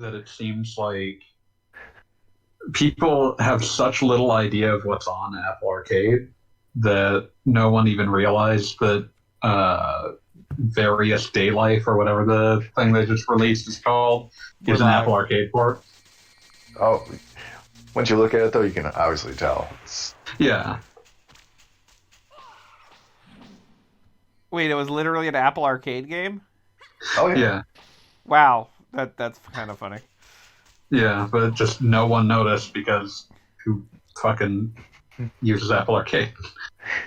that it seems like people have such little idea of what's on Apple Arcade that no one even realized that Various Daylife or whatever the thing they just released is called We're is an live. Apple Arcade port. Oh, once you look at it, though, you can obviously tell. Yeah. Wait, it was literally an Apple Arcade game? Oh, yeah. Yeah. Wow, that's kind of funny. Yeah, but just no one noticed because who fucking uses Apple Arcade?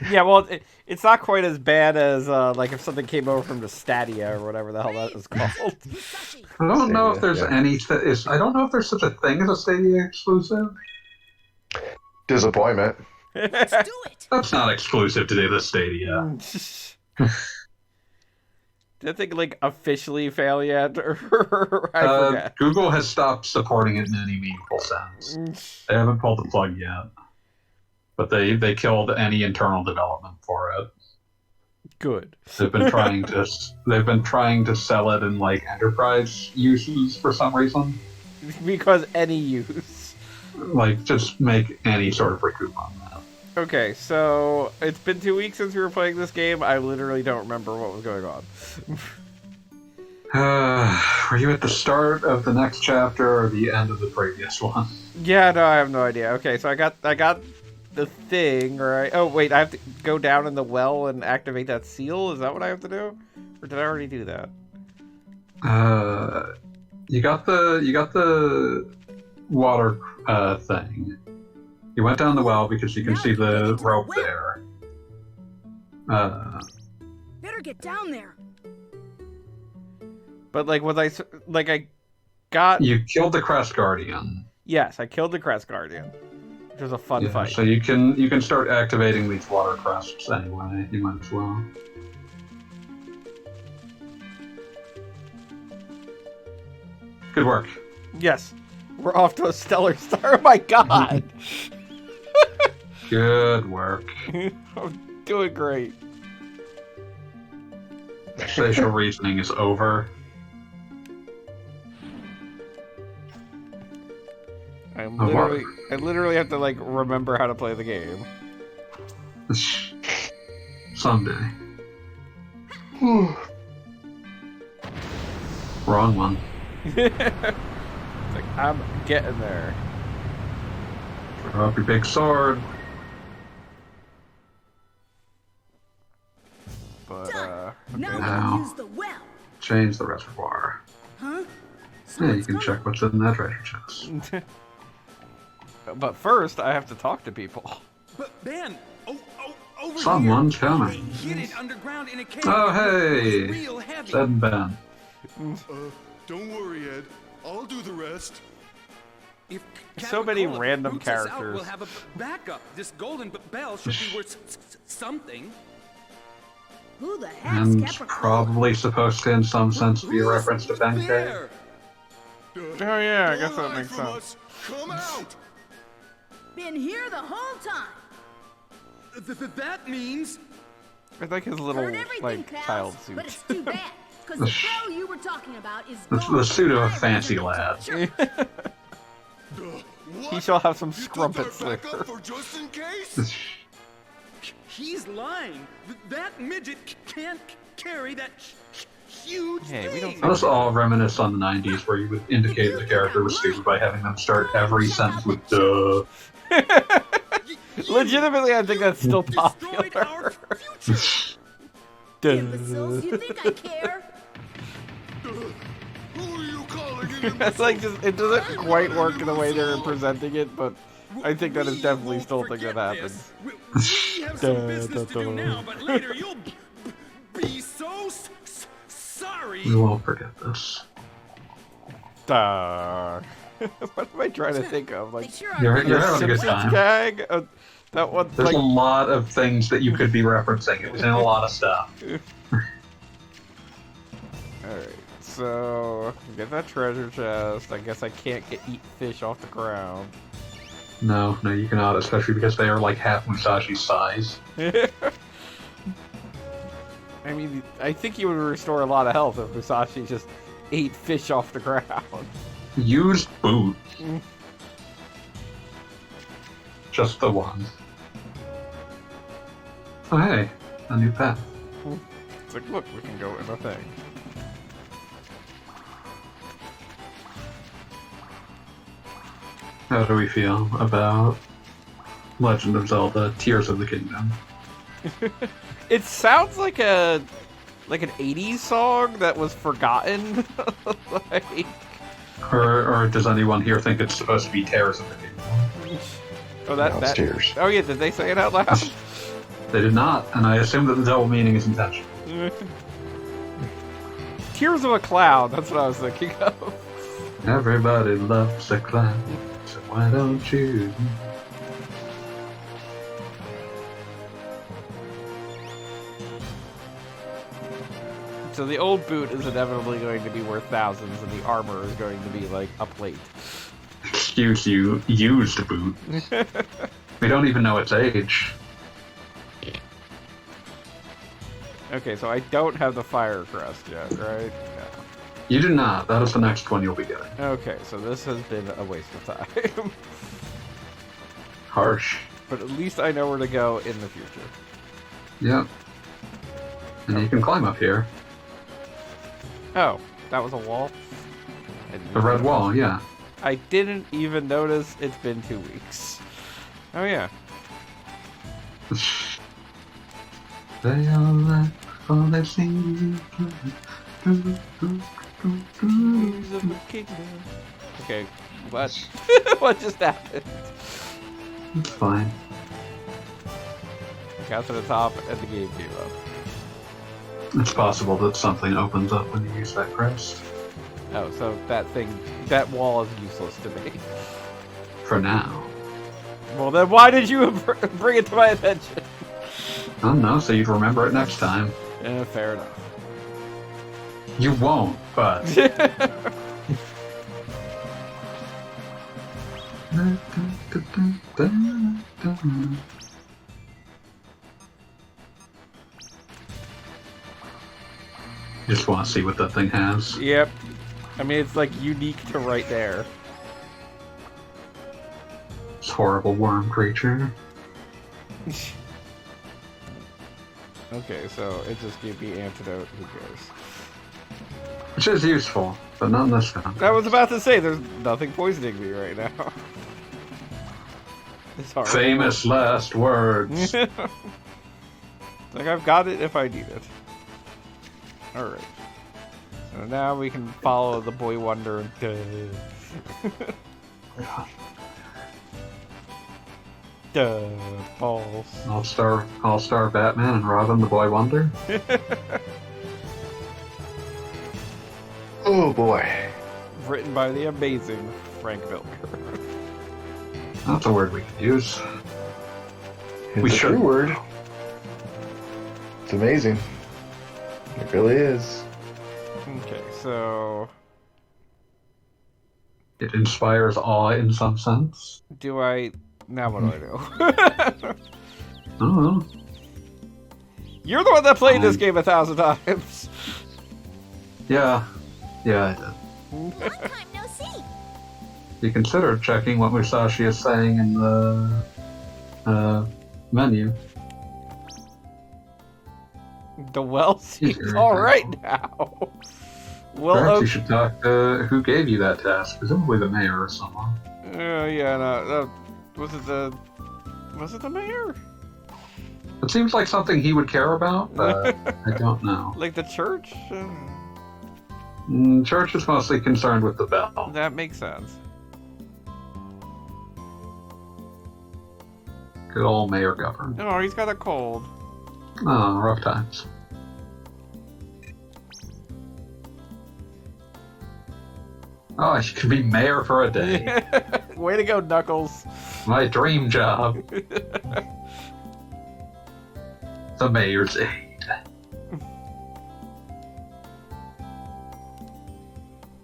Yeah, well, it's not quite as bad as like if something came over from the Stadia or whatever the hell that is called. I don't know if there's yeah. any. I don't know if there's such a thing as a Stadia exclusive. Disappointment. Let's do it. That's not exclusive to the Stadia. Did that thing like officially fail yet? Or I forget. Google has stopped supporting it in any meaningful sense. They haven't pulled the plug yet, but they killed any internal development for it. Good. They've been trying to sell it in like enterprise uses for some reason. Because any use. Like just make any sort of recoup on that. Okay, so it's been 2 weeks since we were playing this game. I literally don't remember what was going on. Were you at the start of the next chapter or the end of the previous one? Yeah, no, I have no idea. Okay, so I got the thing, right? Oh wait, I have to go down in the well and activate that seal. Is that what I have to do, or did I already do that? You got the water thing. You went down the well because you can see the rope there. Better get down there. But like, I got? You killed the Crest Guardian. Yes, I killed the Crest Guardian, which was a fun fight. So you can start activating these water crests anyway. You might as well. Good work. Yes, we're off to a stellar start. Oh my god! Good work. I'm doing great. Spatial reasoning is over. I literally have to like remember how to play the game. Someday. Wrong one. It's like I'm getting there. Throw up your big sword. But Now Now. use the well. Change the reservoir. Huh? Yeah, you can check what's in that treasure chest. But first, I have to talk to people. But Ben, over Someone's here. coming. They hid it underground in a cave. Oh, It hey! was real heavy. Said Ben. Don't worry, Ed. I'll do the rest. If So many Capicola random boots us out, characters. We'll have a backup. This golden bell should be worth something. Who the heck's And Capricorn? probably supposed to, in some sense, be a reference to Ben K. There. Oh yeah, I guess Don't that hide makes from sense. us. Come out! Been here the whole time. That means I like his little Heard everything, like pals, child suit. but it's too bad, because the bell you were talking about is It's gone. the suit of a I fancy remember lad. Sure. What? He shall have some You took crumpets our later. backup for just in case? he's lying. That midget can't carry that huge Hey, we don't thing. Those all reminisce on the 90s where you would indicate the character was stupid by having them start every sentence with duh. Legitimately, I think that's still Destroyed our popular. future. Imbeciles, you think I care? Who are you calling an It's like just it doesn't quite work in the way they're presenting it, but I think that is definitely won't still a thing that forget happens. this. We have some business to do now, but later you'll be so sorry. We won't forget this. What am I trying to think of? They Like sure are. You're good. having a good Simpsons time. gag? That one, There's like, a lot of things that you could be referencing. It was in a lot of stuff. alright, so, get that treasure chest. I guess I can't eat fish off the ground. No, you cannot, especially because they are like half Musashi's size. I mean, I think you would restore a lot of health if Musashi just ate fish off the ground. Used boot. Just the one. Oh hey, a new pet. It's like, look, we can go in a thing. How do we feel about Legend of Zelda: Tears of the Kingdom? It sounds like an 80s song that was forgotten. Like, Or does anyone here think it's supposed to be Tears of the Kingdom? oh, No, it's Tears. Oh yeah, did they say it out loud? They did not, and I assume that the double meaning is intentional. Tears of a Cloud, that's what I was thinking of. Everybody loves a clown, so why don't you? So the old boot is inevitably going to be worth thousands, and the armor is going to be like a plate. Excuse you, used boot. We don't even know its age. Okay, so I don't have the fire crest yet, right? No. You do not. That is the next one you'll be getting. Okay, so this has been a waste of time. Harsh. But at least I know where to go in the future. Yep. And you can climb up here. Oh, that was a wall? I didn't The even red notice. wall, yeah. I didn't even notice it's been 2 weeks. Oh yeah. They all like all they've seen. Tears of the Kingdom. Okay, what? What just happened? It's fine. I got to the top and the game gave up. It's possible that something opens up when you use that crest. Oh, so that wall is useless to me. For now. Well, then why did you bring it to my attention? I don't know, so you'd remember it next time. Fair enough. You won't, but... Just want to see what that thing has. Yep. I mean, it's like unique to right there. This horrible worm creature. Okay, so it just gave me antidote. Who cares? Which is useful, but not in this time. I was about to say, there's nothing poisoning me right now. It's hard. Famous last words. Like, I've got it if I need it. Alright. So now we can follow the boy wonder. Duh, balls. All-star Batman and Robin the Boy Wonder. Oh boy. Written by the amazing Frank Miller. That's a word we could use. It's We a should. true word. It's amazing. It really is. Okay, so It inspires awe in some sense. do I now what do I do? I don't know. You're the one that played this game 1,000 times. Yeah. Yeah, I did. Long time no see. You consider checking what Musashi is saying in the menu. The well seems Sure. alright now. Well, Perhaps you okay. should talk to who gave you that task. Presumably the mayor or someone. Yeah, no, was it the mayor? It seems like something he would care about, but I don't know. Like the church? Church is mostly concerned with the bell. That makes sense. Good old Mayor Governor. Oh, he's got a cold. Oh, rough times. Oh, you could be mayor for a day. Way to go, Knuckles. My dream job. The mayor's aide.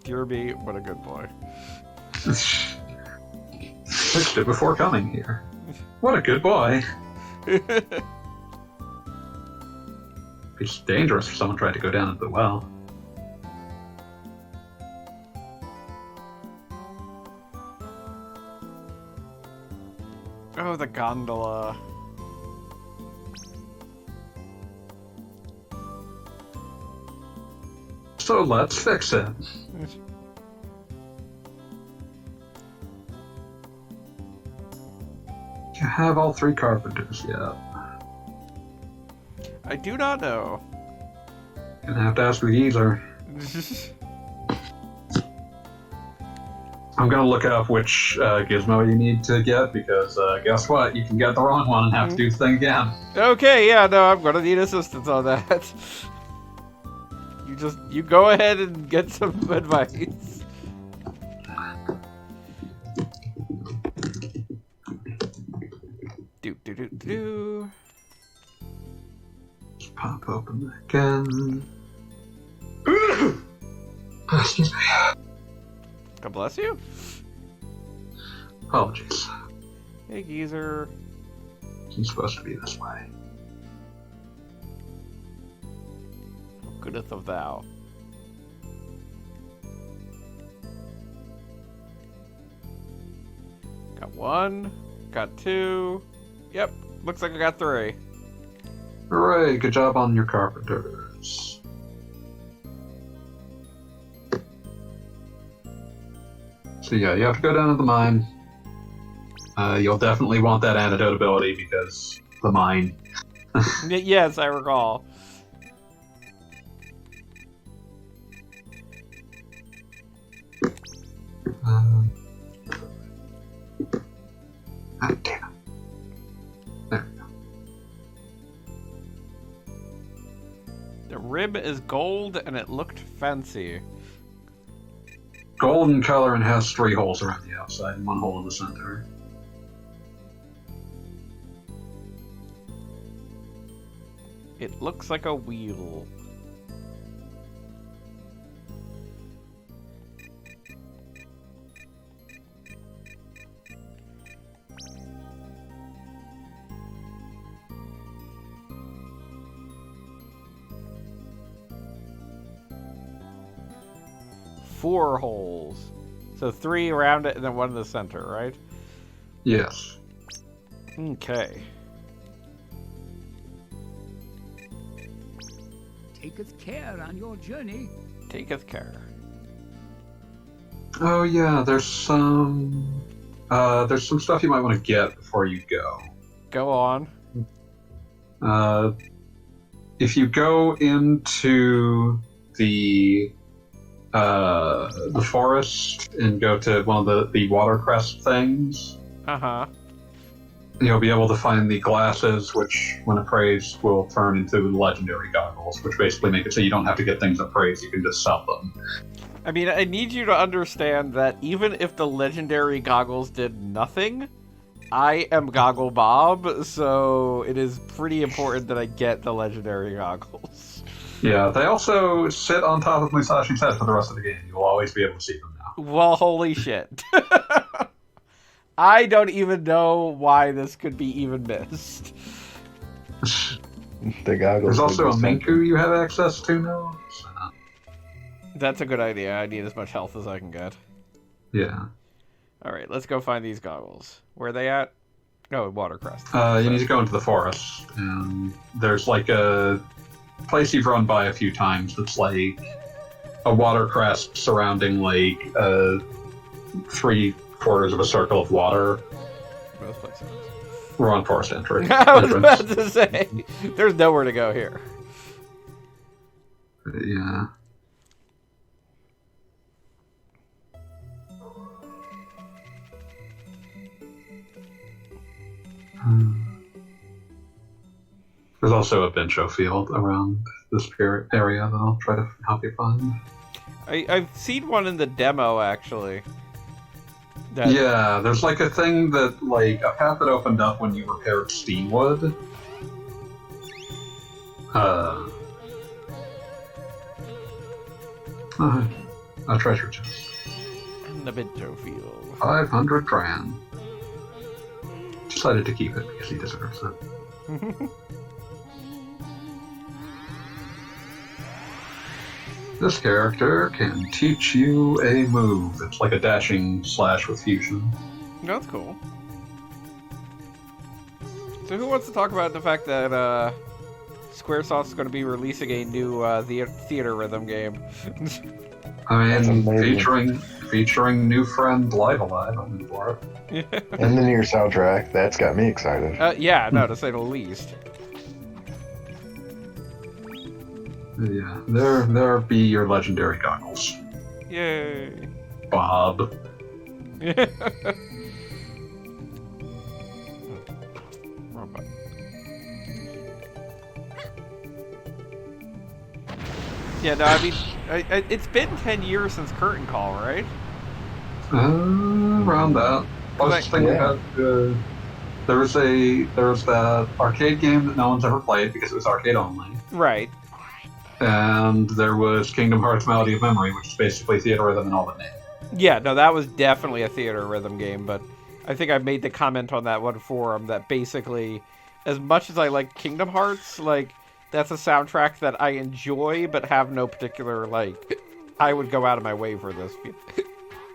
Dear me, what a good boy. Fixed it before coming here. What a good boy. It's dangerous if someone tried to go down into the well. Oh, the gondola. So let's fix it. You have all 3 carpenters yet. I do not know. Gonna have to ask the geezer. I'm gonna look up which gizmo you need to get because guess what? You can get the wrong one and have to do the thing again. Okay, yeah, no, I'm gonna need assistance on that. You go ahead and get some advice. Do. Just pop open again. Excuse me. God bless you. Apologies. Hey, geezer. It's supposed to be this way. Goodeth of thou. Got 1. Got 2. Yep. Looks like I got 3. Hooray, good job on your carpenters. So yeah, you have to go down to the mine. You'll definitely want that antidote ability because the mine. Yes, I recall. Ah, damn it. There we go. The rib is gold and it looked fancy. Golden color and has 3 holes around the outside and 1 hole in the center. It looks like a wheel. Four holes. So 3 around it and then 1 in the center, right? Yes. Okay. Taketh care on your journey. Taketh care. Oh yeah, there's some stuff you might want to get before you go. Go on. If you go into the forest and go to one of the watercress things, Uh-huh. you'll be able to find the glasses, which, when appraised, will turn into legendary goggles, which basically make it so you don't have to get things appraised, you can just sell them. I mean, I need you to understand that even if the legendary goggles did nothing, I am Goggle Bob, so it is pretty important that I get the legendary goggles. Yeah, they also sit on top of Musashi's head for the rest of the game. You will always be able to see them now. Well, holy shit. I don't even know why this could be even missed. The goggles. There's also a would be Minku you have access to now. So, That's a good idea. I need as much health as I can get. yeah. Alright, let's go find these goggles. Where are they at? Oh, Watercrest. You need to go into the forest, and there's like a place you've run by a few times that's like a watercrest surrounding like 3/4 of a circle of water. Both places. We're on forest entry. I was about to say, there's nowhere to go here. Yeah. There's also a Bencho field around this area that I'll try to help you find. I've seen one in the demo, actually. That... Yeah, there's like a thing that, like, a path that opened up when you repaired Steamwood. A treasure chest. In the Bencho field. 500 grand. Decided to keep it because he deserves it. This character can teach you a move. It's like a dashing slash with fusion. That's cool. So who wants to talk about the fact that Squaresoft is going to be releasing a new theater rhythm game? I That's mean, amazing. featuring new friend Live Alive. I'm in for it. And the Nier soundtrack, that's got me excited. Yeah, no, to say the least. Yeah, there be your legendary goggles, Yay. Bob. Wrong button. Yeah, no, I mean, it's been 10 years since Curtain Call, right? Around that. Plus, thing we Yeah. had, there was that arcade game that no one's ever played because it was arcade only, Right. and there was Kingdom Hearts Melody of Memory, which is basically theater rhythm and all that name. Yeah, no, that was definitely a theater rhythm game, but I think I made the comment on that one forum that basically, as much as I like Kingdom Hearts, like, that's a soundtrack that I enjoy, but have no particular, like, I would go out of my way for this.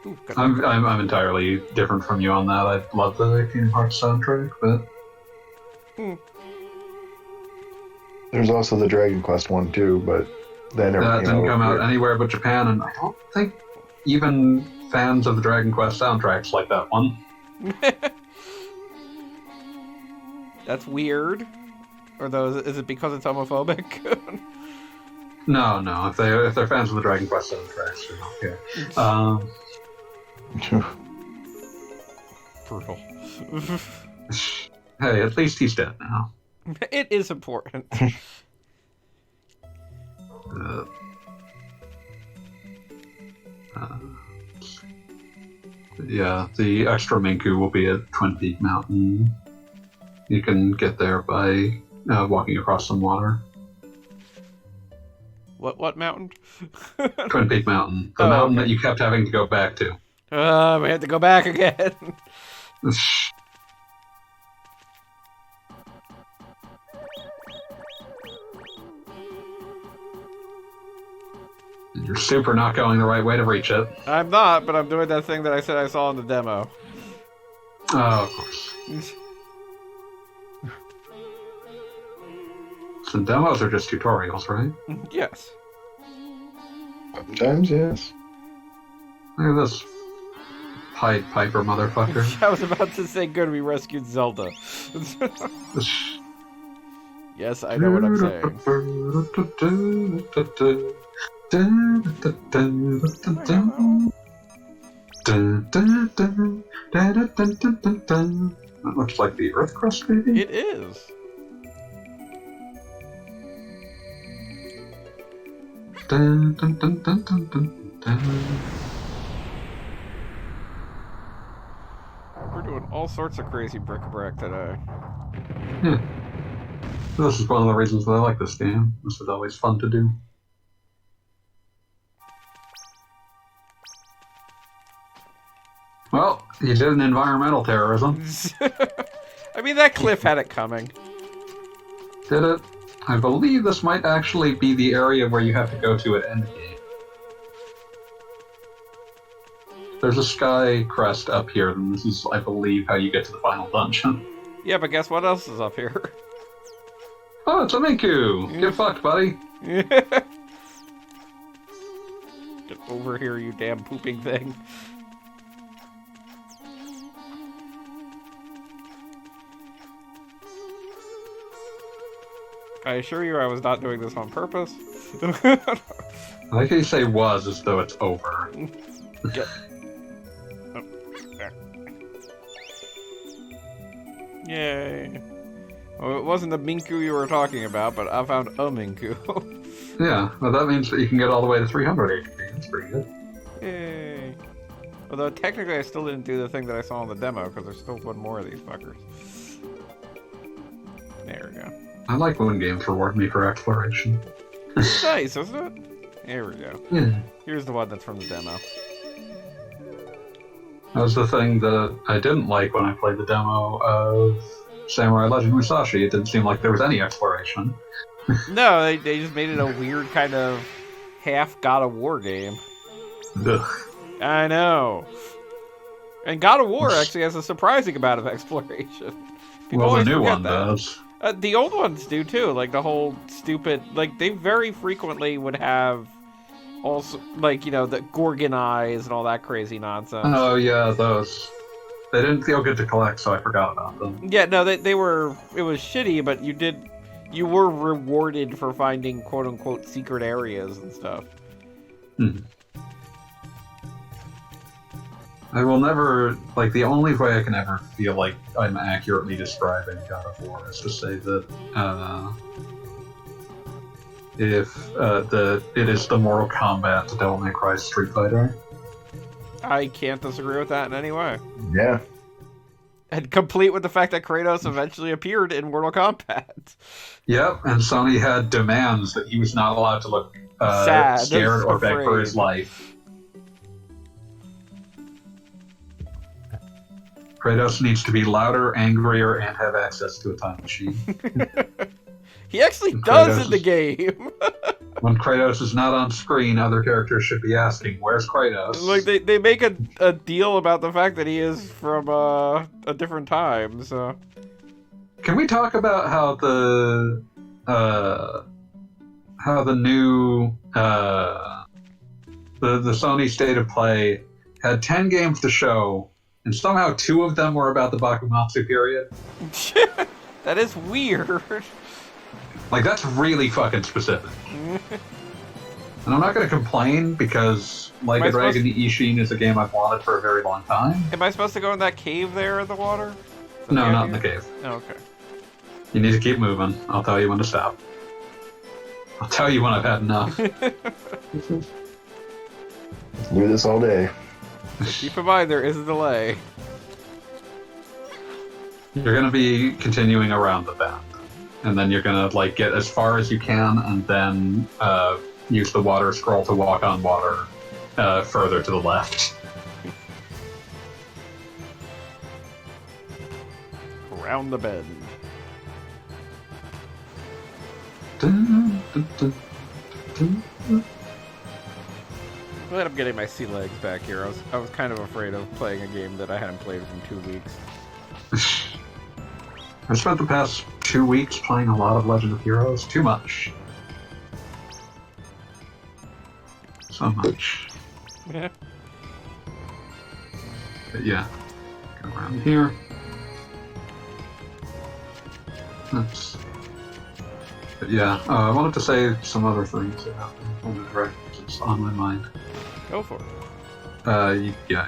Ooh, I'm entirely different from you on that. I love the Kingdom Hearts soundtrack, but There's also the Dragon Quest one too, but that never that came didn't come out here. anywhere but Japan, and I don't think even fans of the Dragon Quest soundtracks like that one. That's weird. Or though, is it because it's homophobic? No, if they're fans of the Dragon Quest soundtracks, they don't care. Brutal. Hey, at least he's dead now. It is important. Yeah, the extra Minku will be at Twin Peak Mountain. You can get there by walking across some water. What mountain? Twin Peak Mountain. The Oh, mountain okay. that you kept having to go back to. We have to go back again. You're super not going the right way to reach it. I'm not, but I'm doing that thing that I said I saw in the demo. Oh, of course. So demos are just tutorials, right? Yes. Sometimes, yes. Look at this Pied Piper motherfucker. I was about to say, good, we rescued Zelda. Yes, I know what I'm saying. That looks like the Earth crust, maybe? It is. We're doing all sorts of crazy bric-a-brac today. Yeah. This is one of the reasons that I like this game. This is always fun to do. Well, you did an environmental terrorism. I mean, that cliff had it coming. Did it? I believe this might actually be the area where you have to go to at endgame. There's a sky crest up here, and this is, I believe, how you get to the final dungeon. Yeah, but guess what else is up here? Oh, it's a Minku! Get fucked, buddy! Get over here, you damn pooping thing. I assure you I was not doing this on purpose. I like how you say was as though it's over. Get. Oh, there. Yay. Well, it wasn't the Minku you were talking about, but I found a Minku. Yeah, well that means that you can get all the way to 300 HP. That's pretty good. Yay. Although technically I still didn't do the thing that I saw in the demo, because there's still one more of these fuckers. There we go. I like when games reward me for exploration. Nice, isn't it? There we go. Yeah. Here's the one that's from the demo. That was the thing that I didn't like when I played the demo of Samurai Legend Musashi. It didn't seem like there was any exploration. No, they just made it a weird kind of half God of War game. Ugh. I know. And God of War actually has a surprising amount of exploration. People Well, the always new forget one that. does. The old ones do too. Like the whole stupid. Like they very frequently would have also like the Gorgon eyes and all that crazy nonsense. Oh yeah, those. They didn't feel good to collect, so I forgot about them. Yeah, no, they were. It was shitty, but you were rewarded for finding quote unquote secret areas and stuff. I will never, like, the only way I can ever feel like I'm accurately describing God of War is to say that, it is the Mortal Kombat to Devil May Cry Street Fighter. I can't disagree with that in any way. Yeah. And complete with the fact that Kratos eventually appeared in Mortal Kombat. Yep, and Sony had demands that he was not allowed to look Sad, scared or beg for his afraid. life. Kratos needs to be louder, angrier, and have access to a time machine. He actually And does Kratos in the game. When Kratos is not on screen, other characters should be asking, "Where's Kratos?" Like they make a deal about the fact that he is from a different time. So Can we talk about how the new the Sony State of Play had 10 games to show, and somehow 2 of them were about the Bakumatsu period? that is weird. Like, that's really fucking specific. And I'm not going to complain because Like Am I a Dragon supposed Ishin is a game I've wanted for a very long time. Am I supposed to go in that cave there in the water? Is that No, the not in idea? the cave. Oh, okay. You need to keep moving. I'll tell you when to stop. I'll tell you when I've had enough. Do this all day. Keep in mind, there is a delay. You're gonna be continuing around the bend, and then you're gonna like get as far as you can, and then use the water scroll to walk on water further to the left. Around the bend. Dun, dun, dun, dun, dun. Glad I'm getting my sea legs back here. I was kind of afraid of playing a game that I hadn't played in 2 weeks. I spent the past 2 weeks playing a lot of Legend of Heroes. Too much. So much. Yeah. But yeah. Go around here. That's... But yeah, I wanted to say some other things about the Direct. It's on my mind. Go for it.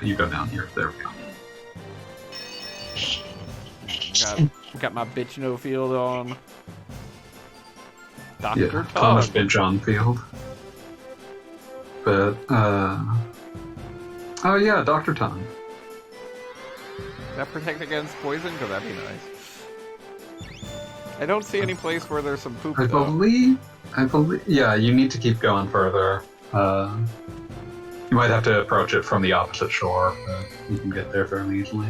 You go down here. There we go. Got my bitch no field on. Dr. Yeah, Tug. Thomas Binchon Field. But, oh yeah, Dr. Tongue. Does that protect against poison? Because that'd be nice. I don't see any place where there's some poop, I though. believe, yeah, you need to keep going further. You might have to approach it from the opposite shore, but you can get there fairly easily.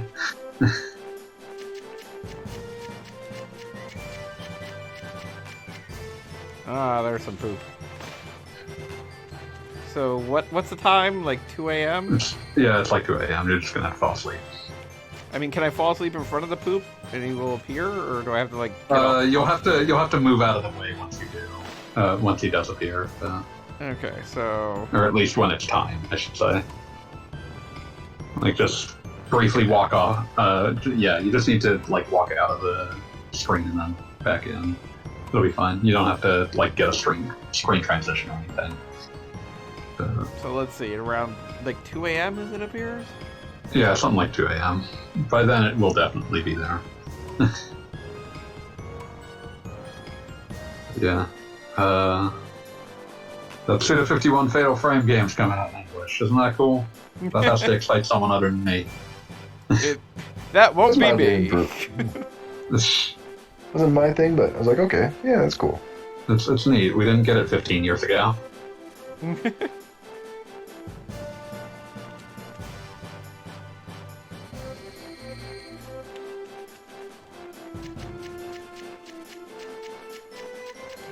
Ah, there's some poop. So, what's the time? Like 2 a.m.? Yeah, it's like 2 a.m. You're just gonna have to fall asleep. I mean, can I fall asleep in front of the poop and he will appear, or do I have to like? Get off? You'll have to move out of the way once you do. Once he does appear, Okay, so or at least when it's time, I should say. Like just briefly walk off. Yeah, you just need to like walk out of the screen and then back in. It'll be fine. You don't have to like get a screen transition or anything. so let's see. Around like 2 a.m. as it appears. Yeah, something like 2 a.m. By then, it will definitely be there. Yeah. The Suda 51 Fatal Frame game's coming out in English. Isn't that cool? That has to excite someone other than me. That won't That's be my me. thing wasn't my thing, but I was like, okay, yeah, that's cool. It's neat. We didn't get it 15 years ago.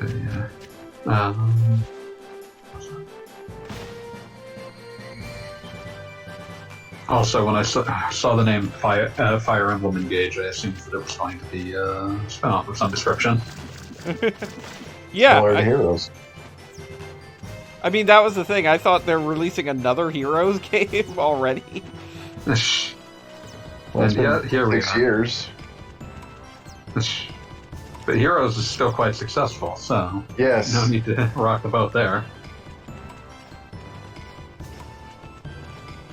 Yeah. Also, when I saw the name Fire Emblem Engage, I assumed that it was going to be a spin-off of some description. Yeah, Similar to Heroes. I mean, that was the thing. I thought they're releasing another Heroes game already. Well, it's And yeah, been here we 6 are. years. But Heroes is still quite successful, so Yes. no need to rock the boat there.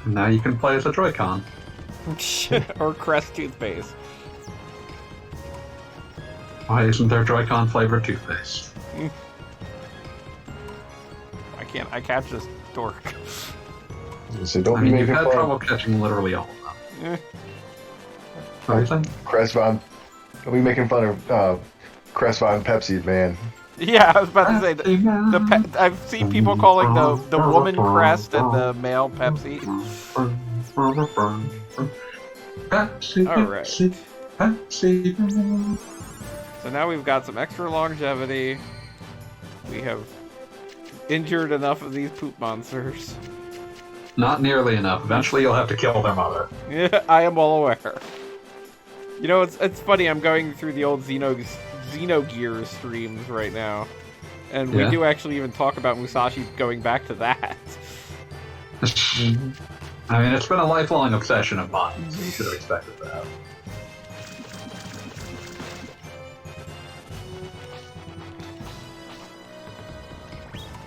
And now you can play as a Joy-Con. Or Crest toothpaste. Why isn't there Joy-Con flavored toothpaste? I catch this dork. So don't I be mean, you've making had fun trouble of catching literally all of them. Everything? Crest Von. Don't be making fun of Crest Von Pepsi, man. Yeah, I was about to say I've seen people calling the woman Crest and the male Pepsi. Pepsi, All right. Pepsi, Pepsi. So now we've got some extra longevity. We have injured enough of these poop monsters. Not nearly enough. Eventually you'll have to kill their mother. Yeah, I am well aware. You know, it's funny, I'm going through the old Xenogears streams right now. And we Yeah. do actually even talk about Musashi going back to that. I mean, it's been a lifelong obsession of mine, so you should have expected that.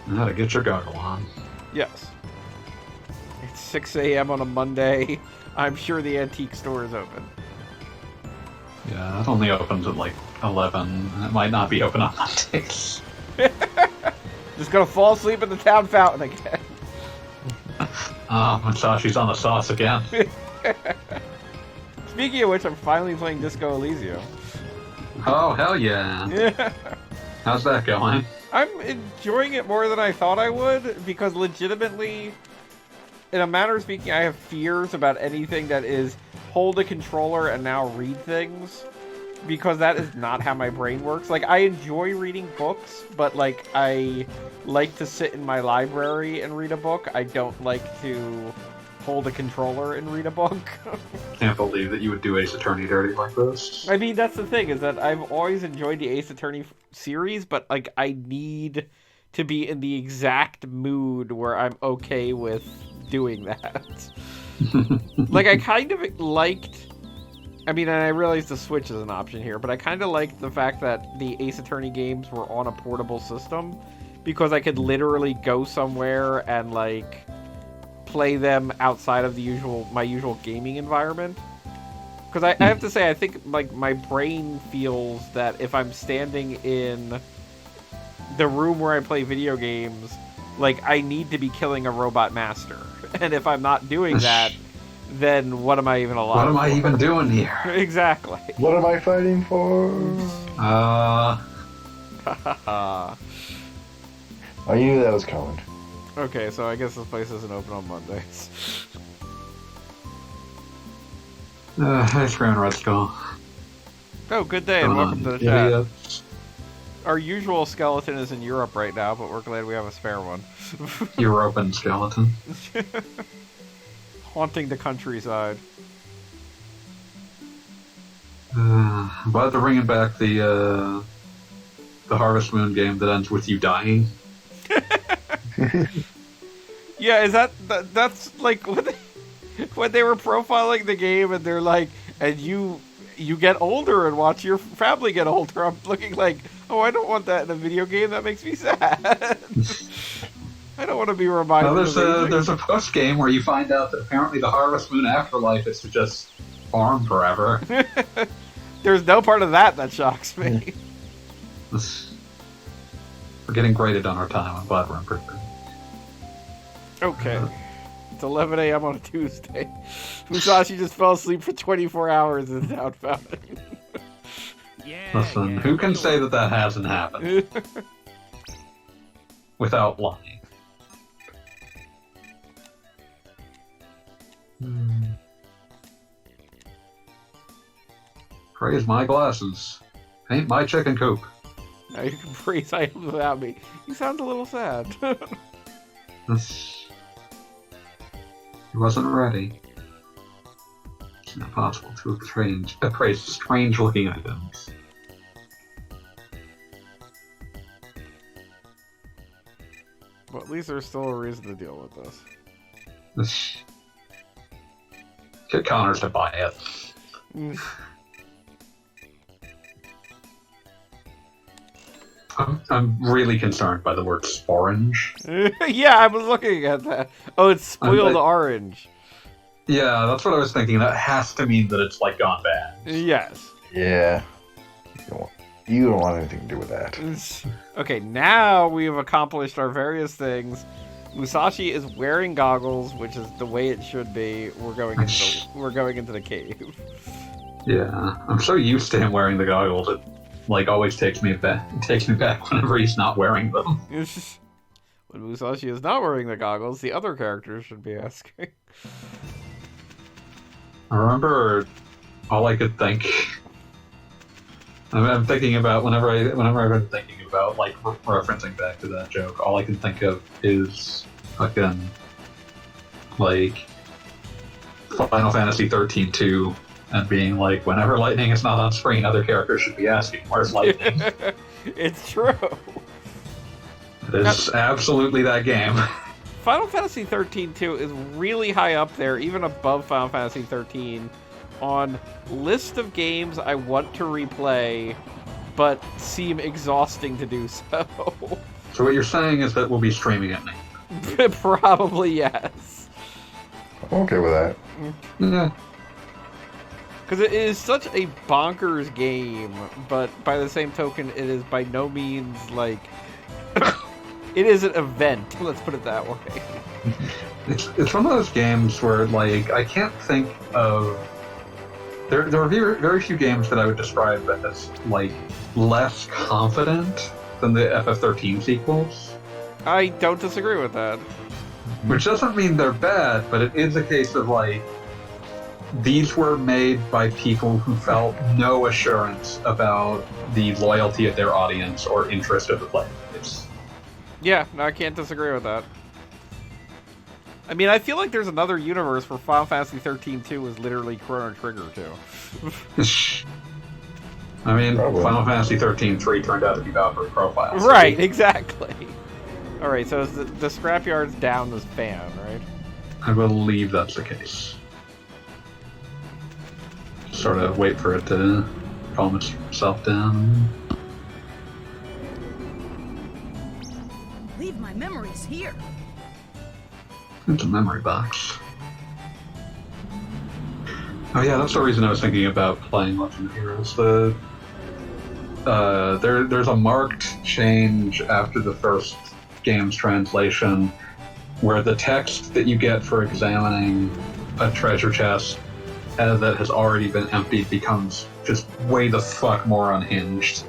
Now to get your goggle on. Yes. It's 6 a.m. on a Monday. I'm sure the antique store is open. Yeah, it only opens at like 11. It might not be open on Mondays. Just gonna fall asleep in the town fountain again. Oh, Musashi's on the sauce again. Speaking of which, I'm finally playing Disco Elysium. Oh, hell yeah. Yeah. How's that going? I'm enjoying it more than I thought I would, because legitimately, in a manner of speaking, I have fears about anything that is hold a controller and now read things, because that is not how my brain works. Like, I enjoy reading books, but, like, I like to sit in my library and read a book. I don't like to hold a controller and read a book. Can't believe that you would do Ace Attorney dirty like this. I mean, that's the thing, is that I've always enjoyed the Ace Attorney series, but, like, I need to be in the exact mood where I'm okay with doing that. Like, I kind of liked... I mean, and I realize the Switch is an option here, but I kind of liked the fact that the Ace Attorney games were on a portable system, because I could literally go somewhere and, like, play them outside of my usual gaming environment. Because I have to say, I think, like, my brain feels that if I'm standing in the room where I play video games, like, I need to be killing a robot master. And if I'm not doing that, then what am I even alive What am I for? even doing here? Exactly. What am I fighting for? I knew that was coming. Okay, so I guess this place isn't open on Mondays. Hi, Fran Red Skull. Oh, good day, and Come welcome on, to the chat. idiots. Our usual skeleton is in Europe right now, but we're glad we have a spare one. European skeleton. Haunting the countryside. Glad they're bringing back the Harvest Moon game that ends with you dying. Yeah, is that's like when they were profiling the game and they're like, and you get older and watch your family get older. I'm looking like, oh, I don't want that in a video game. That makes me sad. I don't want to be reminded. No, there's a post game where you find out that apparently the Harvest Moon afterlife is to just farm forever. There's no part of that shocks me. We're getting graded on our time. I'm glad we're improving. Okay. It's 11 a.m. on a Tuesday. Musashi just fell asleep for 24 hours in the town fountain. Listen, who can say that hasn't happened? Without lying. Praise my glasses. Paint my chicken coop. Now you can praise items without me. He sounds a little sad. He wasn't ready. It's not possible to appraise strange-looking items. Well, at least there's still a reason to deal with this. Get Connor to buy it. I'm really concerned by the word sporange. Yeah, I was looking at that. Oh, it's spoiled orange. Yeah, that's what I was thinking. That has to mean that it's like gone bad. Yes. Yeah. You don't want anything to do with that. Okay, now we've accomplished our various things. Musashi is wearing goggles, which is the way it should be. We're going into the cave. Yeah, I'm so used to him wearing the goggles. It like always takes me back. It takes me back whenever he's not wearing them. When Musashi is not wearing the goggles, the other characters should be asking. I remember all I could think. I'm thinking about whenever I've been thinking about like referencing back to that joke. All I can think of is fucking like Final Fantasy 13-2 and being like, whenever lightning is not on screen, other characters should be asking, "Where's lightning?" It's true. It is absolutely that game. Final Fantasy 13-2 is really high up there, even above Final Fantasy 13, on list of games I want to replay, but seem exhausting to do so. So what you're saying is that we'll be streaming it now? Probably yes. I'm okay with that. Yeah. Because it is such a bonkers game, but by the same token, it is by no means like... It is an event, let's put it that way. It's one of those games where, like, I can't think of... There are very, very few games that I would describe as, like, less confident than the FF13 sequels. I don't disagree with that. Which doesn't mean they're bad, but it is a case of, like, these were made by people who felt no assurance about the loyalty of their audience or interest of the player. Yeah, no, I can't disagree with that. I mean, I feel like there's another universe where Final Fantasy 13-2 is literally Chrono Trigger, too. I mean, Probably. Final Fantasy 13-3 turned out to be Valkyrie Profile. Right, exactly. Alright, so is the scrapyard's down this fan, right? I believe that's the case. Sort of wait for it to calm itself down. Leave my memories here. It's a memory box. Oh yeah, that's the reason I was thinking about playing Legend of Heroes. There's a marked change after the first game's translation, where the text that you get for examining a treasure chest that has already been emptied becomes just way the fuck more unhinged.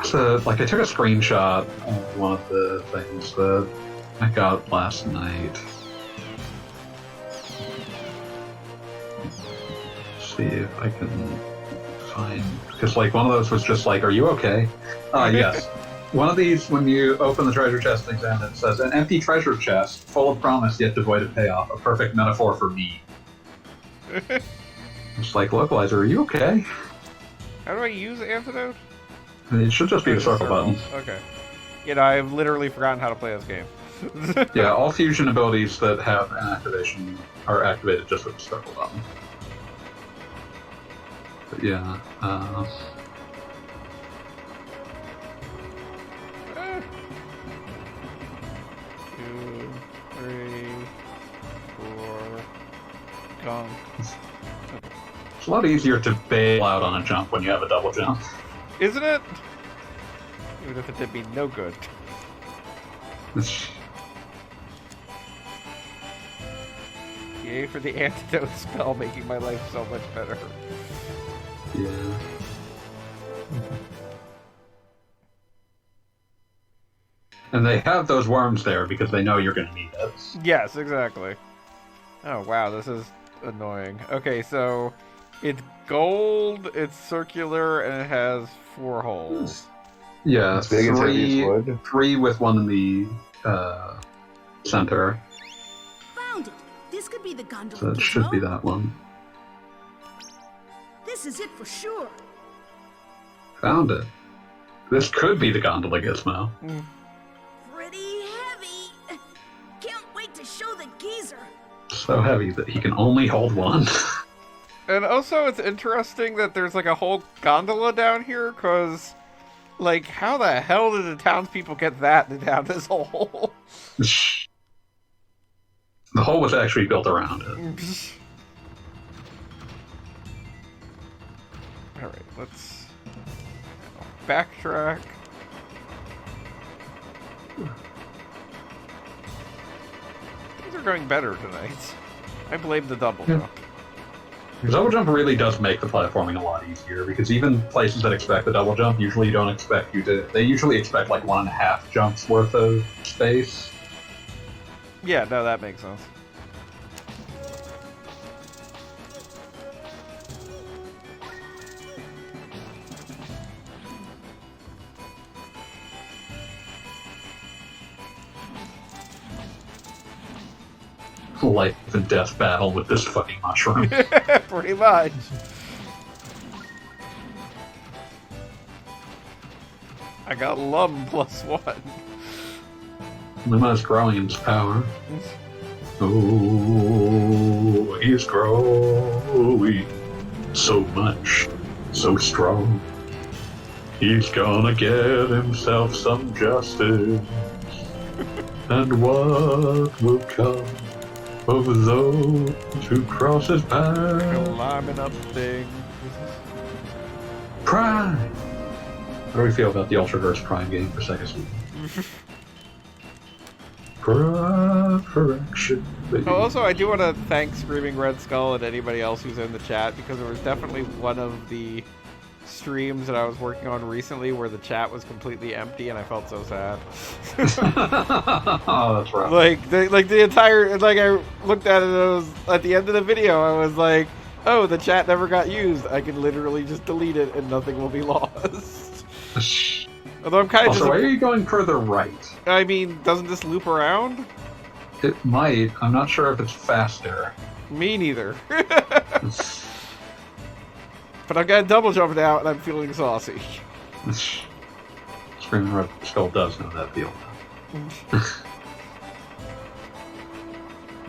So, like, I took a screenshot of one of the things that I got last night. See if I can find... Because, like, one of those was just like, "Are you okay?" Yes. One of these, when you open the treasure chest and examine it, it says, "An empty treasure chest, full of promise yet devoid of payoff. A perfect metaphor for me." It's like, Localizer, are you okay? How do I use Antidote? It should just be the circle button. Okay. You know, I've literally forgotten how to play this game. Yeah, all fusion abilities that have an activation are activated just with the circle button. But yeah, 2, 3, 4, gong. it's a lot easier to bail out on a jump when you have a double jump. Isn't it? Even if it did me no good. Yay for the antidote spell, making my life so much better. Yeah. And they have those worms there because they know you're going to need it. Yes, exactly. Oh wow, this is annoying. Okay, so it's gold, it's circular, and it has 4 holes. Yeah, As big as heavy as wood. 3 with one in the center. Found it. This could be be the gondola. So it should be Gizmo. that one. This is it for sure. Found it. This could be the gondola Gizmo. Pretty heavy. Can't wait to show the geezer. So heavy that he can only hold one. And also, it's interesting that there's like a whole gondola down here, because, like, how the hell did the townspeople get that down this hole? The hole was actually built around it. Alright, let's backtrack. Things are going better tonight. I blame the double jump. The double jump really does make the platforming a lot easier, because even places that expect the double jump usually don't expect you to. They usually expect like 1.5 jumps worth of space. Yeah, no, that makes sense. Life and death battle with this fucking mushroom. Pretty much. I got Lum +1. Luma's growing in his power. Oh, he's growing so much, so strong. He's gonna get himself some justice. And what will come of those who cross his path? Climbing up things. Prime! How do we feel about the Ultraverse Prime game for Sega Sweden? Correction. Oh, also, I do want to thank Screaming Red Skull and anybody else who's in the chat, because it was definitely one of the streams that I was working on recently where the chat was completely empty, and I felt so sad. Oh, that's right. Like the entire, like, I looked at it, and I was, at the end of the video, I was like, oh, the chat never got used. I can literally just delete it and nothing will be lost. Although I'm kind of Also, why are you going further right? I mean, doesn't this loop around? It might. I'm not sure if it's faster. Me neither. But I've got a double jump now, and I'm feeling saucy. Screaming Red Skull does know that deal.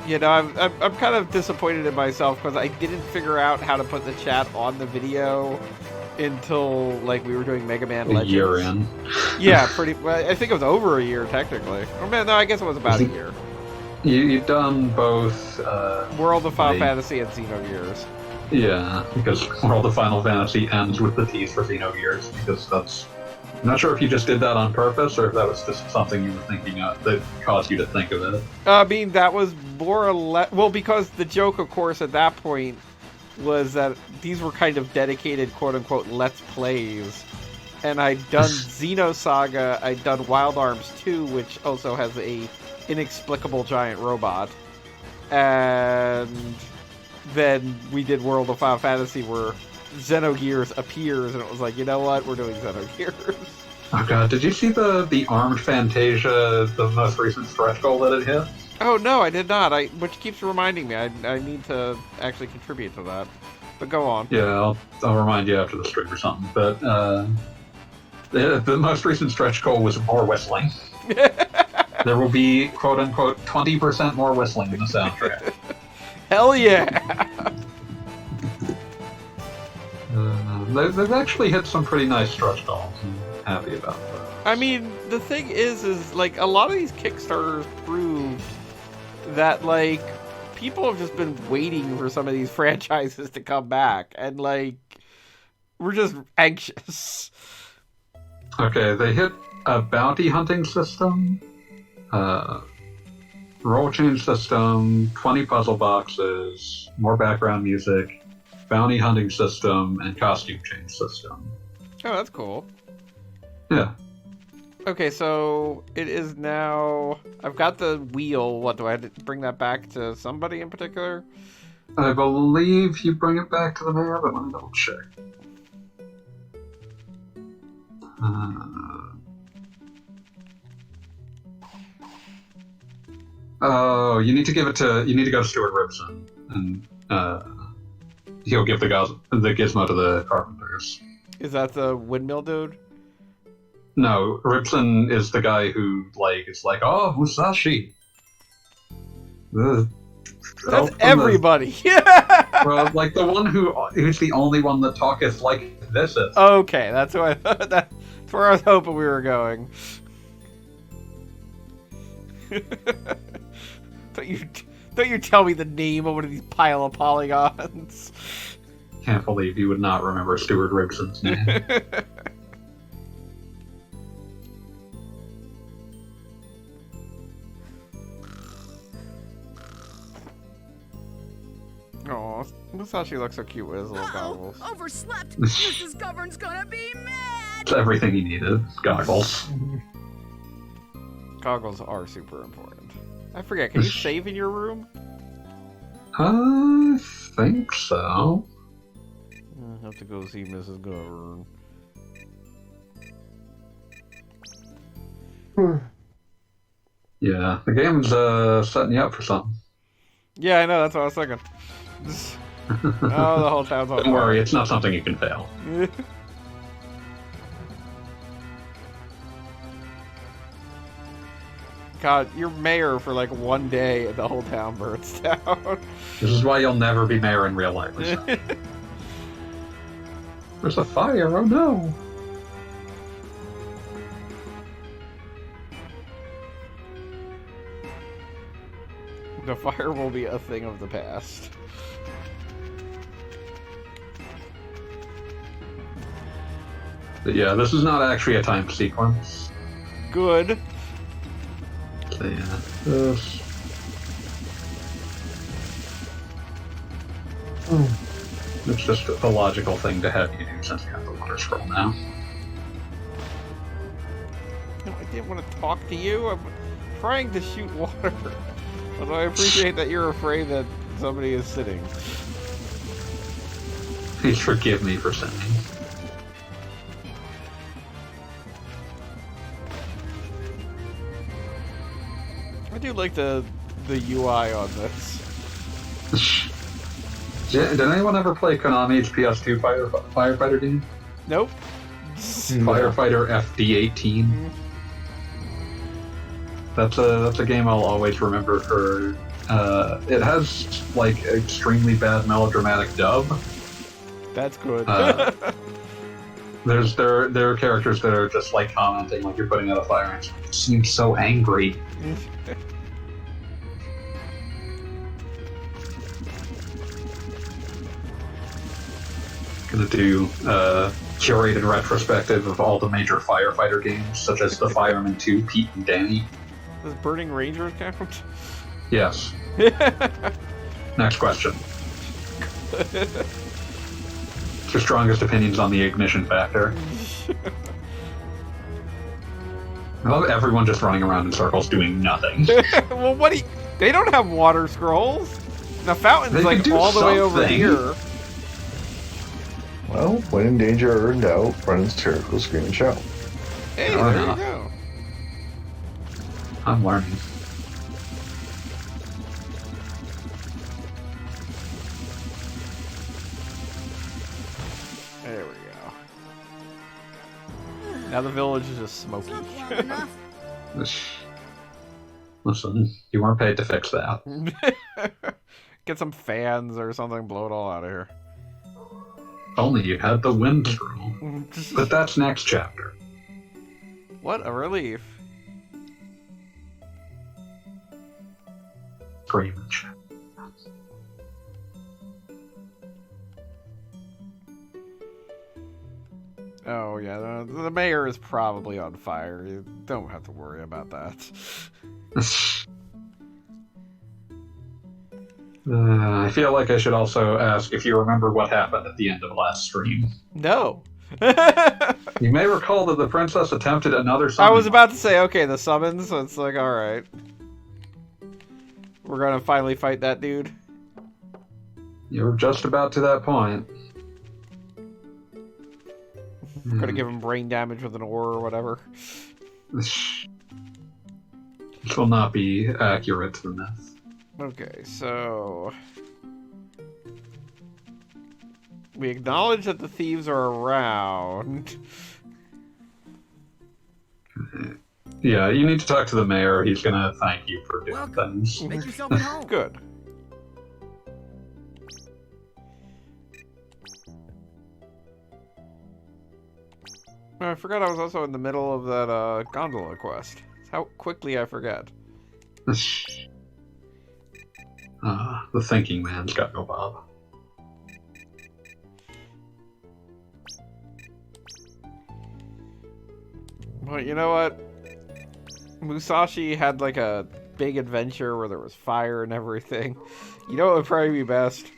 You know, I'm kind of disappointed in myself because I didn't figure out how to put the chat on the video until, like, we were doing Mega Man Legends. A year in. Yeah, pretty. Well, I think it was over a year technically. Or no, I guess it was about a year. You've done both. World of Final Fantasy and Xenogears. Yeah, because World of Final Fantasy ends with the tease for Xenogears, because that's... I'm not sure if you just did that on purpose, or if that was just something you were thinking of that caused you to think of it. I mean, that was more or less... Well, because the joke, of course, at that point was that these were kind of dedicated, quote-unquote, Let's Plays. And I'd done Xenosaga, I'd done Wild Arms 2, which also has a inexplicable giant robot. And then we did World of Final Fantasy where Xenogears appears, and it was like, you know what, we're doing Xenogears. Oh god, did you see the Armed Fantasia, the most recent stretch goal that it hit? Oh no, I did not, which keeps reminding me, I need to actually contribute to that. But go on. Yeah, I'll remind you after the stream or something, but the most recent stretch goal was more whistling. There will be, quote-unquote, 20% more whistling in the soundtrack. Hell yeah! They've actually hit some pretty nice stretch goals. I'm happy about that. I mean, the thing is like, a lot of these Kickstarters proved that, like, people have just been waiting for some of these franchises to come back, and, like, we're just anxious. Okay, they hit a bounty hunting system, roll change system, 20 puzzle boxes, more background music, bounty hunting system, and costume change system. Oh, that's cool. Yeah. Okay, so it is now... I've got the wheel. What, do I have to bring that back to somebody in particular? I believe you bring it back to the mayor, but let me double check. Oh, you need to go to Stuart Ribson, and he'll give the gizmo to the carpenters. Is that the windmill dude? No, Ribson is the guy who is like, oh, Musashi. That's everybody. Well, like the one who's the only one that talketh like this is. Okay, that's that's where I was hoping we were going. Don't you tell me the name of one of these pile of polygons. Can't believe you would not remember Stuart Ribson's name. Oh, Musashi looks so cute with his little goggles. Overslept. Mrs. Govern's gonna be mad. It's everything he needed. Goggles. Goggles are super important. I forget, can you save in your room? I think so. I have to go see Mrs. Govern. Yeah, the game's setting you up for something. Yeah, I know, that's what I was thinking. Oh, the whole town's on Don't worry, it's not something you can fail. God, you're mayor for like one day and the whole town burns down. This is why you'll never be mayor in real life. There's a fire, oh no! The fire will be a thing of the past. But yeah, this is not actually a time sequence. Good. So yeah, this... It's just a logical thing to have you do since you have the water scroll now. No, I didn't want to talk to you. I'm trying to shoot water. Although I appreciate that you're afraid that somebody is sitting. Please forgive me for sinning. I do like the UI on this. Did anyone ever play Konami's PS2 firefighter game? Nope. Firefighter FD18. That's a game I'll always remember for. It has like extremely bad melodramatic dub. That's good. There are characters that are just like commenting like you're putting out a fire and it seems so angry. Gonna do curated retrospective of all the major firefighter games, such as the Fireman 2, Pete and Danny. Does Burning Rangers count? Yes. Next question. What's your strongest opinions on the ignition factor? I love everyone just running around in circles doing nothing. Well, they don't have water scrolls. The fountain's like all the way over here. Well, when in danger or in doubt, run in circles, scream and shout. Hey, Fair there enough. you go. I'm learning. There we go. Now the village is just smoky. Took long enough. Listen, you weren't paid to fix that. Get some fans or something, blow it all out of here. Only you had the wind scroll. But that's next chapter. What a relief. Scream and shout. Oh yeah, the mayor is probably on fire. You don't have to worry about that. I feel like I should also ask if you remember what happened at the end of last stream. No. You may recall that the princess attempted another I summon. was about to say, okay, the summons, so it's like, alright. We're gonna finally fight that dude. You were just about to that point. We're gonna give him brain damage with an ore or whatever. This will not be accurate to the myth. Okay, so we acknowledge that the thieves are around. Yeah, you need to talk to the mayor. He's gonna thank you for doing Welcome. things. Make yourself at home. Good. Oh, I forgot I was also in the middle of that gondola quest. How quickly I forget. The thinking man's got no Bob. Well, you know what? Musashi had like a big adventure where there was fire and everything. You know what would probably be best?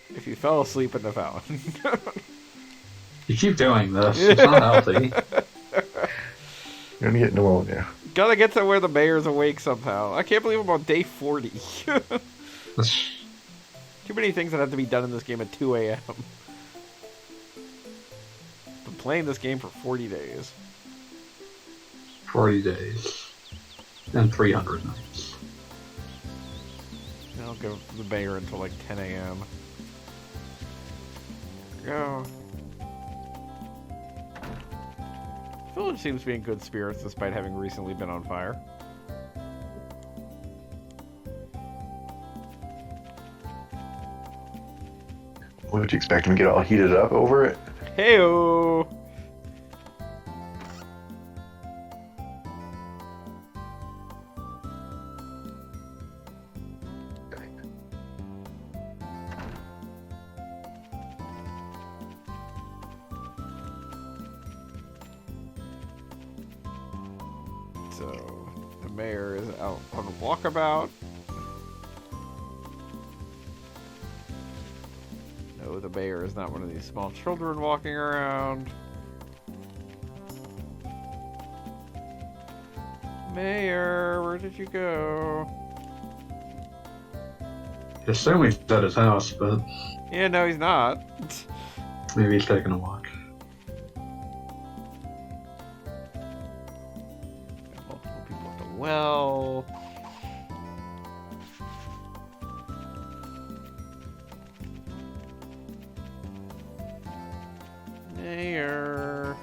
If you fell asleep in the fountain. You keep doing this. It's not healthy. You're gonna get pneumonia. Gotta get to where the mayor's awake somehow. I can't believe I'm on day 40. Too many things that have to be done in this game at 2 a.m. Been playing this game for 40 days. 40 days. And 300 nights. I'll go to the mayor until like 10 a.m. Go. Village seems to be in good spirits despite having recently been on fire. What would you expect him to get all heated up over it? Heyo! So, the mayor is out on a walkabout. No, the mayor is not one of these small children walking around. Mayor, where did you go? I assume he's at his house, but Yeah, no, he's not. maybe he's taking a walk. Multiple people at the well. Mayor.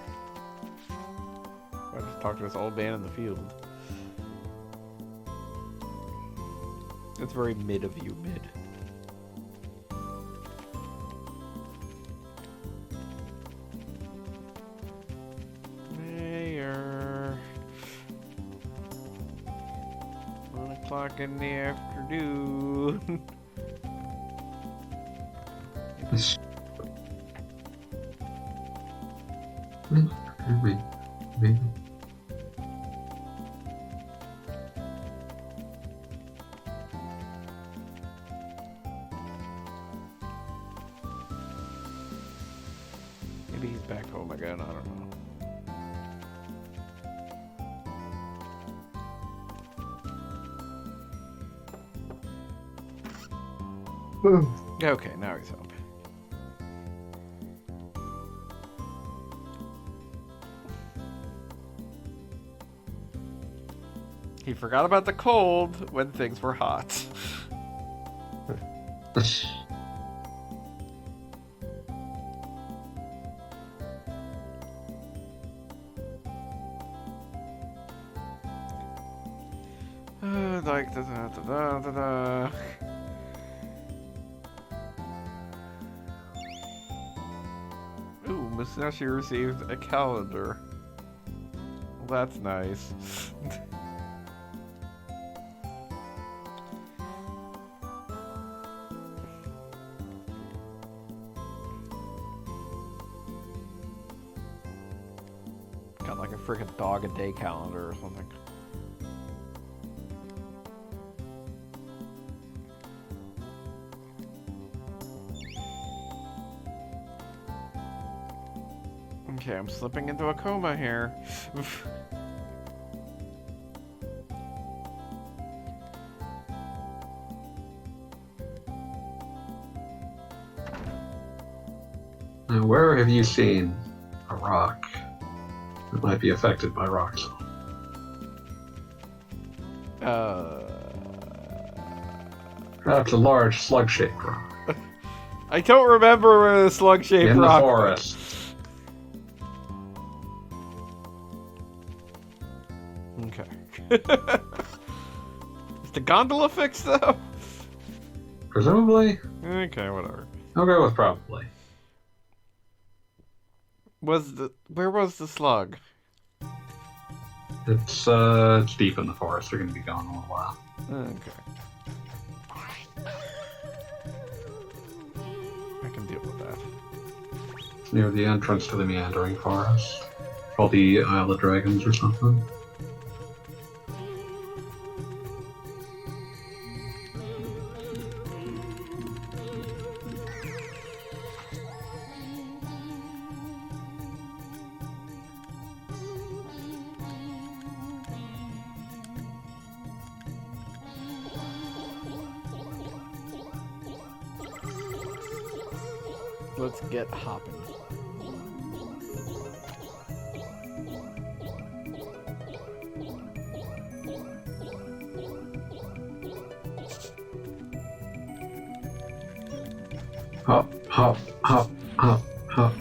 I just talked to this old man in the field. It's very mid of you, mid. Mayor. 1 o'clock in the afternoon. Maybe. Maybe he's back home again, I don't know. Okay, now he's home. He forgot about the cold when things were hot. Like da-da-da-da-da-da. Ooh, Musashi received a calendar. Well, that's nice. Got like a freaking dog a day calendar or something. Okay, I'm slipping into a coma here. Now, where have you seen a rock that might be affected by rocks? That's a large slug-shaped rock. I don't remember where the slug-shaped In the rock forest. Okay. Is the gondola fixed though? Presumably. Okay, whatever. I'll go with probably. Where was the slug? It's deep in the forest. They're gonna be gone a little while. Okay. I can deal with that. It's near the entrance to the meandering forest. Called the Isle of Dragons or something. Let's get hopping. Hop, hop, hop, hop, hop.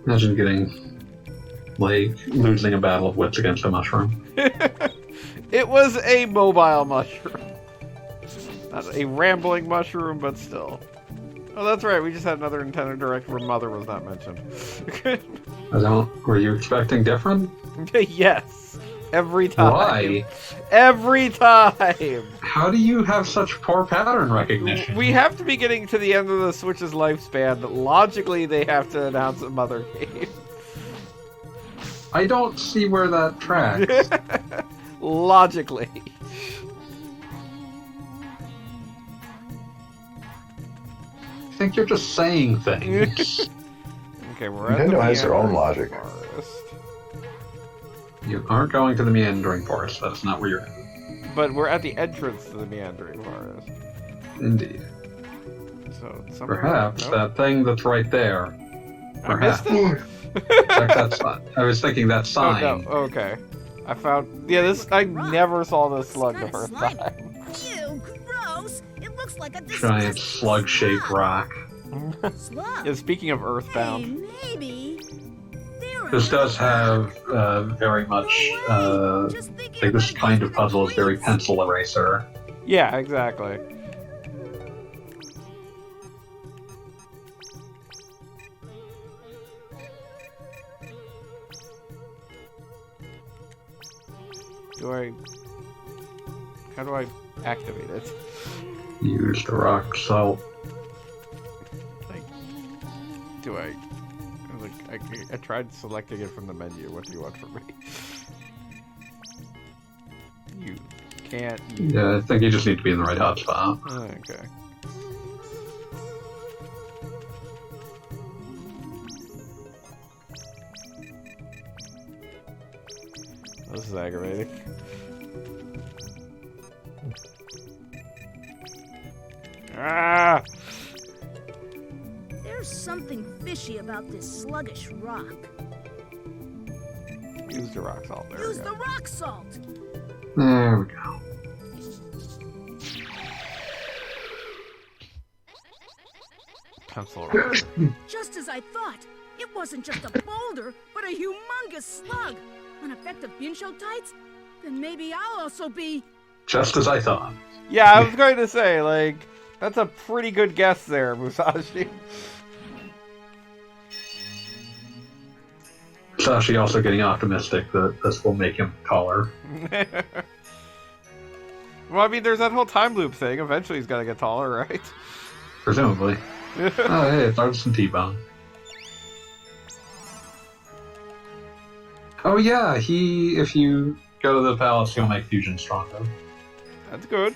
Imagine getting, like, losing a battle of wits against a mushroom. It was a mobile mushroom. Not a rambling mushroom, but still. Oh, that's right. We just had another Nintendo Direct where Mother was not mentioned. Were you expecting different? Yes. Every time. Why? Every time. How do you have such poor pattern recognition? We have to be getting to the end of the Switch's lifespan. Logically, they have to announce a Mother game. I don't see where that tracks. Logically. I think you're just saying things. Okay, we're at the Nintendo has their own meandering logic. forest. You aren't going to the meandering forest. That's not where you're at. But we're at the entrance to the meandering forest. Indeed. So somewhere... Perhaps Nope. that thing that's right there. I missed Perhaps. it? Check that sign. I was thinking that Oh, sign. no. Okay. I found... Yeah, this... I never saw this slug the Kinda first slimy. time. Ew, gross. It looks like a Giant disgusting slug-shaped rock. slug. Yeah, speaking of Hey, Earthbound. maybe. There This are does have very much, Just thinking like this about kind of using puzzle is very trees. pencil eraser. Yeah, exactly. How do I activate it? Use the rock salt. Like, do I... Like, I tried selecting it from the menu. What do you want from me? You can't use... Yeah, I think you just need to be in the right hotspot. Okay. This is aggravating. Ah! There's something fishy about this sluggish rock. Use the rock salt. There Use we the go. rock salt. There we go. Pencil eraser. Just as I thought. It wasn't just a boulder, but a humongous slug. An effective Binsho tights? Then maybe I'll also be... Just as I thought. Yeah, I was going to say, like, that's a pretty good guess there, Musashi. Sashi also getting optimistic that this will make him taller. Well, I mean, there's that whole time loop thing. Eventually he's got to get taller, right? Presumably. Oh, hey, it's Artisan T-Bone. Oh yeah, if you go to the palace, he'll make fusion stronger. That's good.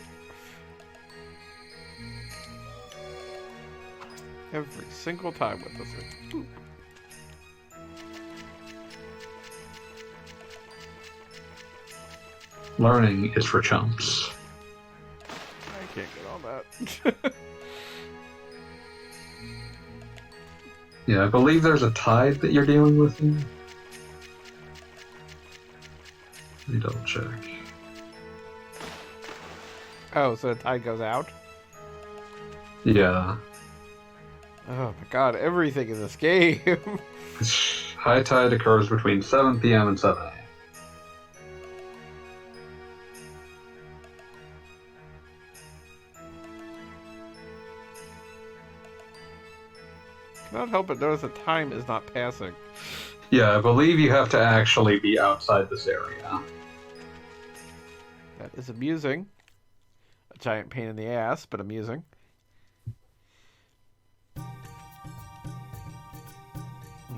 Every single time with this thing. Learning is for chumps. I can't get on that. Yeah, I believe there's a tide that you're dealing with here. Let me double check. Oh, so the tide goes out? Yeah. Oh my god, everything in this game. High tide occurs between 7 p.m. and 7 a.m. Cannot help but notice the time is not passing. Yeah, I believe you have to actually be outside this area. That is amusing. A giant pain in the ass, but amusing.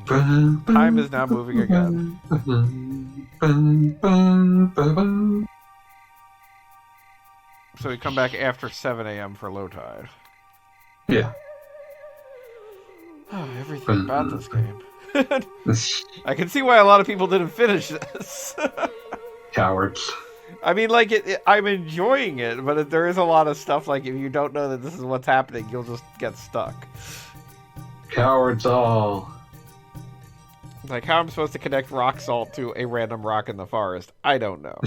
Time is now moving again. So we come back after 7 a.m. for low tide. Yeah. Oh, everything about this game. I can see why a lot of people didn't finish this. Cowards. I mean, like, I'm enjoying it, but there is a lot of stuff, like, if you don't know that this is what's happening, you'll just get stuck. Cowards all. Like, how I'm supposed to connect rock salt to a random rock in the forest, I don't know.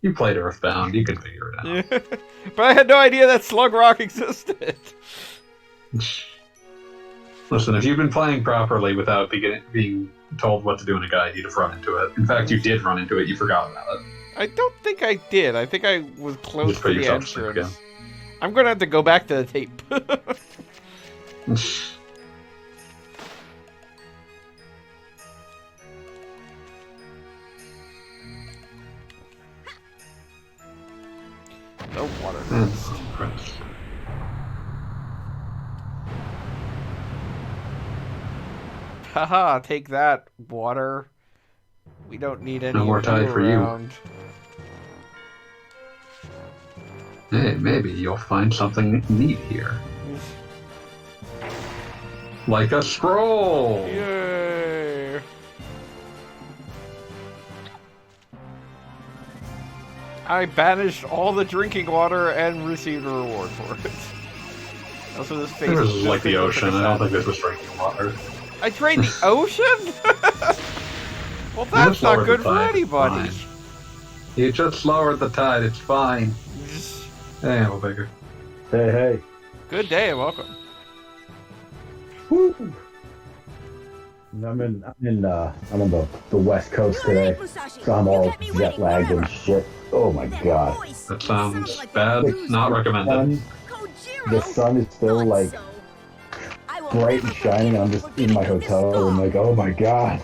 You played Earthbound, you can figure it out. But I had no idea that slug rock existed. Listen, if you've been playing properly without being told what to do in a guide, you'd have run into it. In fact, you did run into it, you forgot about it. I don't think I did. I think I was close Just put to the yourself to sleep entrance. I'm going to have to go back to the tape. No water. Christ. Haha, take that, water. We don't need any No more tide for you. around. Hey, maybe you'll find something neat here. Like a scroll! Yay! I banished all the drinking water and received a reward for it. Also, this face This is is just like the a ocean. I don't think sadness. this was drinking water. I drained the ocean? Well, You that's just not lowered good the for tide, anybody. it's fine. You just lowered the tide, it's fine. Hey, I'm a bigger. Hey, hey. Good day and welcome. Woo. I'm on the West Coast today, so I'm all jet lagged and shit. Oh my god. That sounds bad. Not recommended. The sun is still like bright and shining. I'm just in my hotel room, like, oh my god.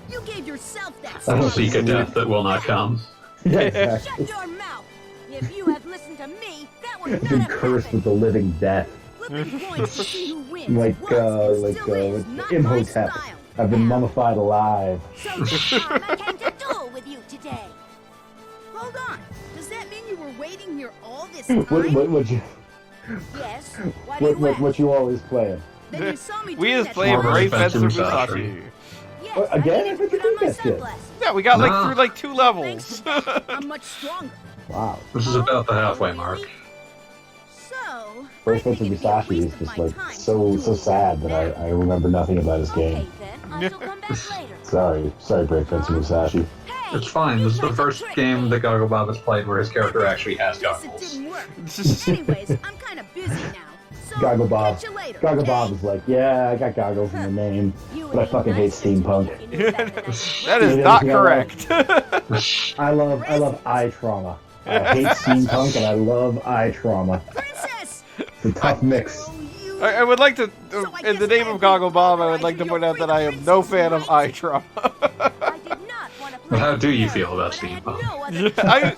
You gave yourself that I'll smile. seek a death that will not come. Yeah, exactly. Shut your mouth. If you had listened to me, that would I've not been have cursed happened. with the living death. Flipping coins to see who wins Like, was and with still is not my Imhotep. style. I've been mummified alive. So this time I came to duel with you today. Hold on. Does that mean you were waiting here all this time? Yes. Why do you ask? What you always playing? Then you saw me We do just that played Brave Brave Fencer Fencer Musashi. Musashi. Yes, Again? I I need to think you put on did my that shit. sunglasses. Yeah, we got like No. through like 2 Thanks levels. to that, I'm much stronger. Wow. This is about the halfway mark. So, Brave I think Fencer it'd be a Musashi waste is of just my like time so to duel sad that I remember nothing about his Okay, game. then. I shall come back later. Sorry, Brave Fencer Musashi. Hey, It's fine. you This is the tried to first trick game me. that Goggle Bob has played where his character actually has Guess it goggles. didn't work. Anyways, I'm kind of busy now. So, Goggle Bob. catch you later, Goggle okay? Bob is like, yeah, I got goggles in the name, You but I ain't fucking hate nice to me. steampunk. You knew better than I That is Yeah, not yeah. correct. I love eye trauma. I hate steampunk and I love eye trauma. Princess! It's a tough mix. I would like to, in the name of Goggle Bob, I would like to point out that I am no fan of eye trauma. I did not want to play Well, how do you fair, feel about but I had steampunk? no other I, choice.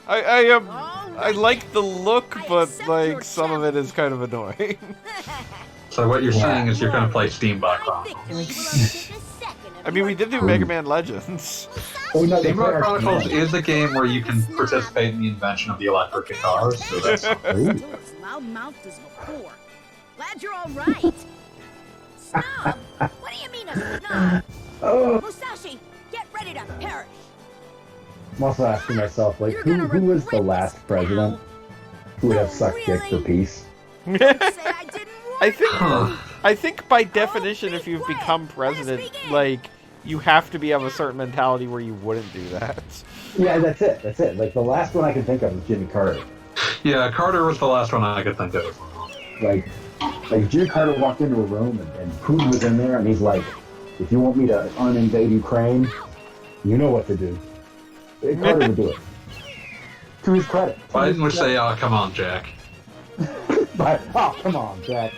I am. All I right. like the look, I but accept like your some of it is kind of annoying. So what you're Yeah. saying is you're going to play Steambot My Chronicles. victory will only take a second of I mean, we your did do time. Mega Man Legends. Oh, no, they Steambot are- Chronicles is a game where you can participate in the invention of the electric guitar, so that's Ooh. Still as loud-mouthed as before. Glad you're all right. Snob? What do you mean a snob? Oh, Musashi, get ready to perish. I'm also asking myself, like, who was the last president who would have sucked dick for peace? Say I didn't warn I think Huh. I think by definition, if you've become president, like, you have to be of a certain mentality where you wouldn't do that. Yeah, that's it. Like, the last one I can think of is Jimmy Carter. Yeah, Carter was the last one I could think of. Like Jimmy Carter walked into a room and Putin was in there and he's like, if you want me to uninvade Ukraine, you know what to do. Carter would do it. To his credit. Biden would say, "Oh, come on, Jack." But, oh, come on, Jack.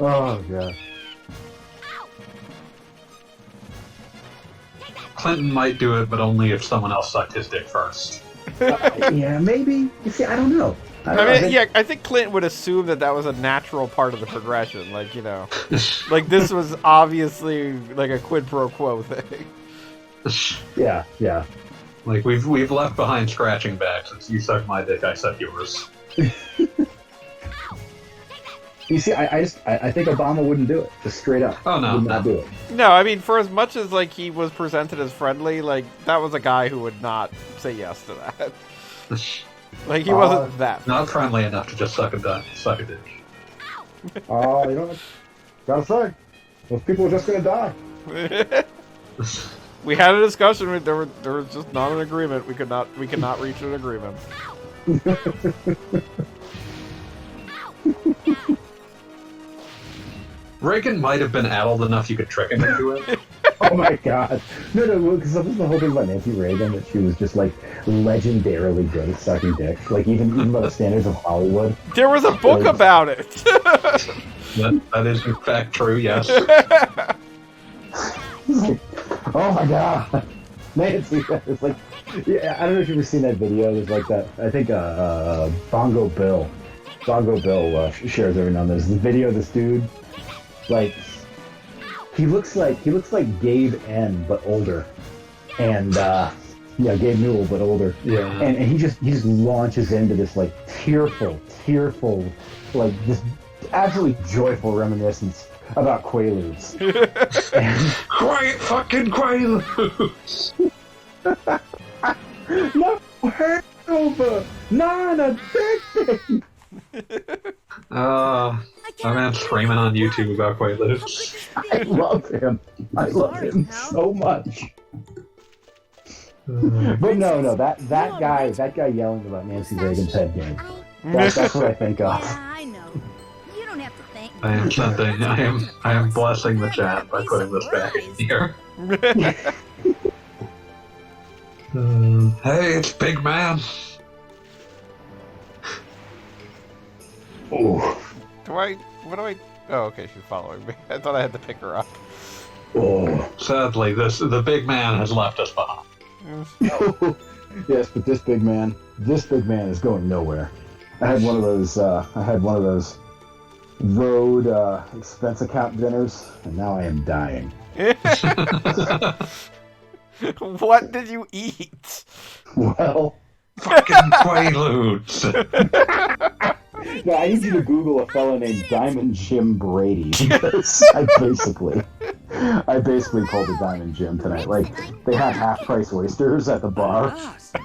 Oh, God. Clinton might do it, but only if someone else sucked his dick first. Yeah, maybe. You see, I don't know. I think Clinton would assume that was a natural part of the progression. Like, you know, like this was obviously like a quid pro quo thing. Yeah. Like we've left behind scratching back since you suck my dick, I suck yours. You see, I think Obama wouldn't do it. Just straight up. Oh no, would not do it. No, I mean, for as much as like he was presented as friendly, like that was a guy who would not say yes to that. Like he wasn't that not friendly enough to just suck a dick. Oh, you know, gotta say, those people are just gonna die. We had a discussion. There was just not an agreement. We could not reach an agreement. Reagan might have been addled enough you could trick him into it. Oh my God! No, because that was the whole thing about Nancy Reagan, that she was just like legendarily good at sucking dick, like even by the standards of Hollywood. There was a book about it. That is in fact true. Yes. Like, oh my God, Nancy! It's like, yeah, I don't know if you've ever seen that video. There's like that. I think Bongo Bill shares every now and then. There's the video of this dude. Like, he looks like Gabe N, but older, and Gabe Newell, but older. Yeah. And he just launches into this like tearful, like just absolutely joyful reminiscence about Quaaludes. Quiet fucking Quaaludes. No hangover, not a big thing. My man's screaming on YouTube about Quaaludes. I love him. I love him so much. But no, that guy yelling about Nancy Reagan's head game. That's what I think of. Yeah, I know. You don't have to thank me. I am blessing the chat by putting this back in here. Hey, it's Big Man. Oh. What do I? Oh, okay, she's following me. I thought I had to pick her up. Oh. Sadly, the big man has left us behind. Yes, but this big man is going nowhere. I had one of those road expense account dinners, and now I am dying. What did you eat? Well, Fucking Quaaludes. no, I need you to Google a fella named Diamond Jim Brady, because I basically called it Diamond Jim tonight. Like, they had half-price oysters at the bar,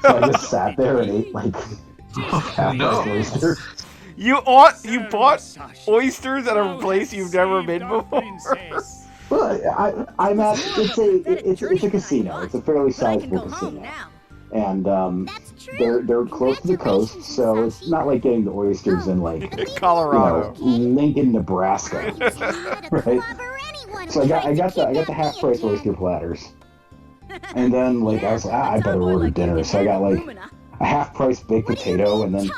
so I just sat there and ate like half-price oysters. You bought oysters at a place you've never been before. Well, I'm at it's a casino. It's a fairly sizable casino, and they're close to the coast, so it's not like getting the oysters in like Colorado, Lincoln, Nebraska, right? So I got the half price oyster platters, and then like I was like, I better order dinner, so I got like a half price baked potato, and then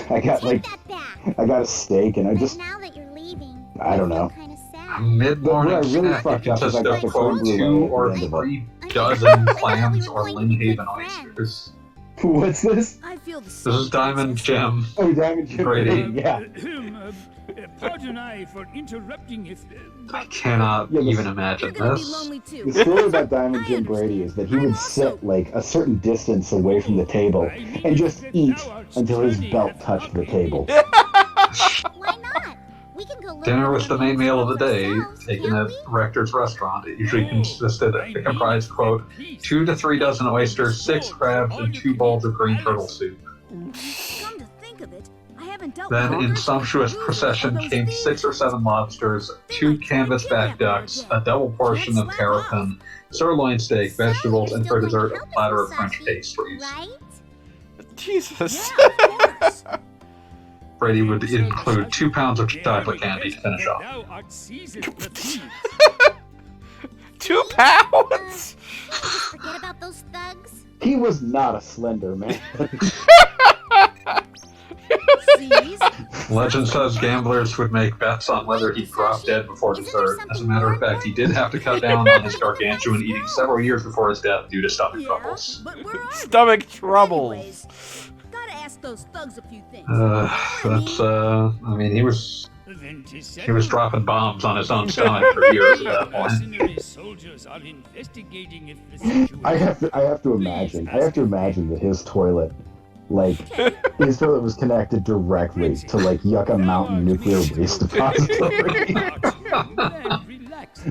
I got a steak, and I don't know. Mid-morning What I really snack fucked up is I got the quote corn blue 2 or 3 dozen clams or Lynnhaven oysters. What's this? I feel the This is Diamond Jim. Oh, Diamond Jim Brady. Yeah. Pardon I for interrupting if... I cannot even imagine You're gonna be this. lonely too. The story about Diamond Jim Brady is that he would sit like a certain distance away from the table and just eat until his belt touched the table. Why not? We can go look Dinner for was the more main meal of the for day, ourselves, taken can't at we? Rector's restaurant. It usually comprised, quote, 2 to 3 dozen oysters, 6 crabs, and 2 bowls of green turtle soup. Come to think of it, I haven't dealt Then, with in ogres, sumptuous losers, or procession, those came thieves. 6 or 7 lobsters, They 2 might try and canvasback kidnap her ducks, again. a double portion Can't of slack off. terrapin, sirloin steak, So vegetables, you're and still for going to dessert, a help us, platter of French Musashi, pastries. right? Jesus. Yeah, of course. Brady would include 2 pounds of chocolate candy to finish off. Thou art seasoned for thieves. 2 pounds? Just forget about those thugs. He was not a slender man. Seize. Legend says gamblers would make bets on whether he'd drop dead before Isn't there dessert. As a something matter more of fact, he did have to cut down on his gargantuan eating several years before his death due to stomach Yeah, troubles. but where are they? Stomach troubles. Anyways, gotta ask those thugs a few things. I mean, he was Then 'tis he was settled. dropping bombs on his own stomach for years at that point. Mercenary soldiers are investigating if the situation I have to imagine that his toilet, like, his toilet was connected directly to like Yucca Mountain nuclear waste depository.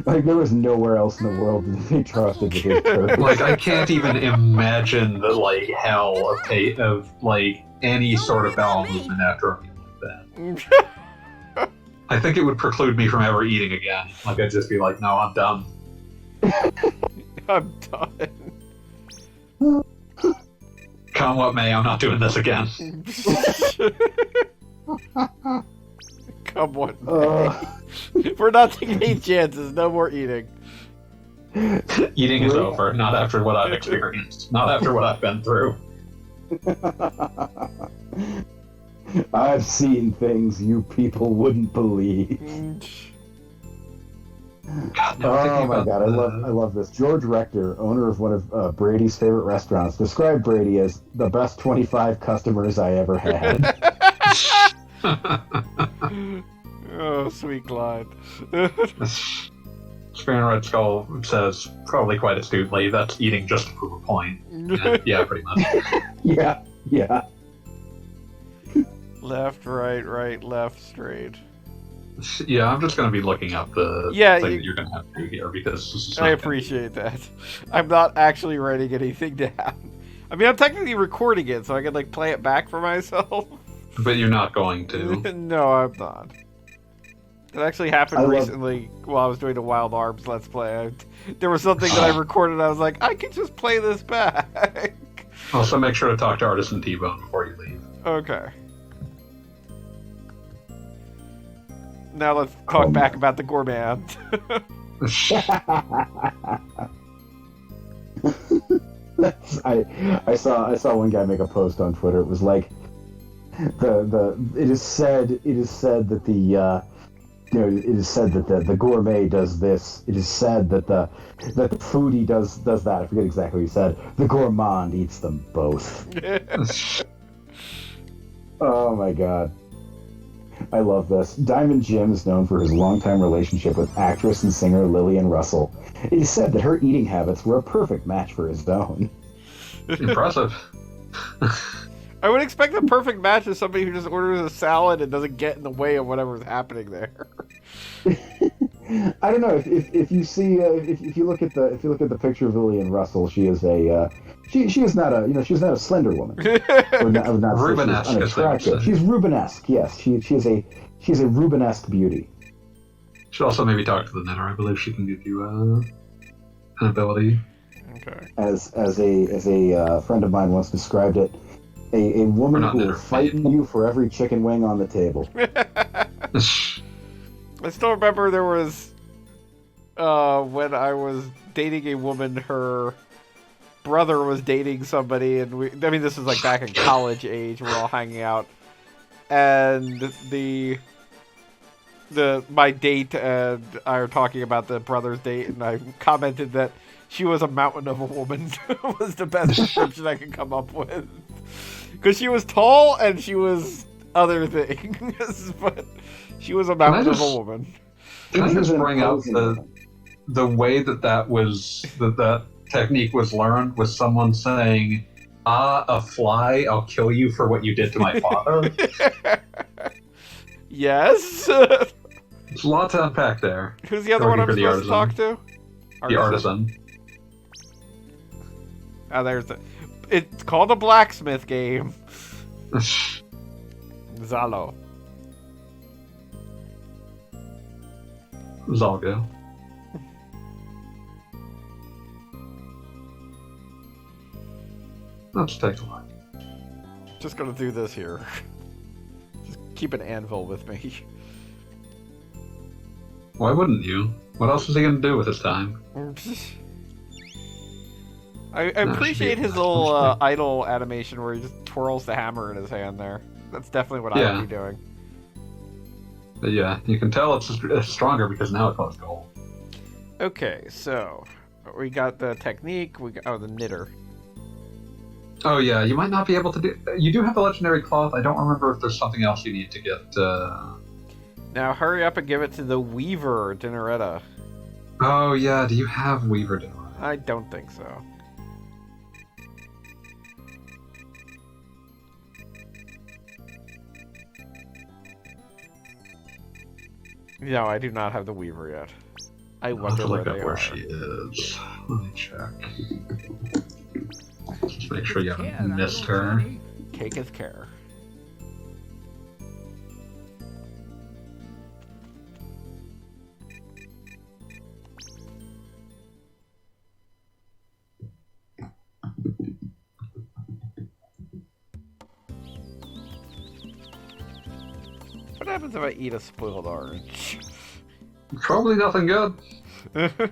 Like there was nowhere else in the world that they trusted with his turd. Like, I can't even imagine the like hell of like any sort of bowel movement after a meal like that. I think it would preclude me from ever eating again. Like, I'd just be like, no, I'm done. I'm done. Come what may, I'm not doing this again. Come on. Uh, We're not taking any chances. No more eating. Eating is over. Not after what I've experienced. Not after what I've been through. I've seen things you people wouldn't believe. God, no, Oh my god, I love this. George Rector, owner of one of Brady's favorite restaurants, described Brady as the best 25 customers I ever had. Oh, sweet Clyde. Spear Red Skull says, probably quite astutely, that's eating just to prove a point. Yeah, pretty much. Yeah. Left, right, left, straight. Yeah, I'm just going to be looking up the Yeah, thing that you're going to have to do here because this is I not appreciate that. I'm not actually writing anything down. I mean, I'm technically recording it, so I can like play it back for myself. But you're not going to. No, I'm not. It actually happened recently while I was doing a Wild Arms Let's Play. There was something that I recorded, and I was like, I could just play this back. Also, make sure to talk to Artisan T-Bone before you leave. Okay. Now let's talk back about the gourmand. I saw one guy make a post on Twitter. It was like it is said that the gourmet does this. It is said that the foodie does that. I forget exactly what he said. The gourmand eats them both. Oh my god. I love this. Diamond Jim is known for his longtime relationship with actress and singer Lillian Russell. It is said that her eating habits were a perfect match for his own. Impressive. I would expect the perfect match is somebody who just orders a salad and doesn't get in the way of whatever's happening there. I don't know if you see if you look at the picture of Lillian Russell, she is a she is not a she's not a slender woman. Rubenesque, unattractive. She's Rubenesque. Yes, she's a Rubenesque beauty. Should also maybe talk to the knitter. I believe she can give you an ability. Okay. As a friend of mine once described it, a woman who will fight you for every chicken wing on the table. I still remember there was when I was dating a woman, her brother was dating somebody, and this was like back in college age, we're all hanging out, and my date and I were talking about the brother's date, and I commented that she was a mountain of a woman. Was the best description I could come up with, because she was tall and she was other things, but she was a mountain of a woman. Can I just bring up the way that technique was learned was someone saying, a fly, I'll kill you for what you did to my father? Yes. There's a lot to unpack there. Who's the other one I'm For the supposed to talk to? The artisan. Oh, there's the... It's called a blacksmith game. Zalo. Zalgo. Let's take a look. Just gonna do this here. Just keep an anvil with me. Why wouldn't you? What else is he gonna do with his time? I appreciate his little idle animation where he just twirls the hammer in his hand there. That's definitely what I would be doing. But yeah, you can tell it's stronger because now it costs gold. Okay, so we got the technique. We got the knitter. Oh yeah, you might not be able to do. You do have the legendary cloth. I don't remember if there's something else you need to get. Now hurry up and give it to the Weaver Dinneretta. Oh yeah, do you have Weaver Dinneretta? I don't think so. No, I do not have the Weaver yet. I wonder where they are. She is. Let me check. Just make sure you haven't missed her. Cake is care. What happens if I eat a spoiled orange? Probably nothing good. Okay.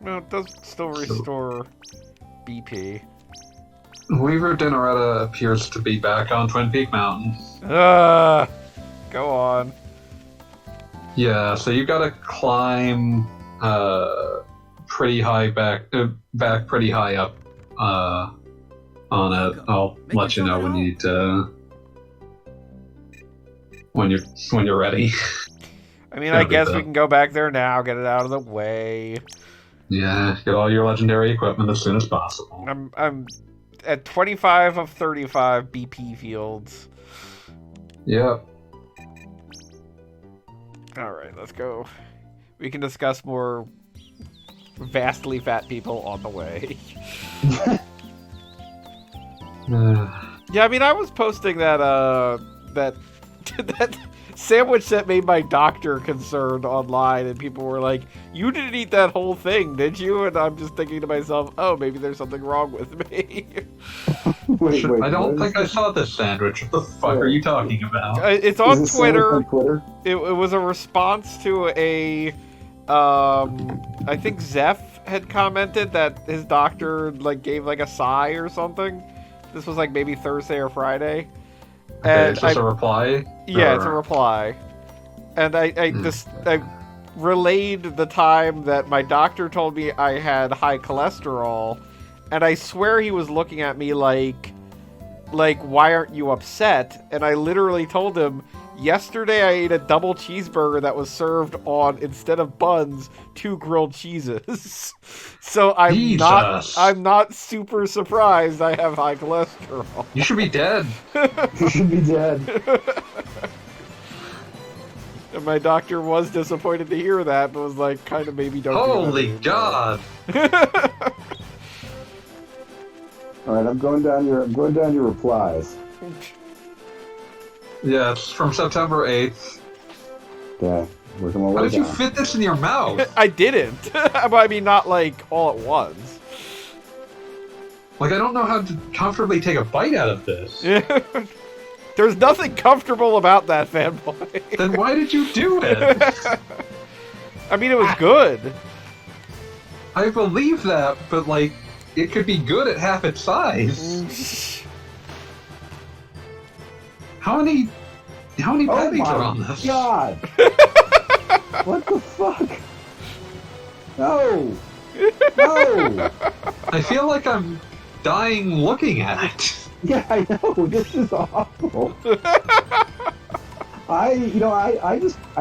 Well, it does still restore BP. Weaver Dinneretta appears to be back on Twin Peak Mountain. Go on. Yeah, so you gotta climb pretty high back pretty high up on it. I'll let you know when you need to when you're ready. I mean, I guess we can go back there now, get it out of the way. Yeah, get all your legendary equipment as soon as possible. I'm at 25 of 35 BP fields. Yep. Alright, let's go. We can discuss more vastly fat people on the way. Yeah, I mean, I was posting that, that sandwich that made my doctor concerned online, and people were like, you didn't eat that whole thing, did you? And I'm just thinking to myself, oh, maybe there's something wrong with me. wait, I don't think I saw this sandwich. What the fuck are you talking about? It's on Is it Twitter. on Twitter. It was a response to a, I think Zeph had commented that his doctor, like, gave, like, a sigh or something. This was, like, maybe Thursday or Friday. Okay, is this a reply? Yeah, it's a reply. And I relayed the time that my doctor told me I had high cholesterol, and I swear he was looking at me like, why aren't you upset? And I literally told him, yesterday I ate a double cheeseburger that was served on, instead of buns, 2 grilled cheeses. So I'm not super surprised I have high cholesterol. You should be dead. You should be dead. And my doctor was disappointed to hear that, but was like, kind of maybe don't. Holy God! All right, I'm going down your replies. Yeah, it's from September 8th. Okay, working my way How did you down. fit this in your mouth? I didn't. I mean, not like all at once. Like, I don't know how to comfortably take a bite out of this. There's nothing comfortable about that, fanboy. Then why did you do it? I mean, it was good. I believe that, but like, it could be good at half its size. How many patties are on this? God! What the fuck? No! No! I feel like I'm dying looking at it. Yeah, I know. This is awful. I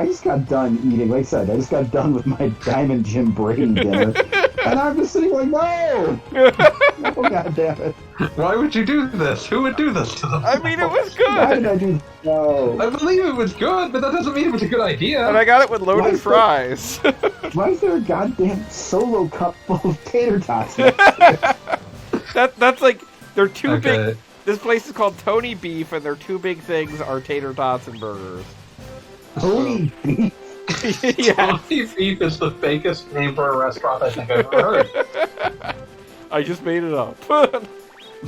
just got done eating. Like I said, I just got done with my Diamond Jim brain dinner. And I'm just sitting like, no! No, God damn it. Why would you do this? Who would do this to them? I mean, it was Why did good. I do no? I believe it was good, but that doesn't mean it was a good idea. And I got it with Why loaded is that- fries. Why is there a goddamn solo cup full of tater tots? That's like, they're too big. Okay. This place is called Tony Beef, and their two big things are tater tots and burgers. Holy beef. Yeah, Tony Beef is the fakest name for a restaurant I think I've ever heard. I just made it up.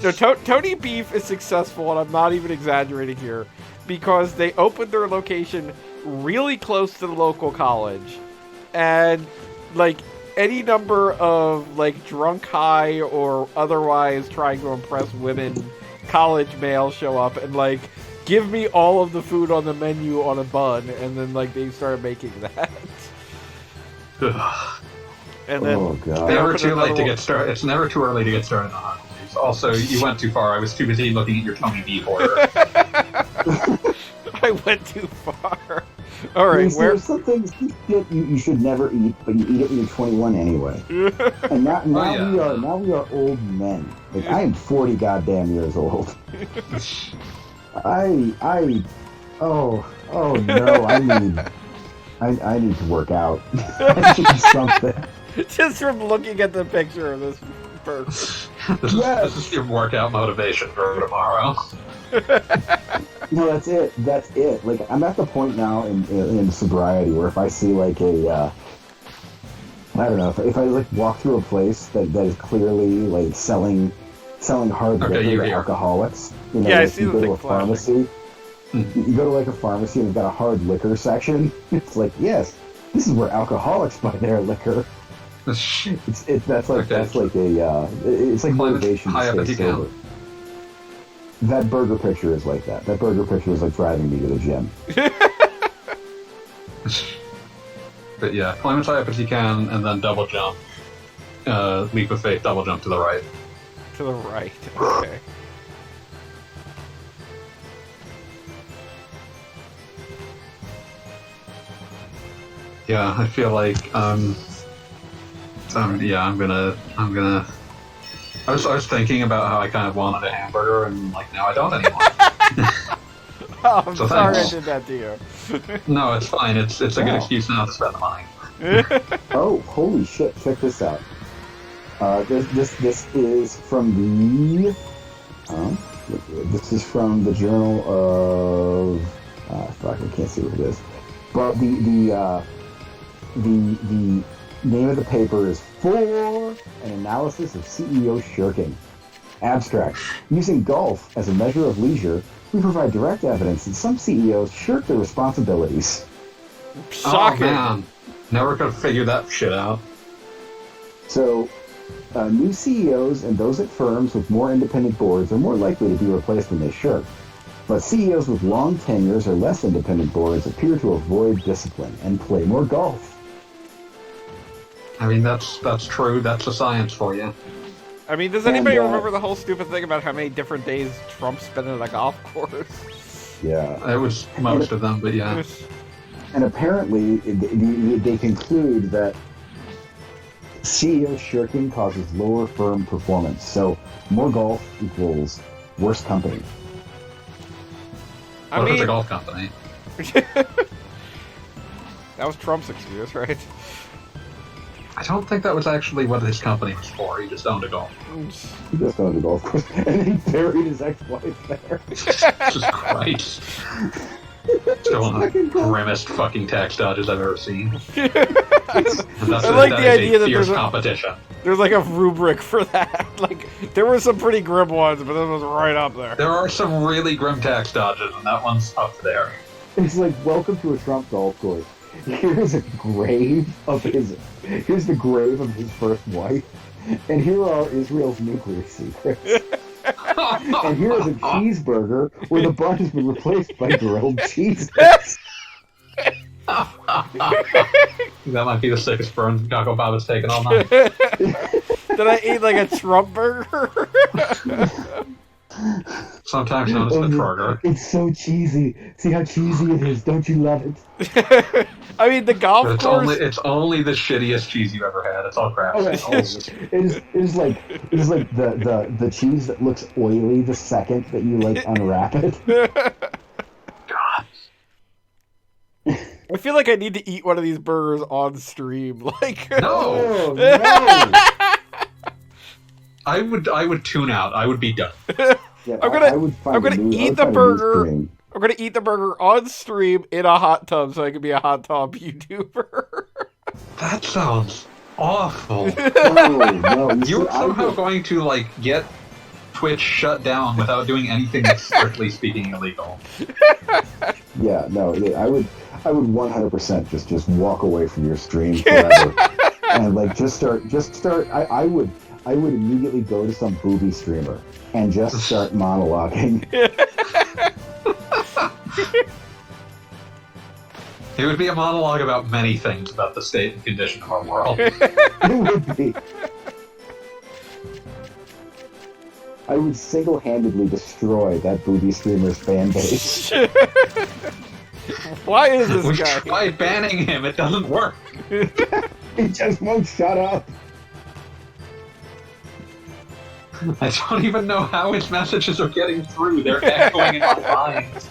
No, Tony Beef is successful, and I'm not even exaggerating here, because they opened their location really close to the local college, and like any number of like drunk high or otherwise trying to impress women college males show up and like give me all of the food on the menu on a bun, and then like they started making that. And then Oh, God. they Never opened too late another to one. get started. It's never too early to get started on hot movies. Also, you went too far. I was too busy looking at your Tony Beef order. I went too far. All right, See, where? there's some things you should never eat, but you eat it when you're 21 anyway. And now yeah. we are old men. Like I am 40 goddamn years old. Oh no, I need to work out. I need something. Just from looking at the picture of this bird. This is your workout motivation for tomorrow. No, that's it. That's it. Like I'm at the point now in sobriety where if I see like a, I don't know, if I like walk through a place that is clearly like selling hard Okay, liquor you to hear. alcoholics. You know, Yeah, I like see you the go to thing a flashing. pharmacy. You go to like a pharmacy and it's got a hard liquor section. It's like, yes, this is where alcoholics buy their liquor. That's like Okay. it's like motivation high up to as stay you can. sober. That burger picture is like that. That burger picture is like driving me to the gym. But yeah, climb as high up as you can, and then double jump. Leap of faith, double jump to the right. To the right. Okay. Yeah, I feel like yeah, I'm gonna. I was thinking about how I kind of wanted a hamburger, and like now I don't anymore. Oh, I'm So sorry thanks. I did that to you. No, it's fine. It's a good Wow. excuse now to spend the money. Oh, holy shit! Check this out. This is from the. This is from the Journal of. Fuck! I can't see what it is. But the name of the paper is For an Analysis of CEO Shirking. Abstract. Using golf as a measure of leisure, we provide direct evidence that some CEOs shirk their responsibilities. Shocking. Oh man, never could figure that shit out. So, new CEOs and those at firms with more independent boards are more likely to be replaced when they shirk. But CEOs with long tenures or less independent boards appear to avoid discipline and play more golf. I mean, that's true. That's a science for you. I mean, does anybody And, remember the whole stupid thing about how many different days Trump spent at a golf course? Yeah. It was most of them, but yeah. And apparently, they conclude that CEO shirking causes lower firm performance. So, more golf equals worse company. I What if it's a mean, golf company? that was Trump's excuse, right? I don't think that was actually what his company was for. He just owned a golf. He just owned a golf course, and he buried his ex-wife there. Jesus Christ. Still one of the grimmest fucking tax dodges I've ever seen. And that's I like that the is idea a that fierce there's a- competition. There's like a rubric for that. Like, there were some pretty grim ones, but this was right up there. There are some really grim tax dodges, and that one's up there. It's like, welcome to a Trump golf course. Here's the grave of his first wife, and here are Israel's nuclear secrets. And here is a cheeseburger where the bun has been replaced by grilled cheese. That might be the sickest burn Goggle Bob has taken all night. Did I eat like a Trump burger? Sometimes known as the Trogger. It's so cheesy. See how cheesy it is. Don't you love it? I mean, the golf But course. it's only the shittiest cheese you've ever had. It's all crap. Okay, it is like the cheese that looks oily the second that you like unwrap it. God. I feel like I need to eat one of these burgers on stream. Like, No! Oh no! I would tune out. I would be done. Yeah, I'm gonna- I would find I'm gonna a new, I eat would the find a new burger. stream. I'm gonna eat the burger on stream in a hot tub so I can be a hot tub YouTuber. That sounds awful. No, you You're see, I somehow would- going to like get Twitch shut down without doing anything that's strictly speaking illegal. Yeah, no, I would 100% just walk away from your stream forever, and like just start. I would immediately go to some booby streamer and just start monologuing. It would be a monologue about many things about the state and condition of our world. It would be. I would single-handedly destroy that booby streamer's fan base. Why is this We guy? tried banning him. It doesn't work. He just won't shut up. I don't even know how his messages are getting through. They're echoing in our minds.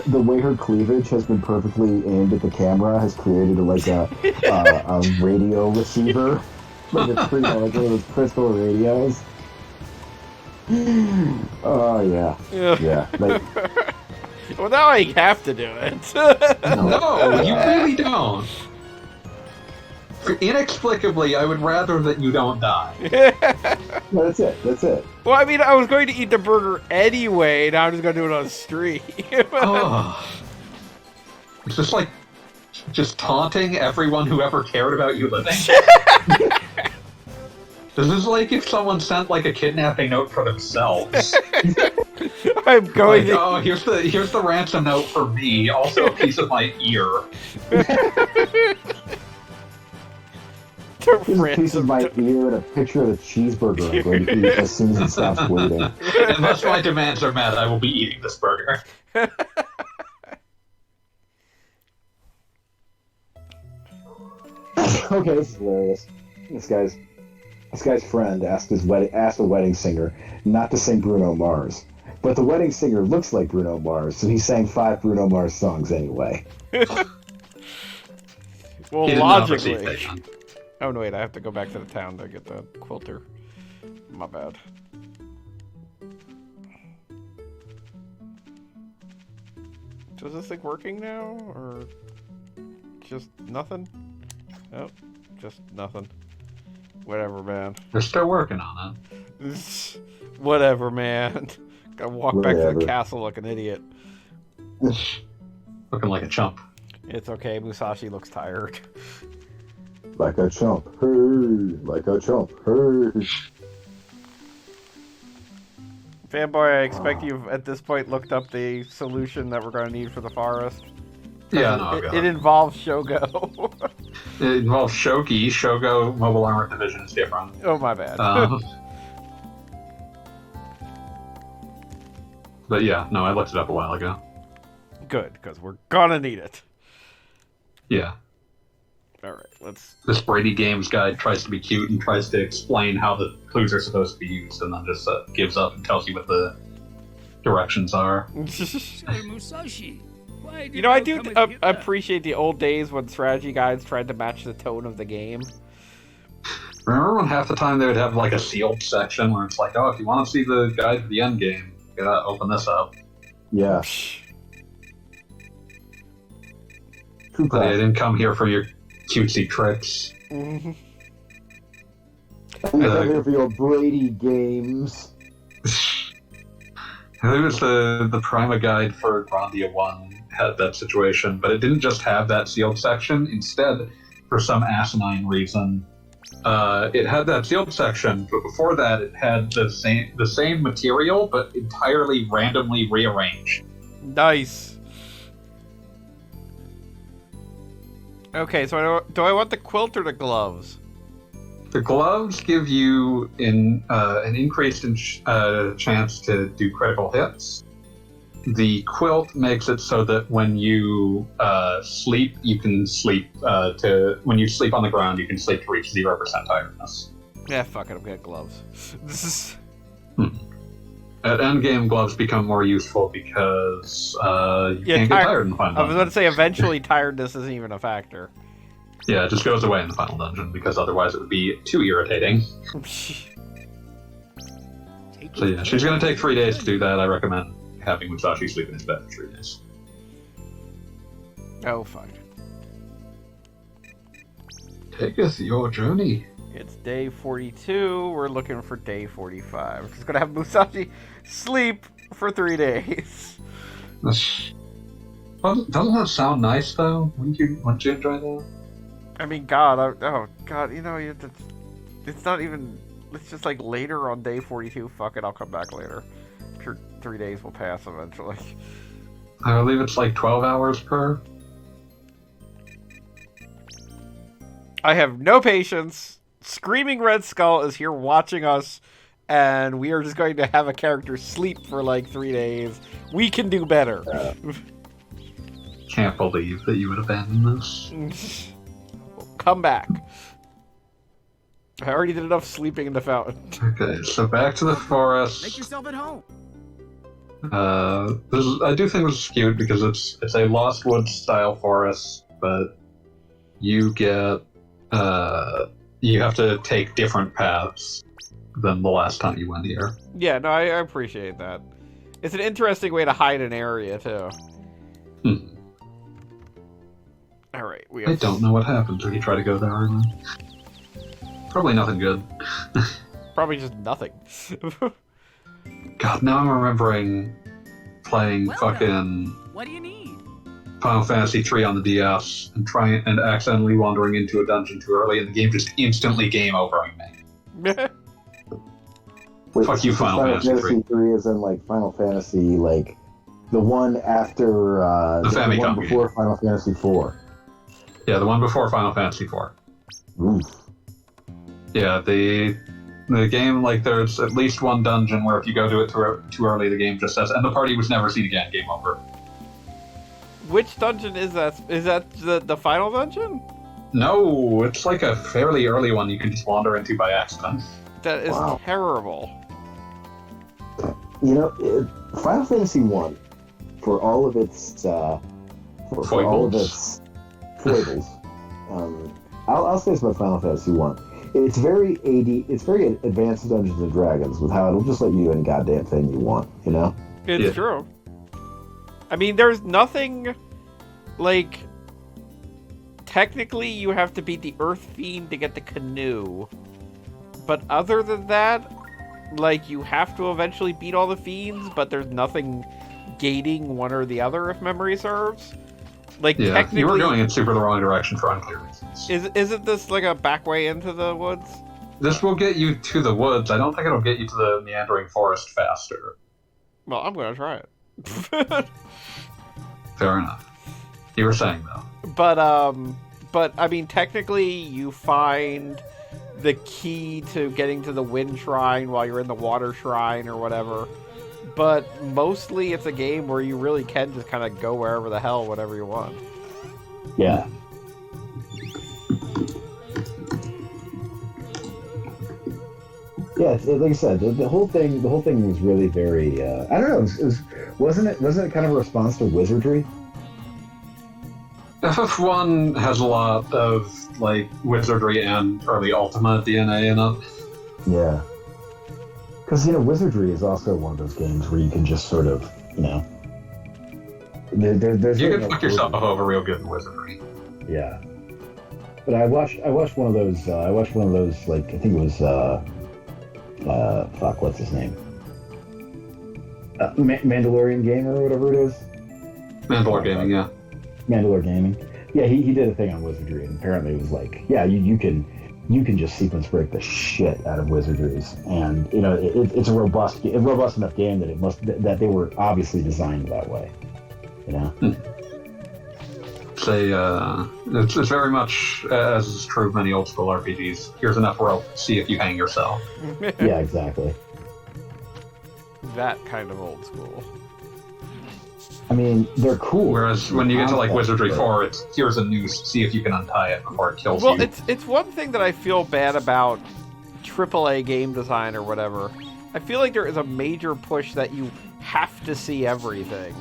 The way her cleavage has been perfectly aimed at the camera has created a radio receiver, like like one of those crystal radios. Oh yeah. Like, Well, now I have to do it. No, you really don't. Inexplicably, I would rather that you don't die. no, that's it. Well, I mean, I was going to eat the burger anyway. Now I'm just going to do it on stream. Oh. It's just like, just taunting everyone who ever cared about you living. This is like if someone sent like a kidnapping note for themselves. I'm going Like, to. oh, here's the ransom note for me. Also a piece of my ear. Here's a piece of my ear and a picture of the cheeseburger I'm going to eat as soon as it stops bleeding. Unless my demands are met, I will be eating this burger. Okay, this is hilarious. This guy's friend asked a wedding singer not to sing Bruno Mars, but the wedding singer looks like Bruno Mars, so he sang 5 Bruno Mars songs anyway. Well, He did not logically. receive payment. Oh, no, wait, I have to go back to the town to get the quilter. My bad. So is this thing working now, or just nothing? Nope, just nothing. Whatever, man. They're still working on Whatever, man. Gotta walk back to Whatever. the castle like an idiot. it. Looking like a chump. It's okay, Musashi looks tired. Like a chump, hey, like a chump, hey. Fanboy, I expect you've at this point looked up the solution that we're going to need for the forest. Yeah, no, I've got It it. involves Shogo. It involves Shogi. Shogo Mobile Armored Division is different. Oh, my bad. But yeah, no, I looked it up a while ago. Good, because we're gonna need it. Yeah. Alright, let's... This Brady Games guide tries to be cute and tries to explain how the clues are supposed to be used, and then just gives up and tells you what the directions are. Mr. Musashi, why did You know, I do come and get that? appreciate the old days when strategy guides tried to match the tone of the game. Remember when half the time they would have like a sealed section where it's like, oh, if you want to see the guide to the end game, you gotta open this up. Yeah. True But they class. didn't come here for your cutesy tricks. Mhm. I'm here for your Brady games. I think it was the Prima guide for Grandia 1 had that situation, but it didn't just have that sealed section. Instead, for some asinine reason, it had that sealed section, but before that it had the same material, but entirely randomly rearranged. Nice. Okay, so do I want the quilt or the gloves? The gloves give you an increased chance to do critical hits. The quilt makes it so that when you sleep, you can sleep when you sleep on the ground, you can sleep to reach 0% tiredness. Yeah, fuck it, I'm getting gloves. This is... At endgame, gloves become more useful because you can't get tired in the final I was dungeon. going to say, eventually tiredness isn't even a factor. Yeah, it just goes away in the final dungeon because otherwise it would be too irritating. So yeah, she's going to take 3 days to do that. I recommend having Musashi sleep in his bed for 3 days. Oh, fuck. Taketh your journey. It's day 42. We're looking for day 45. She's going to have Musashi sleep for 3 days. Doesn't that sound nice, though? Wouldn't you enjoy that? I mean, God, God, you know, it's not even, it's just like later on day 42, fuck it, I'll come back later. I'm sure 3 days will pass eventually. I believe it's like 12 hours per. I have no patience. Screaming Red Skull is here watching us, and we are just going to have a character sleep for like 3 days. We can do better. Can't believe that you would abandon this. Come back. I already did enough sleeping in the fountain. Okay, so back to the forest. Make yourself at home. I do think this is skewed because it's a Lost Woods style forest, but you get you have to take different paths than the last time you went here. Yeah, no, I appreciate that. It's an interesting way to hide an area too. All right, I don't know what happens when you try to go there. Probably nothing good. Probably just nothing. God, now I'm remembering playing fucking What do you need? Final Fantasy III on the DS and accidentally wandering into a dungeon too early, and the game just instantly game overing me. Wait, Fuck you, Final Fantasy III. 3 is in like Final Fantasy, like the one after The one Famicom before game. Final Fantasy 4. Yeah, the one before Final Fantasy IV. Oof. Yeah, the game, like, there's at least one dungeon where if you go to it too early, the game just says, and the party was never seen again, game over. Which dungeon is that? Is that the final dungeon? No, it's like a fairly early one you can just wander into by accident. That is Wow. terrible. You know, Final Fantasy 1, for all of its for all of its foibles, I'll say this about Final Fantasy 1. It's very advanced Dungeons and Dragons with how it'll just let you do any goddamn thing you want, you know? It's true. I mean, there's nothing, like, technically you have to beat the Earth Fiend to get the canoe. But other than that, like, you have to eventually beat all the fiends, but there's nothing gating one or the other, if memory serves. Like, technically... you were going in super the wrong direction for unclear reasons. Isn't this, like, a back way into the woods? This will get you to the woods. I don't think it'll get you to the meandering forest faster. Well, I'm gonna try it. Fair enough. You were saying, though. But, I mean, technically, you find the key to getting to the wind shrine while you're in the water shrine or whatever. But mostly it's a game where you really can just kind of go wherever the hell, whatever you want. Yeah. Yeah, like I said, the whole thing was really very. I don't know. Wasn't it kind of a response to wizardry? FF1 has a lot of like wizardry and early Ultima DNA in it. Yeah. Because wizardry is also one of those games where you can just sort of, there's You really can fuck yourself over real good in wizardry. Yeah. But I watched one of those. Like I think it was. Fuck, what's his name? Mandalorian Gamer or whatever it is. Mandalore Gaming, yeah. Mandalore Gaming. Yeah, he did a thing on wizardry, and apparently it was like, yeah, you can just sequence break the shit out of wizardries, and it's a robust enough game that they were obviously designed that way. it's very much, as is true of many old school RPGs, here's enough rope, see if you hang yourself. Yeah, exactly. That kind of old school. I mean, they're cool. Whereas when you get to like Concept, Wizardry but- 4, it's here's a noose, see if you can untie it before it kills Well, you. it's one thing that I feel bad about AAA game design or whatever. I feel like there is a major push that you have to see everything.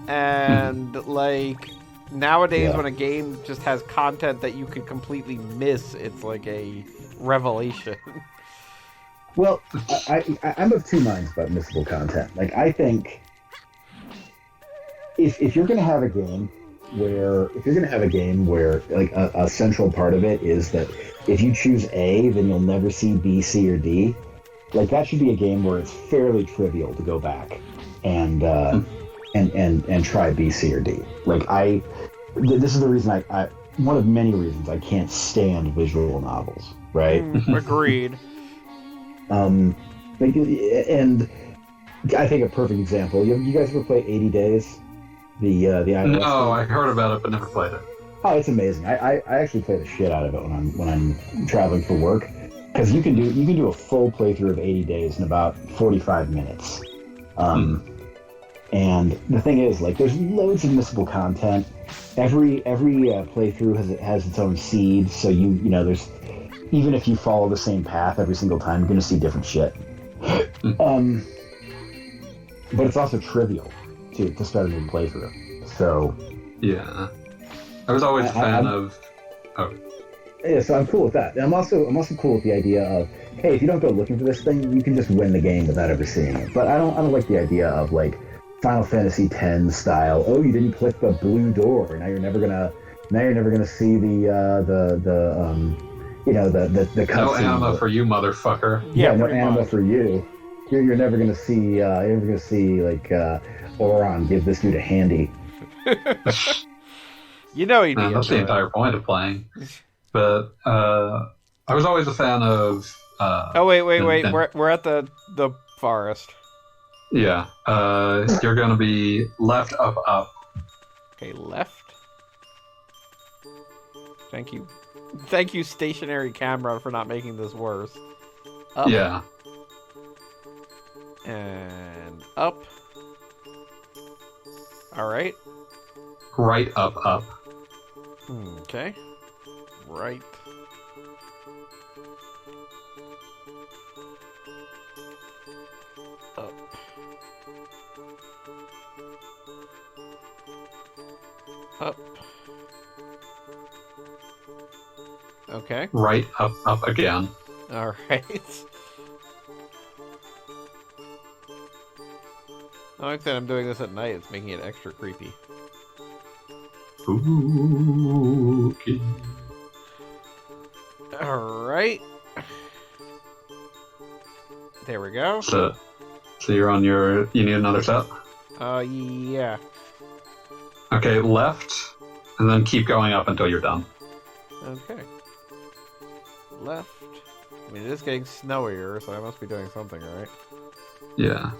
And, like, nowadays Yeah. when a game just has content that you could completely miss, it's like a revelation. Well, I'm of two minds about missable content. Like, I think if you're going to have a game where like a central part of it is that if you choose A, then you'll never see B, C, or D. Like, that should be a game where it's fairly trivial to go back and try B, C, or D. Like, this is the reason one of many reasons I can't stand visual novels, right? Agreed. Like, and I think a perfect example. You guys ever play 80 Days? The iOS No, game? I heard about it but never played it. Oh, it's amazing. I actually play the shit out of it when I'm traveling for work, because you can do a full playthrough of 80 Days in about 45 minutes. And the thing is, like, there's loads of missable content. Every playthrough has its own seed, so you know there's, even if you follow the same path every single time, you're gonna see different shit. But it's also trivial to start a new playthrough. So Yeah. I was always a fan of... Oh. yeah, so I'm cool with that. And I'm also cool with the idea of, hey, if you don't go looking for this thing, you can just win the game without ever seeing it. But I don't like the idea of, like, Final Fantasy X style. Oh, you didn't click the blue door. Now you're never gonna see the cutscene. No anima for you, motherfucker. Yeah, no pretty anima much. for you. You're never gonna see like Oron give this dude a handy. You know he'd be That's into the it. entire point of playing. But I was always a fan of... Oh, wait. and- We're at the forest. Yeah. You're going to be left, up, up. Okay, left. Thank you, stationary camera, for not making this worse. Up. Yeah. And up. Alright. Right, up, up. Okay. Right. Up. Up. Okay. Right, up, up again. Alright. I like that I'm doing this at night. It's making it extra creepy. Spooky. Alright. There we go. So you're on your... You need another set? Yeah. Okay, left, and then keep going up until you're done. Okay. Left. I mean, it is getting snowier, so I must be doing something right. Yeah.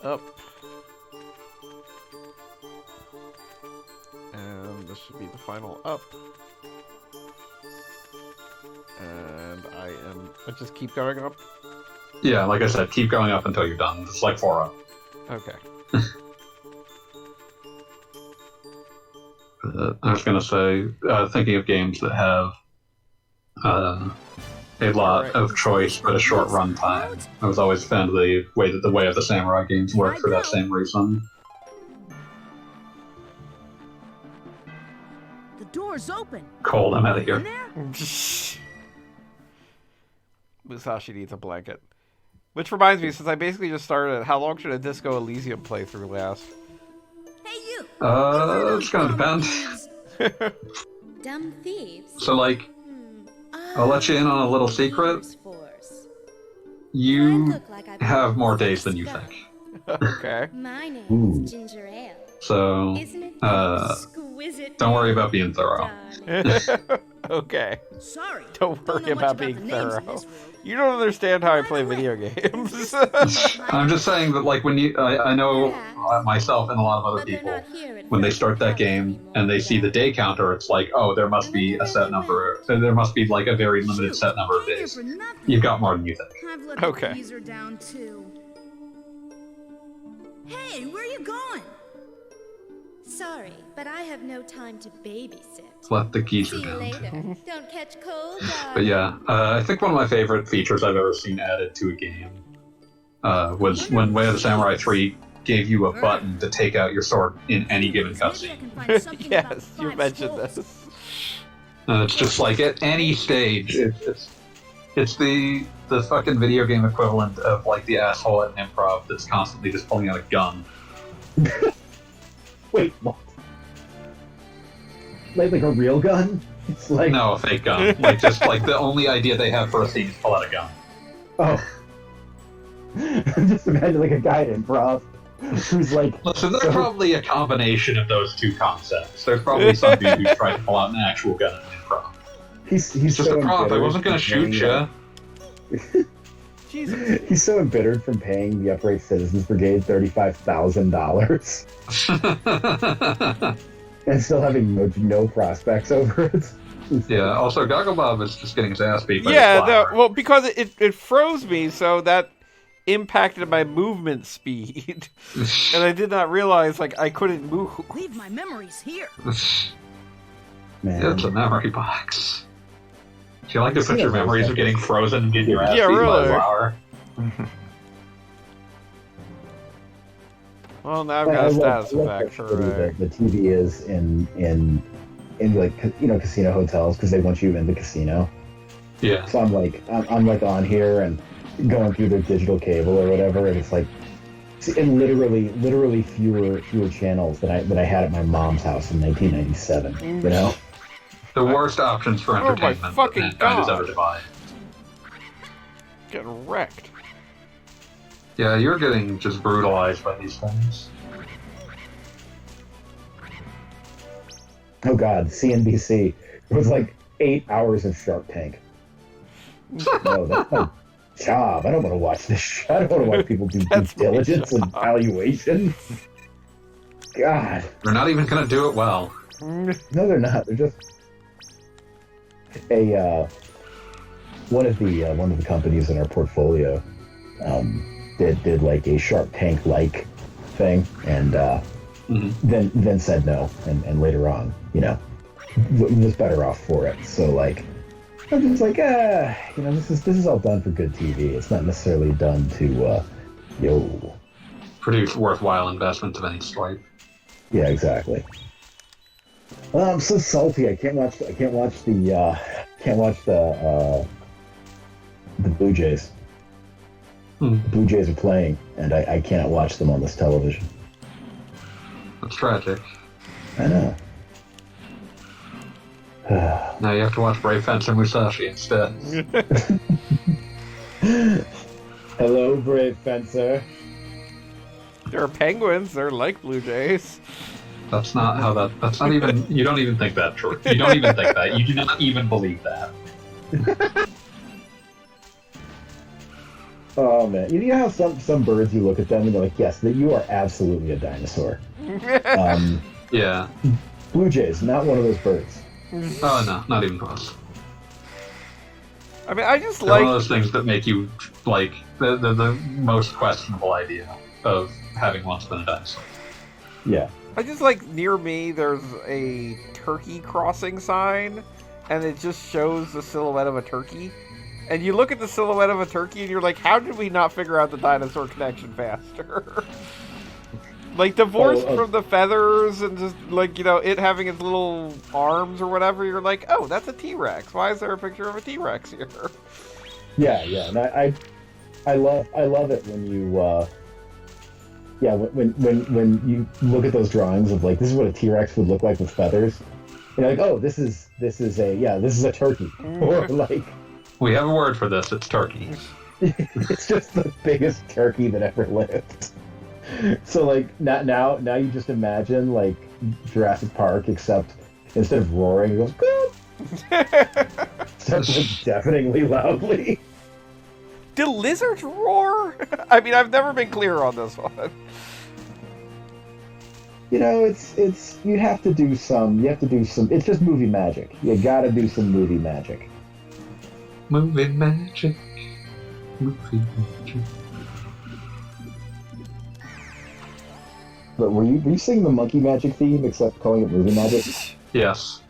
Up. And this should be the final up. And I just keep going up? Yeah, like I said, keep going up until you're done. It's like 4 up. Okay. I was going to say, thinking of games that have a lot of choice but a short run time. I was always a fan of the way that the Way of the Samurai games work for that same reason. The door's open. Cold, I'm out of In here. there? Musashi needs a blanket. Which reminds me, since I basically just started, how long should a Disco Elysium playthrough last? Hey, you. It's going to depend. Dumb thieves. So, like, I'll let you in on a little secret. You have more days than you think. Okay. My name Ooh. is Ginger Ale. So, Isn't it don't worry about being thorough. darling? Okay. Sorry. Don't worry know much about the being names in thorough. this world. You don't understand how I By play the way, video games. I'm just saying that, like, when I know myself and a lot of other But they're people, not here in when they front of start the that palace game anymore, and they see the day counter, it's like, oh, there must be a set number. There must be, like, a very limited Shoot, set number of came here days. for nothing. You've got more than you think. I've let Okay. the teaser down too. Hey, where are you going? Sorry, but I have no time to babysit. Let the geezer See you down. later. Don't catch cold, But darling. yeah, I think one of my favorite features I've ever seen added to a game was when Way of the Samurai 3 gave you a button to take out your sword in any given Maybe I cutscene. can find something about Yes, you five mentioned skulls. this. And it's just like at any stage, it's the fucking video game equivalent of like the asshole at an improv that's constantly just pulling out a gun. Wait, what? Like a real gun? It's like No, a fake gun. Like just like the only idea they have for a scene is pull out a gun. oh. Just imagine like a guy at improv who's like. Listen, there's probably a combination of those two concepts. There's probably some dude who's trying to pull out an actual gun in an improv. He's It's just so a prop. I embittered wasn't gonna from shoot paying, you. Jesus. He's so embittered from paying the Upright Citizens Brigade $35,000 and still having no prospects over it. Yeah. Also, Gogglebob is just getting his ass beat by Yeah, the no, flower. well, because it froze me, so that impacted my movement speed. And I did not realize, like, I couldn't move. Leave my memories here. Man. Yeah, it's a memory box. Do you like to I've put seen your those memories of stuff. getting frozen and getting your ass Yeah, beat by really. a flower? Well, now I've I got a love- status I love effect how for shitty the TV is in like casino hotels because they want you in the casino. Yeah. So I'm like on here and going through their digital cable or whatever, and it's like, and literally fewer channels than I had at my mom's house in 1997. You know, The worst options for Oh my entertainment that fucking mankind has God. ever devised. getting wrecked. Yeah, you're getting just brutalized by these things. oh god, CNBC. It was like 8 hours of Shark Tank. No, that's my job. I don't want to watch this shit. I don't want to watch people do due That's my diligence and job. valuation. God. They're not even gonna do it well. No, they're not. They're just one of the companies in our portfolio did like a Shark Tank like thing, and then said no, and later on, was better off for it. So like, I'm just like, this is all done for good TV. It's not necessarily done to Produce worthwhile investments of any sort. Yeah, exactly. I'm so salty. I can't watch the Blue Jays. The Blue Jays are playing, and I cannot watch them on this television. That's tragic. I know. Now you have to watch Brave Fencer Musashi instead. Hello, Brave Fencer. There are penguins. They're like Blue Jays. That's not how that's not even, you don't even think that true. You don't even think that. You do not even believe that. Oh man, you know how some birds you look at them and you're like, yes, that you are absolutely a dinosaur. Yeah. Blue Jays, not one of those birds. Oh no, not even close. I mean, I just They're one of like... those things that make you, like, the most questionable idea of having once been a dinosaur. Yeah. I just like, near me, there's a turkey crossing sign, and it just shows the silhouette of a turkey. And you look at the silhouette of a turkey, and you're like, how did we not figure out the dinosaur connection faster? Like, divorced from the feathers and just, like, it having its little arms or whatever, you're like, oh, that's a T-Rex. Why is there a picture of a T-Rex here? Yeah, and I love it when you when you look at those drawings of like, this is what a T-Rex would look like with feathers. And you're like, oh, this is a turkey. Or like, We have a word for this, it's turkey. it's just the biggest turkey that ever lived. So like now you just imagine like Jurassic Park, except instead of roaring, it goes, "Good." Deafeningly loudly. Do lizards roar? I mean, I've never been clear on this one. You know, it's you have to do some. It's just movie magic. You gotta do some movie magic. Movie magic. Movie magic. But were you singing the monkey magic theme except calling it movie magic? Yes.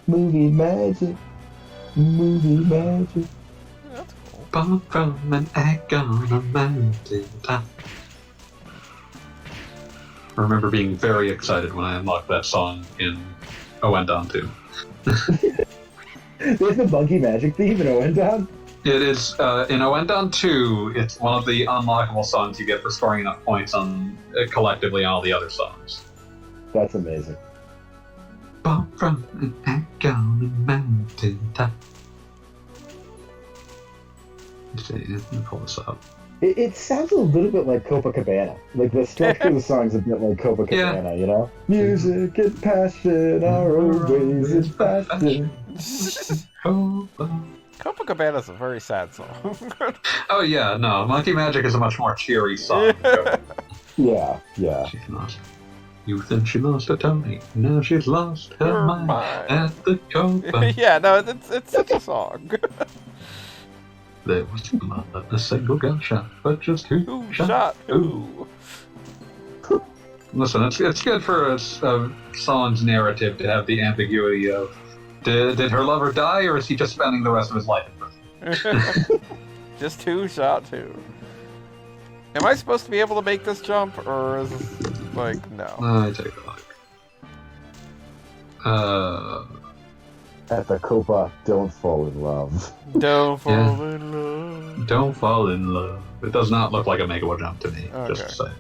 Movie magic. Movie magic. That's cool. Born from an egg on a mountain top. I remember being very excited when I unlocked that song in Oendan 2. There's the monkey magic theme in Oendan? It is, in Oendan 2, it's one of the unlockable songs you get for scoring enough points on collectively on all the other songs. That's amazing. Born from an egg on a mountain top. Let's see, let me pull this up. It sounds a little bit like Copacabana. Like the structure of the song's a bit like Copacabana, you know? Music and passion are always in fashion. Copacabana's a very sad song. Oh yeah, no, Monkey Magic is a much more cheery song. Yeah. She lost youth and she lost her Tony. Now she's lost her mind at the Copa. Yeah, no, it's such a song. There was blood, a single gunshot, but just who Shot who? Listen, it's good for a song's narrative to have the ambiguity of did her lover die, or is he just spending the rest of his life in prison? Just who shot who? Am I supposed to be able to make this jump, or is this like no? I take a look. At the Copa, don't fall in love. Don't fall in love. Don't fall in love. It does not look like a Mega jump to me. Okay. Just to say.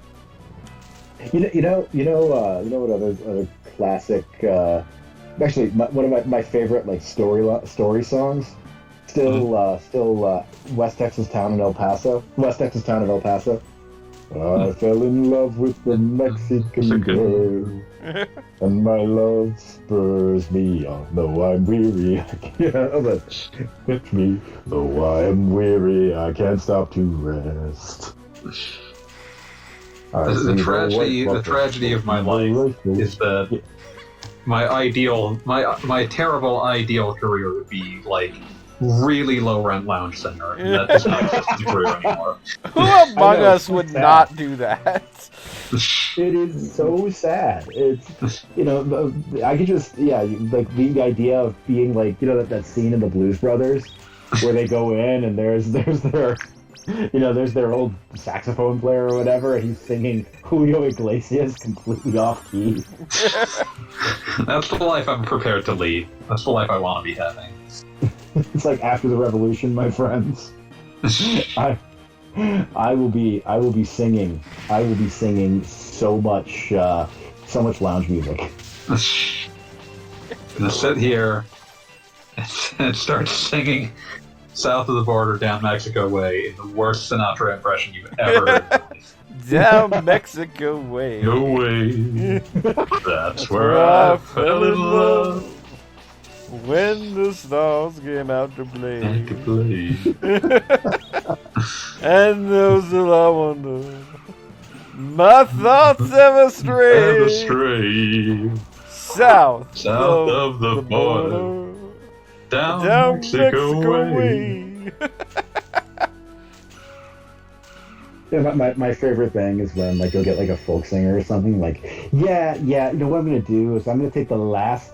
You know what other classic? Actually, one of my favorite like story songs. Still, West Texas town of El Paso. I fell in love with the Mexican girl, and my love spurs me on. Though I'm weary, hit me. Though I am weary, I can't stop to rest. The tragedy of my life is that my terrible ideal career would be like really low rent lounge singer, and that does not exist as a career anymore. Who among us would not do that? It is so sad. It's I could just like the idea of being like that scene in the Blues Brothers where they go in and there's their there's their old saxophone player or whatever, and he's singing Julio Iglesias completely off key. That's the life I'm prepared to lead. That's the life I want to be having. It's like after the revolution, my friends. I will be singing so much lounge music. I'm gonna sit here and start singing South of the Border, Down Mexico Way in the worst Sinatra impression you've ever heard. Down Mexico Way. No way. That's where I fell in love. When the stars came out to play. And to play. And those that I wonder, my thoughts ever stray. South of the border. Down Mexico way. Yeah, my favorite thing is when like you'll get like a folk singer or something like, yeah, you know what I'm gonna do is I'm gonna take the last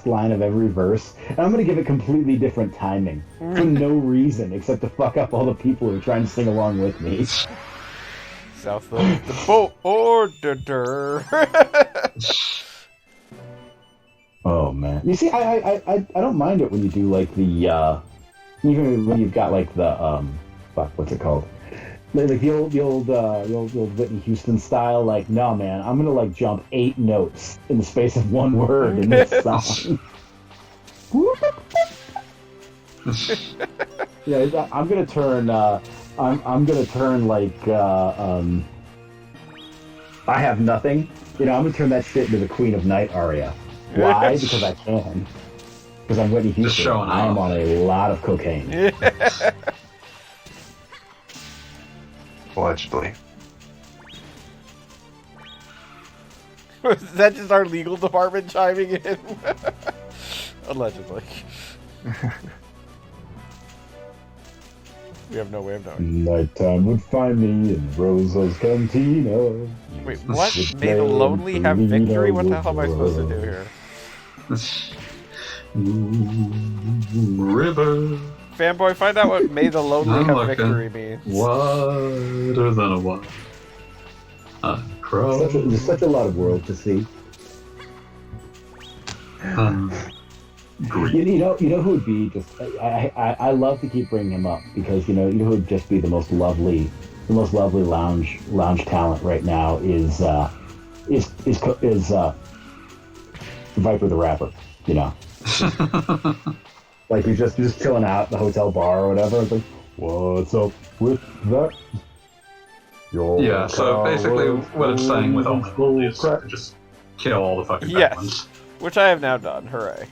line of every verse and I'm gonna give it completely different timing for no reason except to fuck up all the people who are trying to sing along with me. South of the border. Oh man, you see, I don't mind it when you do like the even when you've got like the what's it called? Like the old Whitney Houston style, like, no man, I'm gonna like jump 8 notes in the space of 1 word in this song. Yeah, I'm gonna turn like I Have Nothing. I'm gonna turn that shit into the Queen of Night aria. Why? Because I can. because I'm Whitney Houston. showing I am off. on a lot of cocaine. Allegedly. Is that just our legal department chiming in? Allegedly. We have no way of knowing. Nighttime would find me in Rosa's Cantina. Wait, what? May the lonely have victory? What the hell am I supposed to do here? River. Fanboy, find out what May the lonely I'm have looking. victory means. Wider than a what? There's such a lot of world to see. You know who would be just? I love to keep bringing him up because you know who would just be the most lovely lounge talent right now is Viper the rapper. You know, like you're just chilling out at the hotel bar or whatever. It's like, what's up with that? Yeah, so basically what it's saying with Omen is to just kill all the fucking penguins. Which I have now done. Hooray.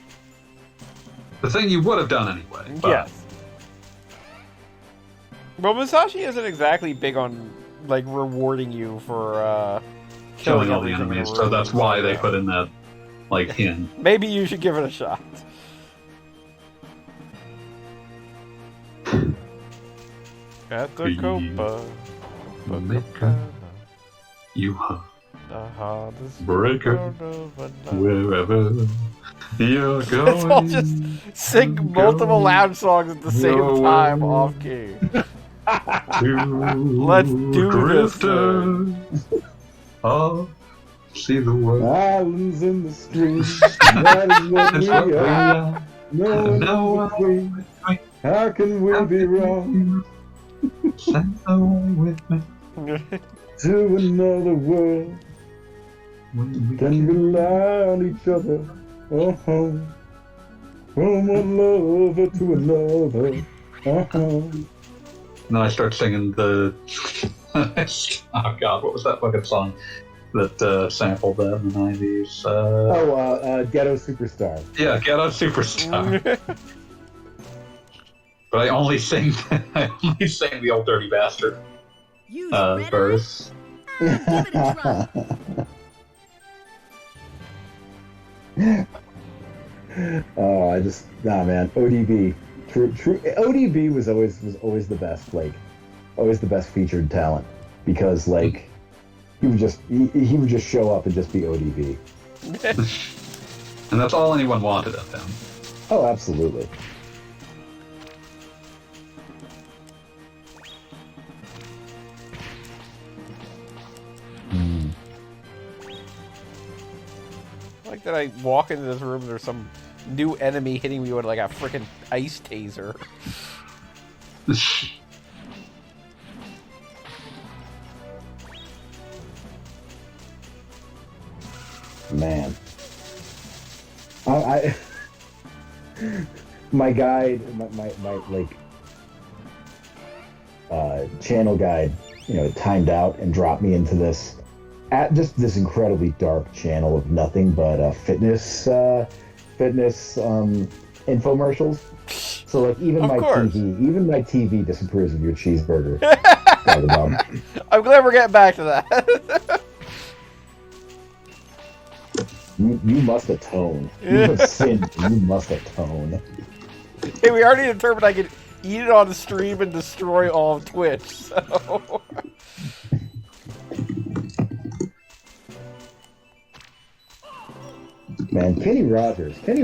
The thing you would have done anyway. But Yes. Well, Musashi isn't exactly big on, like, rewarding you for, killing all the everything in enemies, the so room. that's why they put in that, like, hint. Maybe you should give it a shot. At the Copa. You are The hardest breaker part of a night. wherever you're Let's going. all just sing multiple loud songs at the same time off key. Let's do this Drifters. Oh, see the world. Islands in the stream. That is what That's we what we are. are. No one No in between. How can we be wrong? Send away with me. To another world. When we Can rely on each other. Uh-huh. From one lover to another. Uh-huh. And then I start singing the. Oh god, what was that fucking song that sampled that in the 90s? Ghetto Superstar. Yeah, Ghetto Superstar. But I only sing the old dirty bastard Use red verse. Give it a try. Man, ODB. True. ODB was always the best, like, always the best featured talent because, like, he would just show up and just be ODB. And that's all anyone wanted of him. Oh, absolutely. Like that I walk into this room and there's some new enemy hitting me with like a freaking ice taser. Man. I my guide, my like channel guide, timed out and dropped me into this incredibly dark channel of nothing but fitness infomercials. So like even my TV disapproves of your cheeseburger. I'm glad we're getting back to that. You must atone. You have sinned. You must atone. Hey, we already determined I could eat it on the stream and destroy all of Twitch, so... Man, Kenny Rogers, he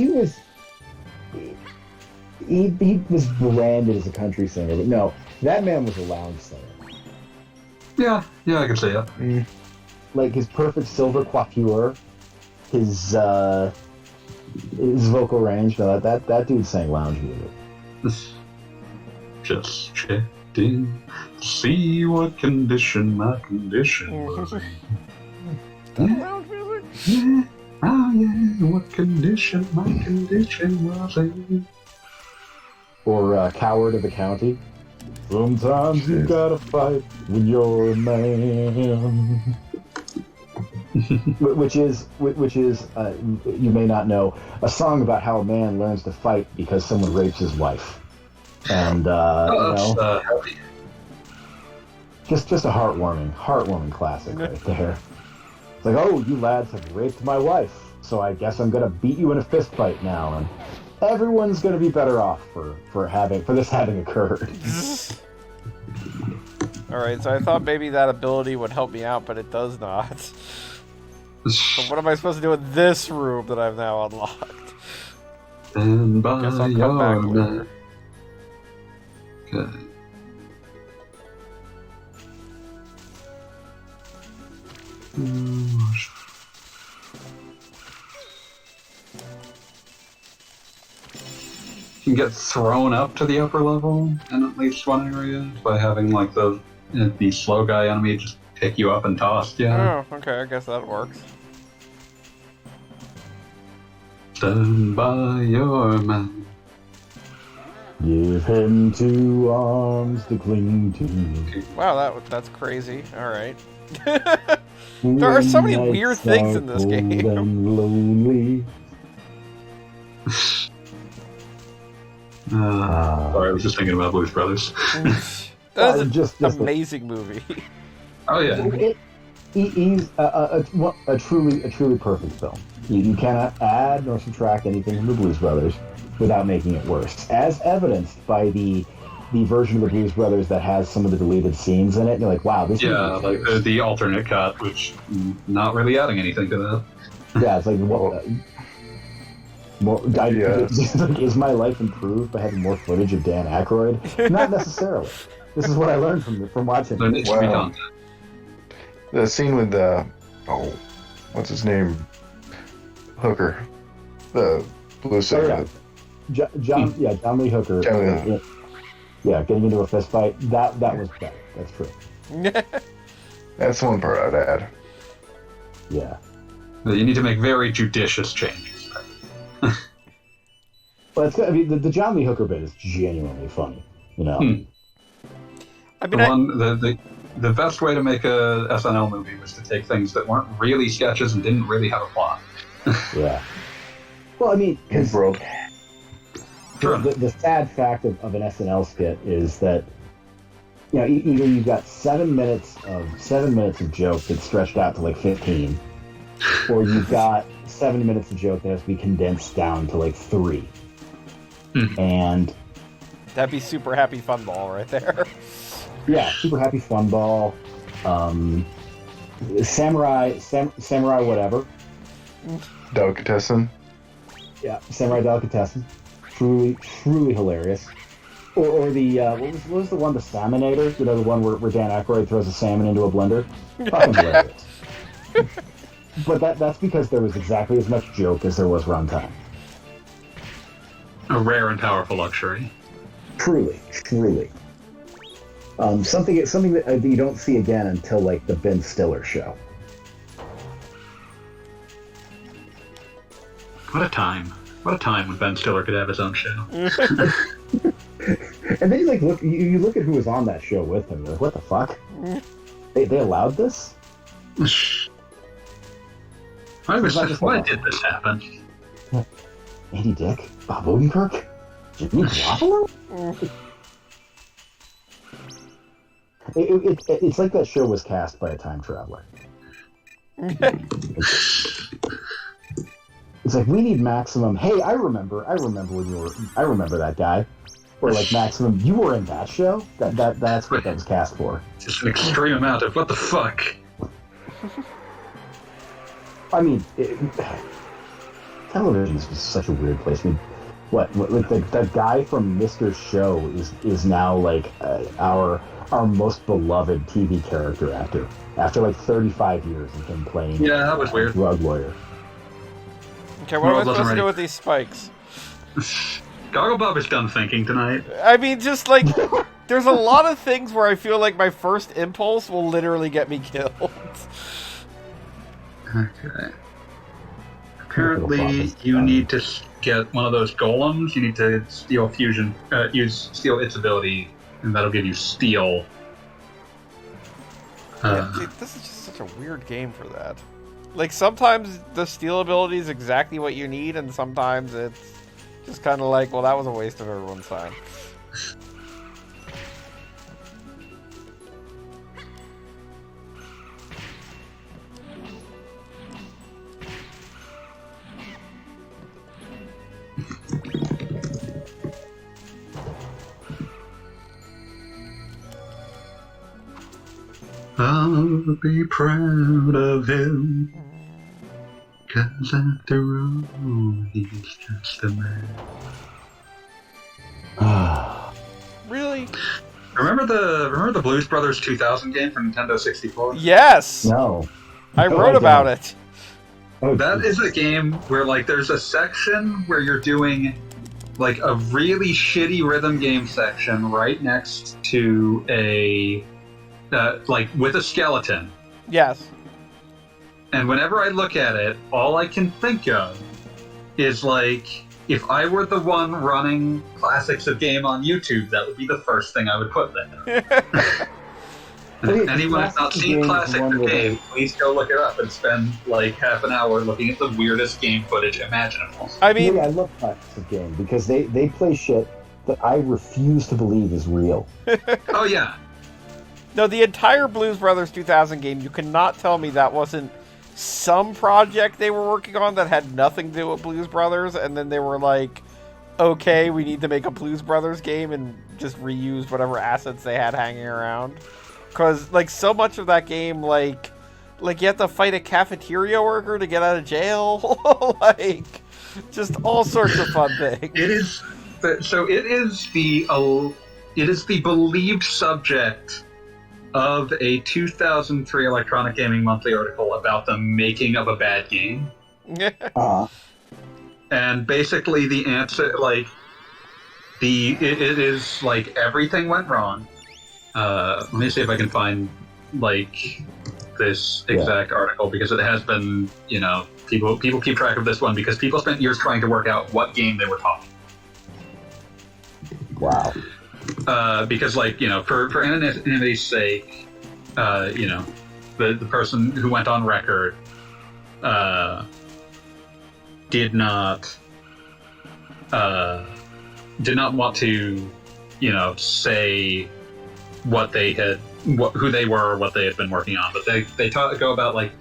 was branded as a country singer, but no, that man was a lounge singer. Yeah, I can see it. Like his perfect silver coiffure, his vocal range. No, that dude sang lounge music. Just checked in to see what condition my condition was in. Lounge music? Yeah. Oh yeah, what condition my condition was in. Or Coward of the County. Sometimes you gotta fight when you're a man. which is you may not know, a song about how a man learns to fight because someone rapes his wife, and heavy. just a heartwarming classic right there. It's like, oh, you lads have raped my wife, so I guess I'm gonna beat you in a fist fight now, and everyone's gonna be better off for this having occurred. Alright, so I thought maybe that ability would help me out, but it does not. So what am I supposed to do in this room that I've now unlocked? And by Guess I'll come back later. Okay. You can get thrown up to the upper level in at least one area by having like the slow guy enemy just pick you up and toss you. Oh, okay, I guess that works. Stand by your man. Give him 2 arms to cling to. Wow, that's crazy. Alright. There are so many weird things in this game. And lonely. Sorry, I was just thinking about Blues Brothers. That is just an amazing movie. Oh yeah. He's a truly perfect film. You cannot add nor subtract anything from the Blues Brothers without making it worse, as evidenced by the version of the Blues Brothers that has some of the deleted scenes in it. And you're like, wow, this. Yeah, like the alternate cut, which not really adding anything to that. Yeah, it's like is my life improved by having more footage of Dan Aykroyd? Not necessarily. This is what I learned from watching. There needs to be content. The scene with what's his name? Hooker. The blue singer. John Lee Hooker. Getting into a fist fight. That was better. That's true. That's one part I'd add. Yeah. You need to make very judicious changes. Well, the John Lee Hooker bit is genuinely funny. You know. I mean, the best way to make a SNL movie was to take things that weren't really sketches and didn't really have a plot. Yeah. Well, I mean, world. The sad fact of an SNL skit is that either you've got 7 minutes of joke that's stretched out to like 15, or you've got 7 minutes of joke that has to be condensed down to like 3. And that'd be Super Happy Fun Ball right there. Yeah, Super Happy Fun Ball, Samurai whatever. Delicatessen. Yeah, Samurai Delicatessen. Truly hilarious. Or the what was the one, the Salmonator? The one where Dan Aykroyd throws a salmon into a blender. Fucking hilarious. But that's because there was exactly as much joke as there was runtime. A rare and powerful luxury. Truly. Something that you don't see again until like the Ben Stiller show. What a time when Ben Stiller could have his own show. And then you look at who was on that show with him. You're like, what the fuck? They allowed this? Why did this happen? Andy Dick, Bob Odenkirk, Jimmy Garoppolo. It's like that show was cast by a time traveler. It's like, we need Maximum. Hey, I remember when you were. I remember that guy. Or like, Maximum, you were in that show. That's what that was cast for. Just an extreme amount of what the fuck. I mean, television is just such a weird place. I mean, that guy from Mr. Show is now like our most beloved TV character actor after like 35 years of him playing. Yeah, that was weird. Drug lawyer. Okay, what am I supposed to do with these spikes? Goggle Bob is done thinking tonight. I mean, just like, there's a lot of things where I feel like my first impulse will literally get me killed. Okay. Apparently, you need to get one of those golems. You need to steal fusion, steal its ability, and that'll give you steal. Yeah, dude, this is just such a weird game for that. Like, sometimes the steal ability is exactly what you need, and sometimes it's just kind of like, well, that was a waste of everyone's time. I'll be proud of him, 'cause after all, he's just a man. Really? Remember the Blues Brothers 2000 game for Nintendo 64? Yes! No. I No, wrote I about don't. it. Oh, That is a game where, like, there's a section where you're doing, like, a really shitty rhythm game section right next to a, like, with a skeleton. Yes. And whenever I look at it, all I can think of is, like, if I were the one running Classics of Game on YouTube, that would be the first thing I would put there. And if anyone has not seen Classics of Game, please go look it up and spend, like, half an hour looking at the weirdest game footage imaginable. I mean, yeah, I love Classics of Game because they play shit that I refuse to believe is real. Oh, yeah. no, the entire Blues Brothers 2000 game, you cannot tell me that wasn't some project they were working on that had nothing to do with Blues Brothers, and then they were like, okay, we need to make a Blues Brothers game, and just reuse whatever assets they had hanging around. Because, like, so much of that game, like you have to fight a cafeteria worker to get out of jail. Like, just all sorts of fun things. It is the believed subject of a 2003 Electronic Gaming Monthly article about the making of a bad game. And basically the answer, like, it is like everything went wrong. Let me see if I can find, like, this exact article, because it has been, you know, people keep track of this one because people spent years trying to work out what game they were talking. Wow. Because, like, you know, for anonymity's sake, you know, the person who went on record did not want to, you know, say what they had, who they were, or what they had been working on. But they go about, like,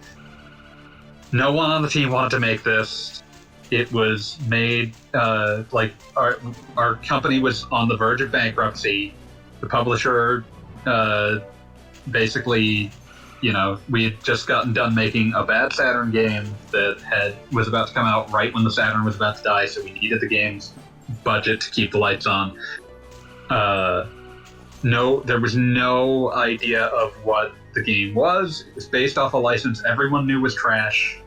no one on the team wanted to make this. It was made, like, our company was on the verge of bankruptcy. The publisher, basically, you know, we had just gotten done making a bad Saturn game that was about to come out right when the Saturn was about to die, so we needed the game's budget to keep the lights on. No, there was no idea of what the game was. It was based off a license everyone knew was trash.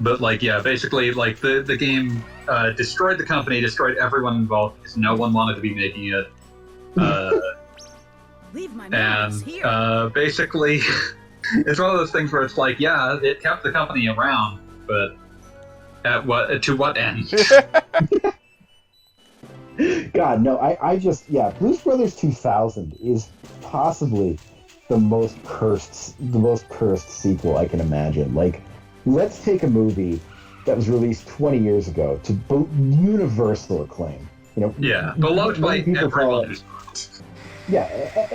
But, like, yeah, basically, like, the game destroyed the company, destroyed everyone involved, because no one wanted to be making it. Leave my memories here. And basically, it's one of those things where it's like, yeah, it kept the company around, but to what end? God, no, I just, Blues Brothers 2000 is possibly the most cursed sequel I can imagine. Like, let's take a movie that was released 20 years ago to universal acclaim. You know, yeah, beloved by everyone who's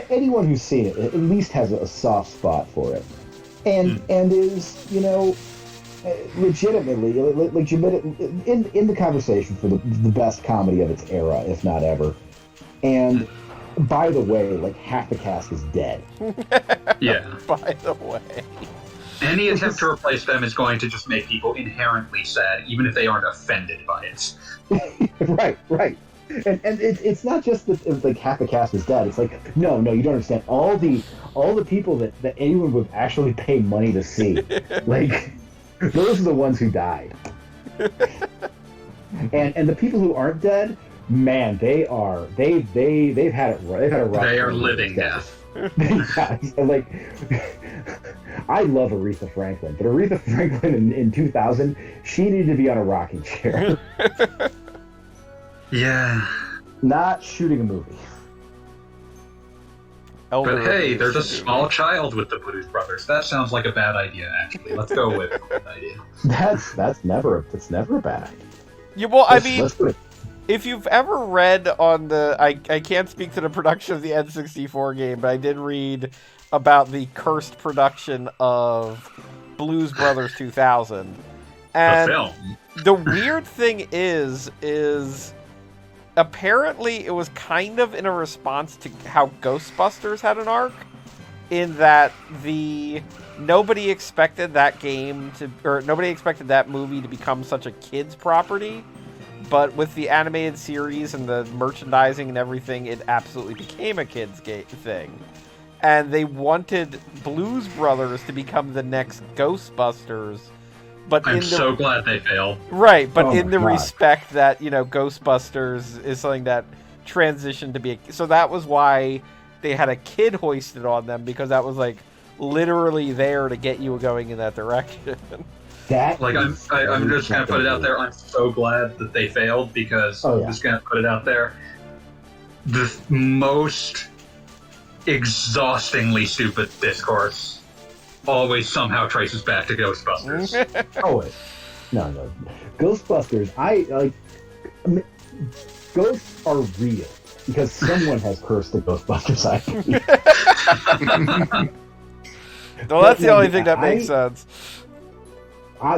anyone who's seen it at least has a soft spot for it, and is, you know, legitimately in the conversation for the best comedy of its era, if not ever. And by the way, like, half the cast is dead. Yeah. By the way. Any attempt to replace them is going to just make people inherently sad, even if they aren't offended by it. Right. And it's not just that, like, half the cast is dead. It's like, no, you don't understand. All the people that anyone would actually pay money to see, like, those are the ones who died. And the people who aren't dead, man, they've had a rough. They are living death. Yeah, like, I love Aretha Franklin, but Aretha Franklin in 2000, she needed to be on a rocking chair. Yeah. Not shooting a movie. elder. But hey, abuse there's a to do small that. child with the Blues Brothers. That sounds like a bad idea, actually. Let's go with that idea. That's never a bad idea. Yeah, well, I Let's- mean, let's put it- if you've ever read on the... I can't speak to the production of the N64 game, but I did read about the cursed production of Blues Brothers 2000. And The film. the weird thing is apparently it was kind of in a response to how Ghostbusters had an arc, in that nobody expected that movie to become such a kid's property, but with the animated series and the merchandising and everything, it absolutely became a kid's thing. And they wanted Blues Brothers to become the next Ghostbusters, but I'm so glad they failed. right, but Oh in my the God. respect that, Ghostbusters is something that transitioned to be so that was why they had a kid hoisted on them, because that was like literally there to get you going in that direction. That Like, I'm is just gonna put it out there. I'm so glad that they failed, because Oh, yeah. I'm just gonna put it out there. The most exhaustingly stupid discourse always somehow traces back to Ghostbusters. Oh, wait. No. Ghostbusters, ghosts are real because someone has cursed the Ghostbusters IP. Well, that's the only thing that makes sense.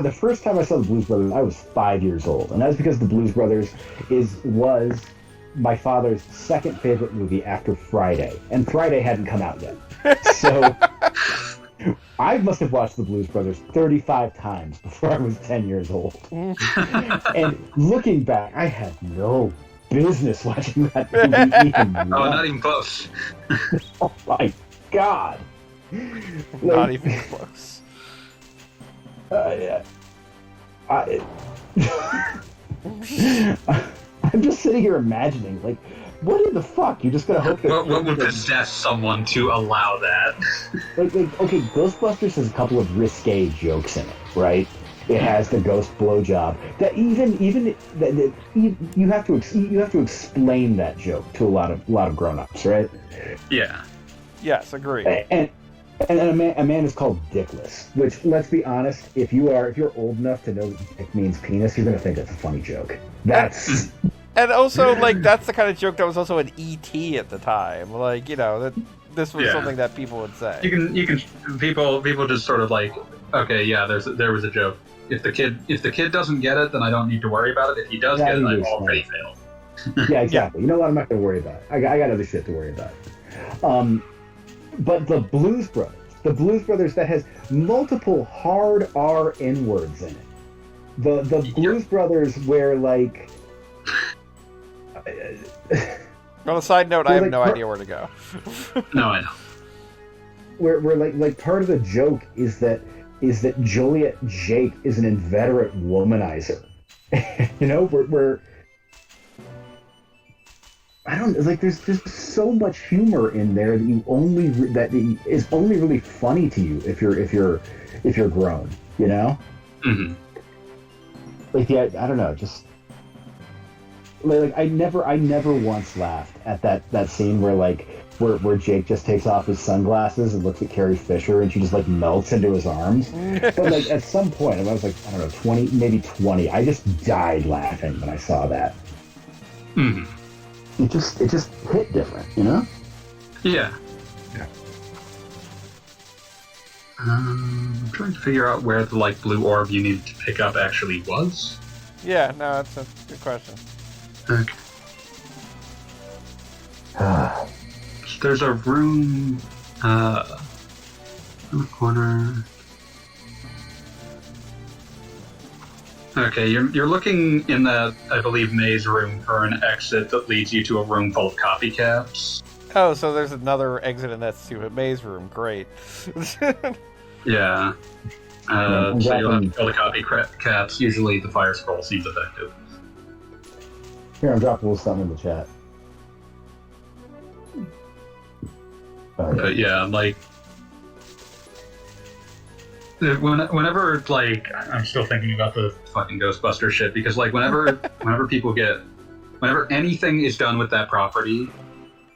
The first time I saw the Blues Brothers, I was 5 years old, and that's because the Blues Brothers was my father's second favorite movie after Friday, and Friday hadn't come out yet. So I must have watched the Blues Brothers 35 times before I was 10 years old. And looking back, I had no business watching that movie even Oh, once. not even close. Oh my God. Not even close. Yeah. I'm just sitting here imagining, like, what in the fuck? You're just gonna hope that... What would possess someone to allow that? Like, okay, Ghostbusters has a couple of risque jokes in it, right? It has the ghost blowjob. That you have to explain that joke to a lot of grown-ups, right? Yeah. Yes, agree. And a man is called dickless, which, let's be honest, if you're old enough to know that dick means penis, you're gonna think that's a funny joke. That's And also, like, that's the kind of joke that was also an E.T. at the time. Like, that this was Yeah. something that people would say. You can people just sort of like, okay, yeah, there was a joke. If the kid doesn't get it, then I don't need to worry about it. If he does get it, I've already failed. yeah, exactly. You know what? I'm not gonna worry about it. I got other shit to worry about. But the Blues Brothers that has multiple hard R N-words in it. The Blues Brothers where, like... On a side note, I have like, no idea where to go. No, I know. where like part of the joke is that Joliet Jake is an inveterate womanizer. Where I don't like. There's just so much humor in there that is only really funny to you if you're grown. Mm-hmm. Like, yeah, I don't know, just like I never once laughed at that scene where Jake just takes off his sunglasses and looks at Carrie Fisher and she just like melts into his arms. But like at some point, I was like, I don't know, 20, maybe 20, I just died laughing when I saw that. Mm-hmm. It just hit different, Yeah. I'm trying to figure out where the blue orb you needed to pick up actually was. Yeah, no, that's a good question. Okay. There's a room in the corner. Okay, you're looking in that, I believe, maze room for an exit that leads you to a room full of copycats. Oh, so there's another exit in that stupid maze room. Great. Yeah. So you'll have to kill the copycats. Usually the fire scroll seems effective. Here, I'm dropping a little something in the chat. But yeah, whenever I'm still thinking about the fucking Ghostbuster shit, because whenever anything is done with that property,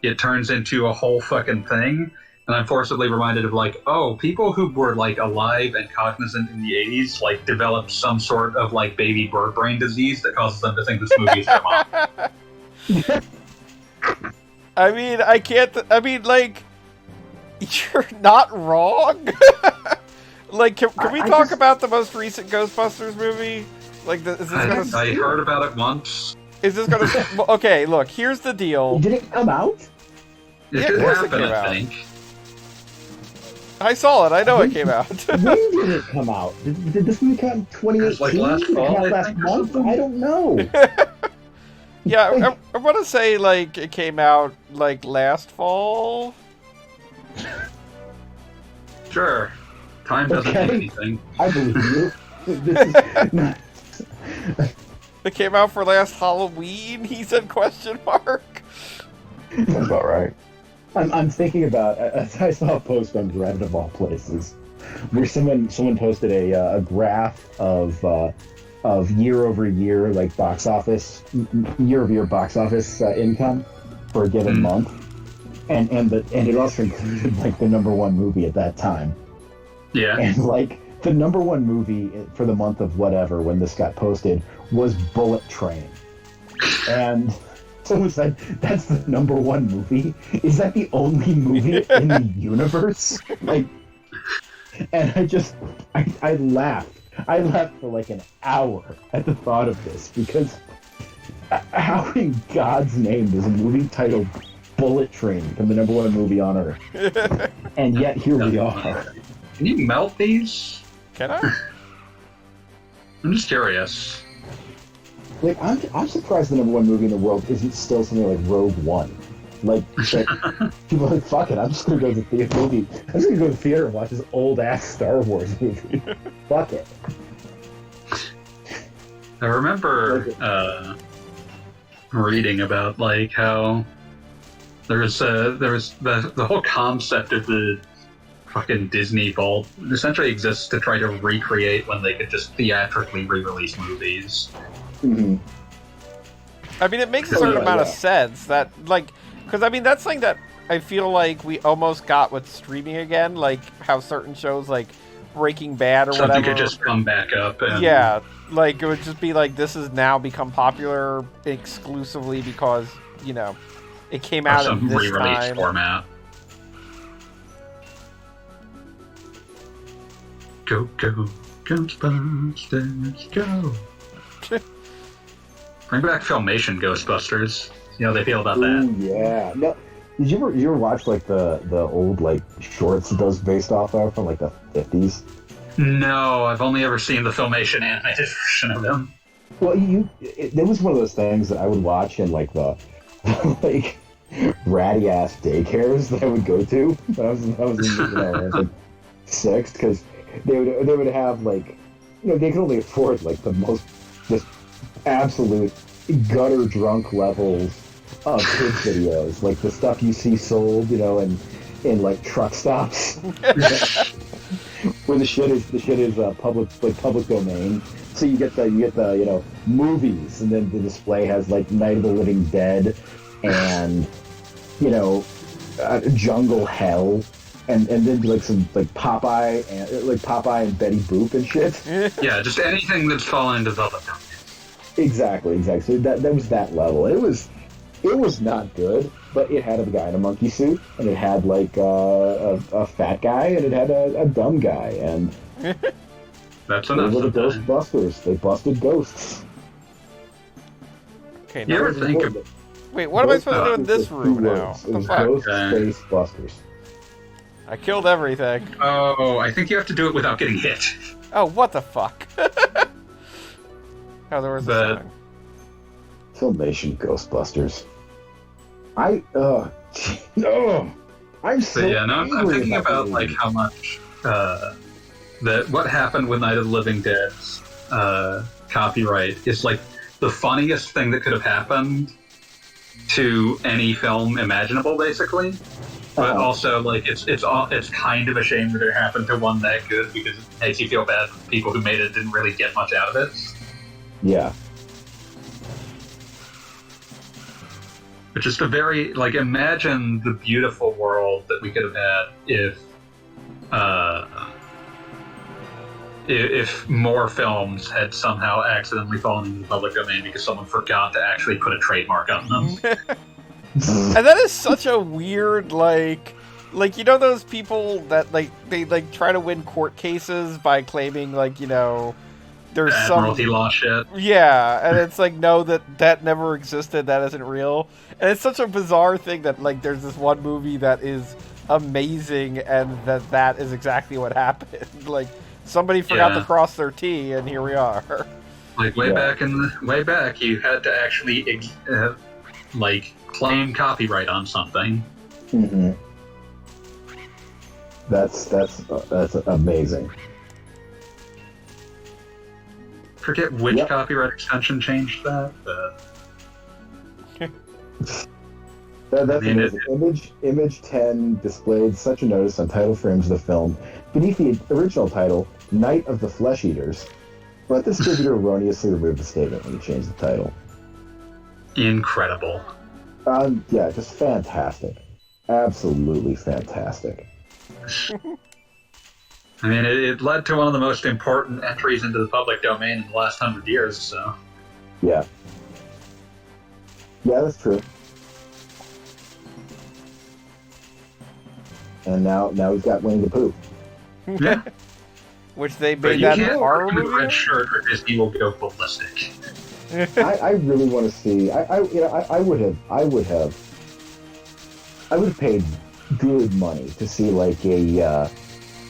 it turns into a whole fucking thing. And I'm forcibly reminded of like, oh, people who were like alive and cognizant in the 80s like developed some sort of like baby bird brain disease that causes them to think this movie is their mom. I mean, I can't. I mean, like, you're not wrong. Like, can we talk about the most recent Ghostbusters movie? Like, is this gonna? I heard about it once. Is this gonna? Okay, look. Here's the deal. Did it come out? It Yeah, did of course it happen, came I out. think. I saw it. I know it came out. When did it come out? Did this movie come out in 2018? Like last Did it come fall, out I last think, or month? something? I don't know. Yeah, I want to say like it came out like last fall. Sure. Time doesn't Okay. mean anything. I believe you. This is not... It came out for last Halloween. He said question mark. That's about right. I'm thinking about. I saw a post on Reddit of all places, where someone posted a graph of year over year like box office year over year box office income for a given month, and it also included like the number one movie at that time. Yeah. And like the number one movie for the month of whatever when this got posted was Bullet Train, and. Someone said, that's the number one movie? Is that the only movie in the universe? Like, and I laughed. I laughed for like an hour at the thought of this, because how in God's name does a movie titled Bullet Train become the number one movie on Earth? And yet here we are. Can you melt these? Can I? I'm just curious. Like, I'm surprised the number one movie in the world isn't still something like Rogue One. Like people are like, fuck it, I'm just gonna go to the theater movie. I'm just gonna go to the theater and watch this old ass Star Wars movie. Fuck it. I remember reading about like how there was the whole concept of the fucking Disney Vault essentially exists to try to recreate when they could just theatrically re-release movies. Mm-hmm. I mean, it makes a certain amount of sense that, like, because I mean that's something that I feel like we almost got with streaming again, like how certain shows like Breaking Bad or Something whatever could just come back up. And yeah, like it would just be like this has now become popular exclusively because it came out some at this re-release time. format. Go, go, Ghostbusters, go. Bring back Filmation Ghostbusters. You know how they feel about that. Ooh, yeah. No, did you ever watch like the old like shorts it does based off of from like the 50s? No, I've only ever seen the Filmation animated version of them. Well, it was one of those things that I would watch in like the like ratty ass daycares that I would go to when I was in, I was like 6, because they would have like they could only afford like the most just absolute gutter drunk levels of kids videos, like the stuff you see sold in like truck stops where the shit is public domain. So you get the movies, and then the display has like Night of the Living Dead and Jungle Hell, and then like some like Popeye and Betty Boop and shit. Yeah, just anything that's fallen into Velvet Gum. Exactly. So that was that level. It was not good, but it had a guy in a monkey suit, and it had like a fat guy, and it had a dumb guy, and That's they enough. were the Sometimes. Ghostbusters. They busted ghosts. Okay, You now ever think of wait, what am I supposed to do in this Ghostbusters room was 2 now? words. It The was fuck? Ghost Okay. Space Busters. I killed everything. Oh, I think you have to do it without getting hit. Oh, what the fuck? Oh, there was a song. Filmation Ghostbusters. I'm so So yeah, no, I'm angry thinking about that like movie. how much what happened with Night of the Living Dead's copyright is like the funniest thing that could have happened to any film imaginable, basically. But also, like, it's kind of a shame that it happened to one that good, because it makes you feel bad for the people who made it didn't really get much out of it. Yeah. But just a very, like, imagine the beautiful world that we could have had if more films had somehow accidentally fallen into the public domain because someone forgot to actually put a trademark on them. And that is such a weird, like, you know those people that, like, they, like, try to win court cases by claiming, like, you know, there's Admiralty law shit. Yeah, and it's like, no, that never existed, that isn't real. And it's such a bizarre thing that, like, there's this one movie that is amazing and that is exactly what happened. Like, somebody forgot to cross their T, and here we are. Like, way back, you had to actually, like, claim copyright on something. Mm-hmm. That's amazing. Forget which copyright extension changed that. That's amazing. Image 10 displayed such a notice on title frames of the film beneath the original title, Night of the Flesh Eaters, but the distributor erroneously removed the statement when he changed the title. Incredible. Yeah, just fantastic. Absolutely fantastic. I mean, it led to one of the most important entries into the public domain in the last 100 years, so... Yeah. Yeah, that's true. And now we've got Winnie the Pooh. Yeah. Which they But made you that can't horror wear the movie? red shirt or Disney will go ballistic. I really want to see. I would have paid good money to see like a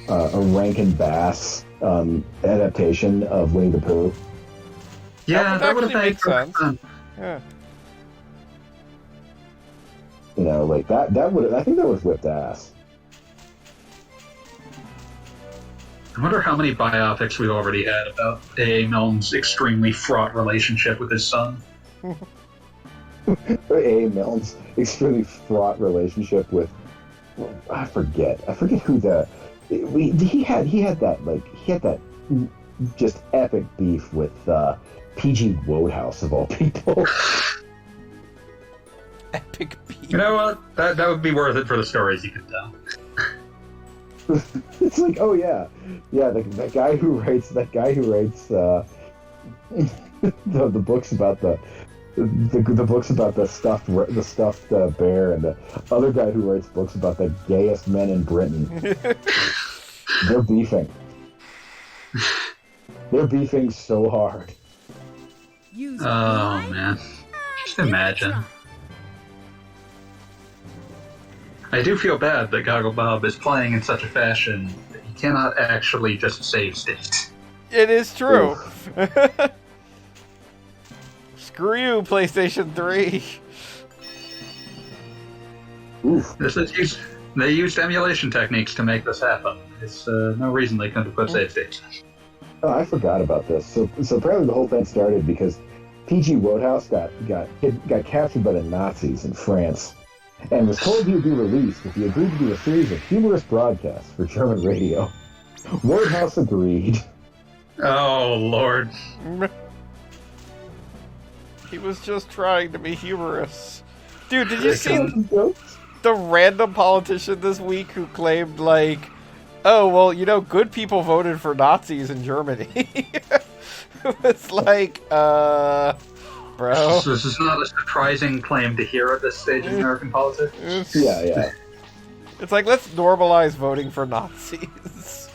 Rankin Bass adaptation of Winnie the Pooh. Yeah, that would have actually made make sense. Yeah. You know, like that would. I think that would have whipped ass. I wonder how many biopics we've already had about A.A. Milne's extremely fraught relationship with his son. A.A. Milne's extremely fraught relationship with. I forget who he had that just epic beef with P.G. Wodehouse of all people. Epic beef. You know what? That would be worth it for the stories you could tell. It's like, oh yeah, that guy who writes the books about the books about the stuffed bear, and the other guy who writes books about the gayest men in Britain. They're beefing. They're beefing so hard. Oh man, just imagine. I do feel bad that Goggle Bob is playing in such a fashion that he cannot actually just save state. It is true. Screw you, PlayStation 3. Oof. They used emulation techniques to make this happen. There's no reason they couldn't have put save states. Oh, I forgot about this. So apparently the whole thing started because P.G. Wodehouse got captured by the Nazis in France and was told he would be released if he agreed to do a series of humorous broadcasts for German radio. Wodehouse agreed. Oh, Lord. He was just trying to be humorous. Dude, did you see the random politician this week who claimed, like, oh, well, you know, good people voted for Nazis in Germany? It's like, bro. This is not a surprising claim to hear at this stage in American politics. Yeah. It's like, let's normalize voting for Nazis.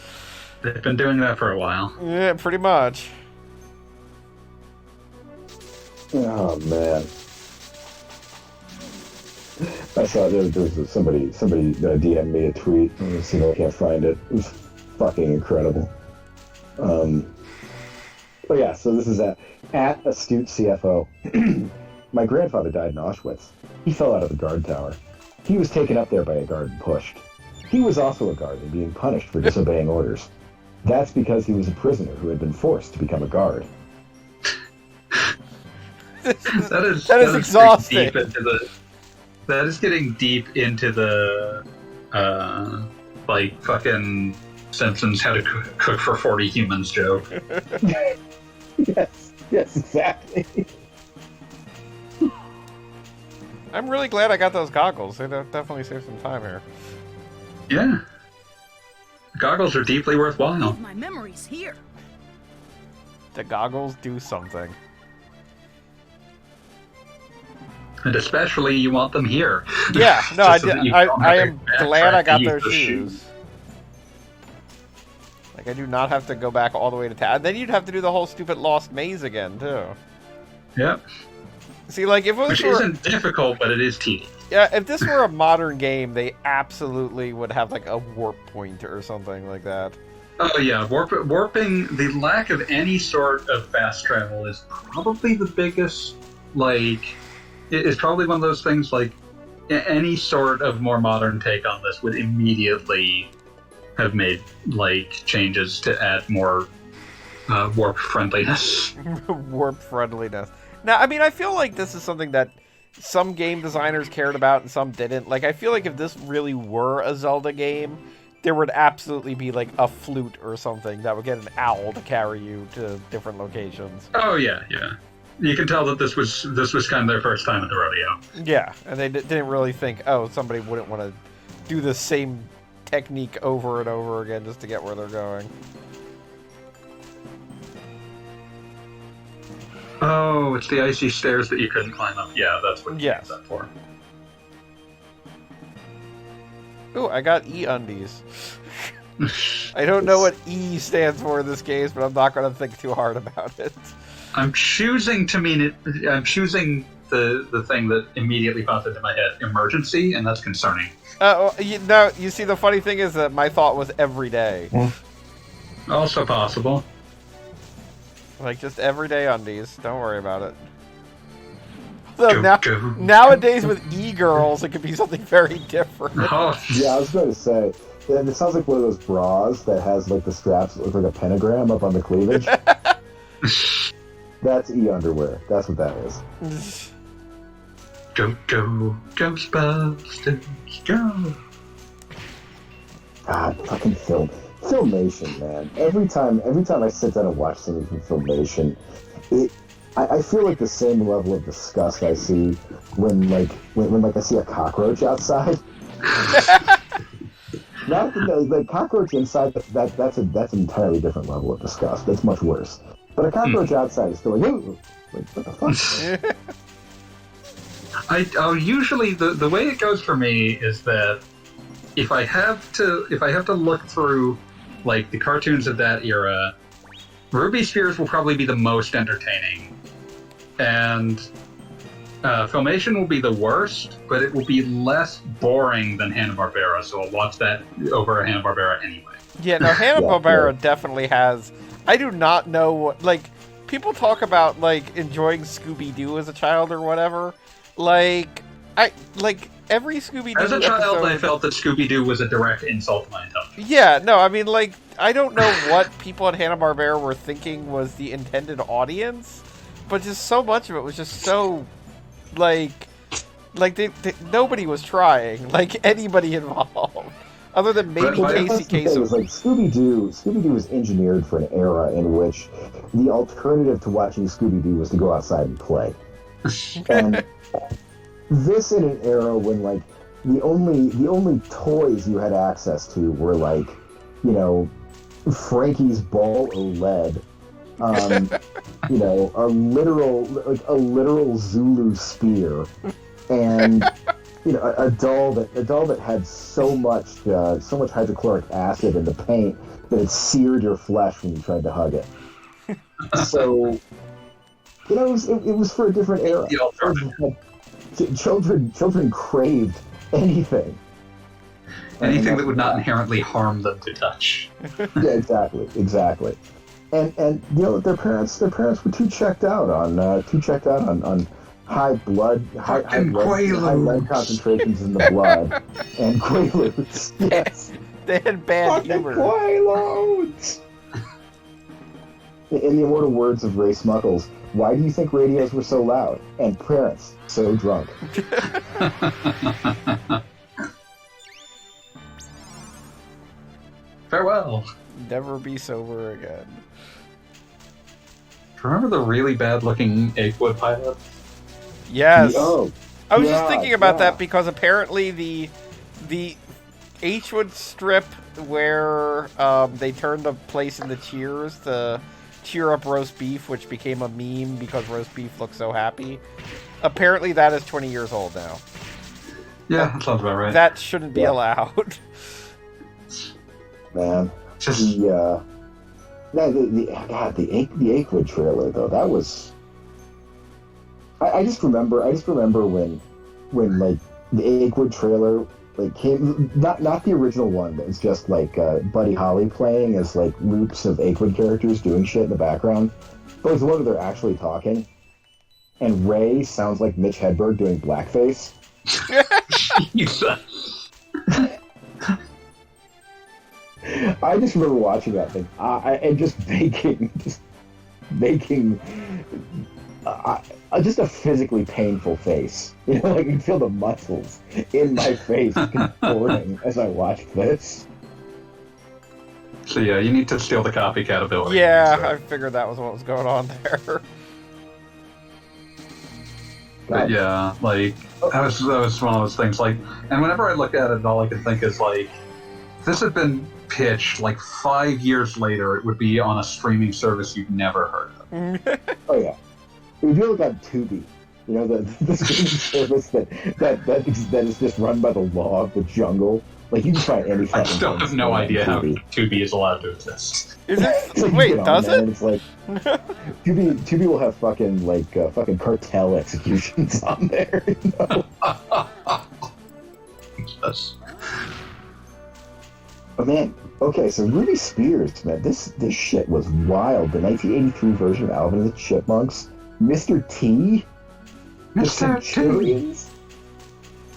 They've been doing that for a while. Yeah, pretty much. Oh man, I saw there was somebody DM'd me a tweet. Let's see if I can't find it. It was fucking incredible. But yeah, so this is at Astute CFO. My grandfather died in Auschwitz. He fell out of the guard tower. He was taken up there by a guard and pushed. He was also a guard and being punished for disobeying orders. That's because he was a prisoner who had been forced to become a guard. That is exhausting. That is getting deep into the like fucking Simpsons how to cook for 40 humans joke. Yes, exactly. I'm really glad I got those goggles. They definitely saved some time here. Yeah. The goggles are deeply worthwhile. Leave my memories here. The goggles do something. And especially you want them here. Yeah, no, Just so that you don't I have am to glad I backtrack got to use those shoes. Like, I do not have to go back all the way to town. Then you'd have to do the whole stupid lost maze again, too. Yep. See, like, if it was Which isn't difficult, but it is tedious. Yeah, if this were a modern game, they absolutely would have, like, a warp point or something like that. Oh yeah, warping, the lack of any sort of fast travel is probably the biggest, like, it's probably one of those things, like, any sort of more modern take on this would immediately have made, like, changes to add more warp friendliness. Warp friendliness. Now, I mean, I feel like this is something that some game designers cared about and some didn't. Like, I feel like if this really were a Zelda game, there would absolutely be, like, a flute or something that would get an owl to carry you to different locations. Oh yeah, yeah. You can tell that this was kind of their first time at the rodeo. Yeah, and they didn't really think, oh, somebody wouldn't want to do the same technique over and over again just to get where they're going. Oh, it's the icy stairs that you couldn't climb up. Yeah, that's what you Yes. use that for. Ooh, I got E-undies. I don't know what E stands for in this case, but I'm not going to think too hard about it. I'm choosing to mean it. I'm choosing the thing that immediately popped into my head, emergency, and that's concerning. You see, the funny thing is that my thought was every day. Also possible. Like, just everyday undies. Don't worry about it. So nowadays with e-girls, it could be something very different. Oh. Yeah, I was going to say, it sounds like one of those bras that has like the straps that look like a pentagram up on the cleavage. That's e-underwear. That's what that is. Go, Ghostbusters, go. God, fucking Filmation, man. Every time I sit down and watch something from Filmation, I feel like the same level of disgust I see when I see a cockroach outside. Not the cockroach inside. That's an entirely different level of disgust. That's much worse. But a cockroach outside is still like, ooh, like what the fuck? Usually the way it goes for me is that if I have to look through like the cartoons of that era, Ruby Spheres will probably be the most entertaining, and Filmation will be the worst, but it will be less boring than Hanna-Barbera, so I'll watch that over Hanna-Barbera anyway. Yeah, no, Hanna-Barbera definitely has... I do not know what... Like, people talk about, like, enjoying Scooby-Doo as a child or whatever. Like, every Scooby-Doo As a child, episode... I felt that Scooby-Doo was a direct insult to my intelligence. Yeah, no, I mean, like, I don't know what people at Hanna-Barbera were thinking was the intended audience, but just so much of it was just so... Like nobody was trying, like anybody involved, other than maybe Casey Kasem. Was like Scooby-Doo was engineered for an era in which the alternative to watching Scooby-Doo was to go outside and play. And this in an era when like the only toys you had access to were like, you know, Frankie's ball o' lead. You know, a literal Zulu spear, and you know, a doll that had so much hydrochloric acid in the paint that it seared your flesh when you tried to hug it. So, you know, it was for a different era. Children craved anything. Anything that would not inherently harm them to touch. Yeah, exactly. And you know, their parents were too checked out on high lead concentrations in the blood and Quaaludes. Yes, they had bad humor. Quaaludes. In the immortal words of Ray Smuggles, why do you think radios were so loud and parents so drunk? Farewell. Never be sober again. Remember the really bad-looking Eggwood pilot? Yes. Oh, I was just Yeah, thinking about yeah. that because apparently the Hwood strip where they turned the place into Cheers to cheer up roast beef, which became a meme because roast beef looks so happy. Apparently that is 20 years old now. Yeah, that sounds about right. That shouldn't be Yeah. allowed. Man, Just the Akewood trailer though, that was. I just remember when like the Akewood trailer like came, not the original one. It's just like Buddy Holly playing as like loops of Akewood characters doing shit in the background. But it's the one where they're actually talking, and Ray sounds like Mitch Hedberg doing blackface. Jesus. I just remember watching that thing and just making just a physically painful face. You know, like you can feel the muscles in my face contorting as I watched this. So yeah, you need to steal the copycat ability. Yeah, So. I figured that was what was going on there. But yeah, like that was one of those things. Like, and whenever I look at it, all I can think is like, if this had been pitched like 5 years later, it would be on a streaming service you've never heard of. Oh yeah, it would be like on Tubi. You know, the streaming service that is just run by the law of the jungle. Like you can find any. I still have no idea how Tubi. Tubi is allowed to exist. Is It's like it? you Wait, get on does there it? and it's like Tubi will have fucking like fucking cartel executions on there. You know? Yes. But man, okay, so Ruby Spears, man, this shit was wild. The 1983 version of Alvin and the Chipmunks, Mr. T, the Mr. T. Centurions.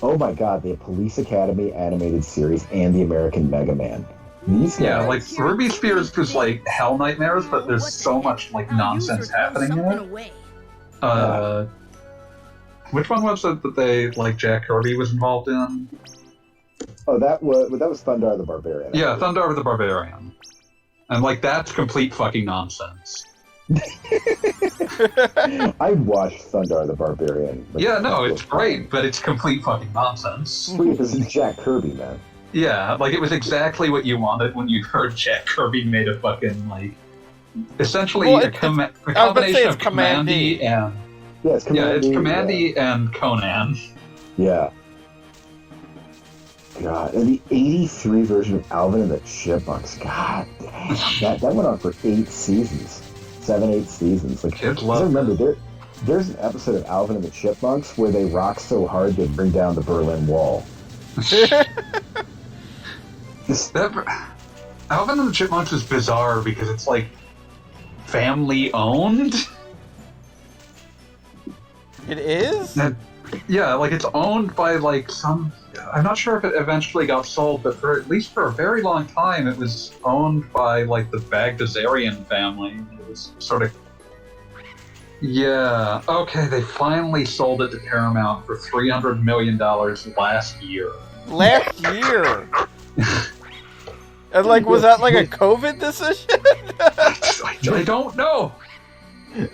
Oh my god, the Police Academy animated series and the American Mega Man. These guys, Yeah, like Ruby Spears was like Hell Nightmares, but there's so much like nonsense happening in it. Which one was it that they like Jack Kirby was involved in? oh, that was Thundar the Barbarian. Yeah, Thundar the Barbarian. And like that's complete fucking nonsense. I watched Thundar the Barbarian. like, Yeah, a no, couple it's of great, times. but it's complete fucking nonsense. Wait, this is Jack Kirby, man. Yeah, like it was exactly what you wanted when you heard Jack Kirby made a fucking like essentially Well, a I was combination about to say it's of Commandy and Yeah, it's Commandy and Conan. Yeah. God, and the 83 version of Alvin and the Chipmunks. God damn, that went on for 8 seasons. 7-8 seasons. Like, Kids I love remember there's an episode of Alvin and the Chipmunks where they rock so hard they bring down the Berlin Wall. Alvin and the Chipmunks is bizarre because it's like family owned. It is? And, yeah, like it's owned by like some. I'm not sure if it eventually got sold, but for at least for a very long time, it was owned by like the Bagdasarian family. It was sort of. Yeah. Okay, they finally sold it to Paramount for $300 million last year. Last year. And like, was that like a COVID decision? I don't know.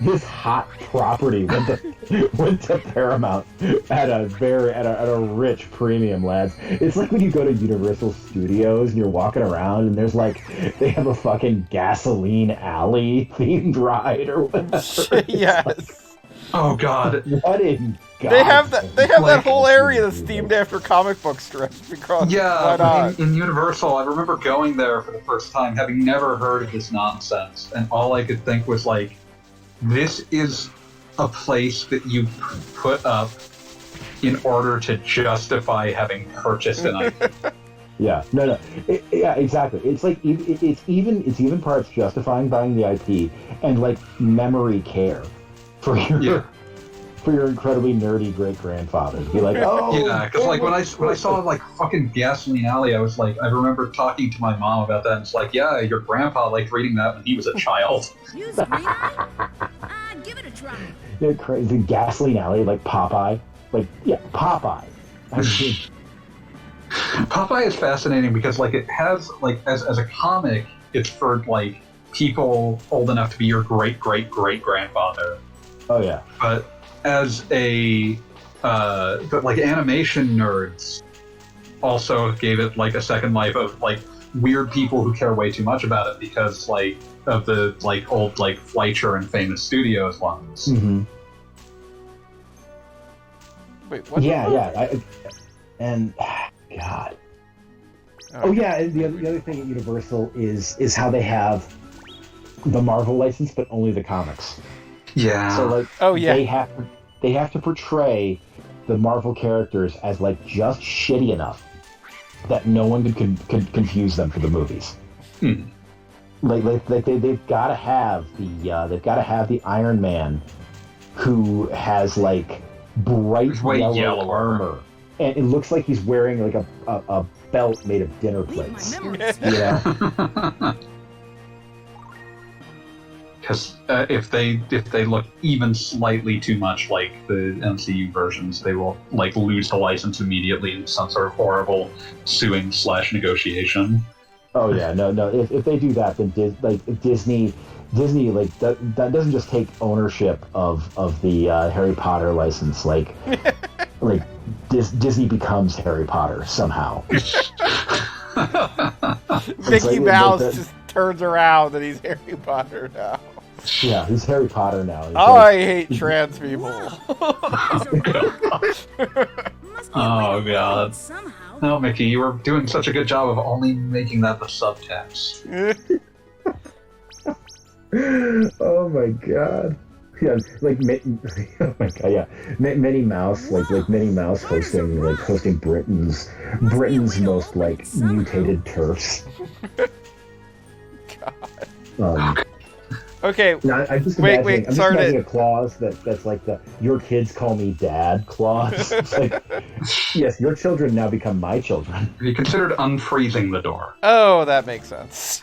This hot property went to Paramount at a rich premium, lads. It's like when you go to Universal Studios and you're walking around and there's like they have a fucking gasoline alley themed ride or whatever. Yes. Oh God. What in God? They have that Like- whole area that's themed after comic book strips because why Yeah, not? in Universal, I remember going there for the first time, having never heard of this nonsense, and all I could think was like, this is a place that you put up in order to justify having purchased an item. Yeah, no. Yeah, exactly. It's like it's even parts justifying buying the IP and like memory care for your for your incredibly nerdy great grandfather. Be like, oh, Yeah, because like when I saw like fucking Gasoline Alley, I was like, I remember talking to my mom about that, and it's like, yeah, your grandpa liked reading that when he was a child. Use green eye? Give it a try. yeah, crazy Gasoline Alley, like Popeye, like yeah, Popeye. I mean, Popeye is fascinating because like it has like as a comic, it's for like people old enough to be your great great great grandfather. oh yeah, But as a but like animation nerds also gave it like a second life of like weird people who care way too much about it because like of the like old like Fleischer and Famous Studios ones. Mm-hmm. Wait, what? Yeah. God. Oh yeah, and the other thing at Universal is how they have the Marvel license, but only the comics. Yeah. So like, they have to portray the Marvel characters as like just shitty enough that no one could confuse them for the movies. Like they've got to have the Iron Man who has like bright yellow armor, and it looks like he's wearing like a belt made of dinner plates. You know. Because if they look even slightly too much like the MCU versions, they will like lose the license immediately in some sort of horrible suing / negotiation. Oh yeah, no. If they do that, then Disney like that doesn't just take ownership of the Harry Potter license. Like Disney becomes Harry Potter somehow. Mickey Mouse just turns around and he's Harry Potter now. Yeah, he's Harry Potter now. I hate trans people. Oh god. No, Mickey, you were doing such a good job of only making that the subtext. Oh my god. Yeah, like oh my god, yeah. Minnie Mouse, like Minnie Mouse hosting Britain's most like mutated turfs. God. Okay. No, I'm just imagining a clause that's like the "your kids call me dad" clause. It's like, yes, your children now become my children. Have you considered unfreezing the door? Oh, that makes sense.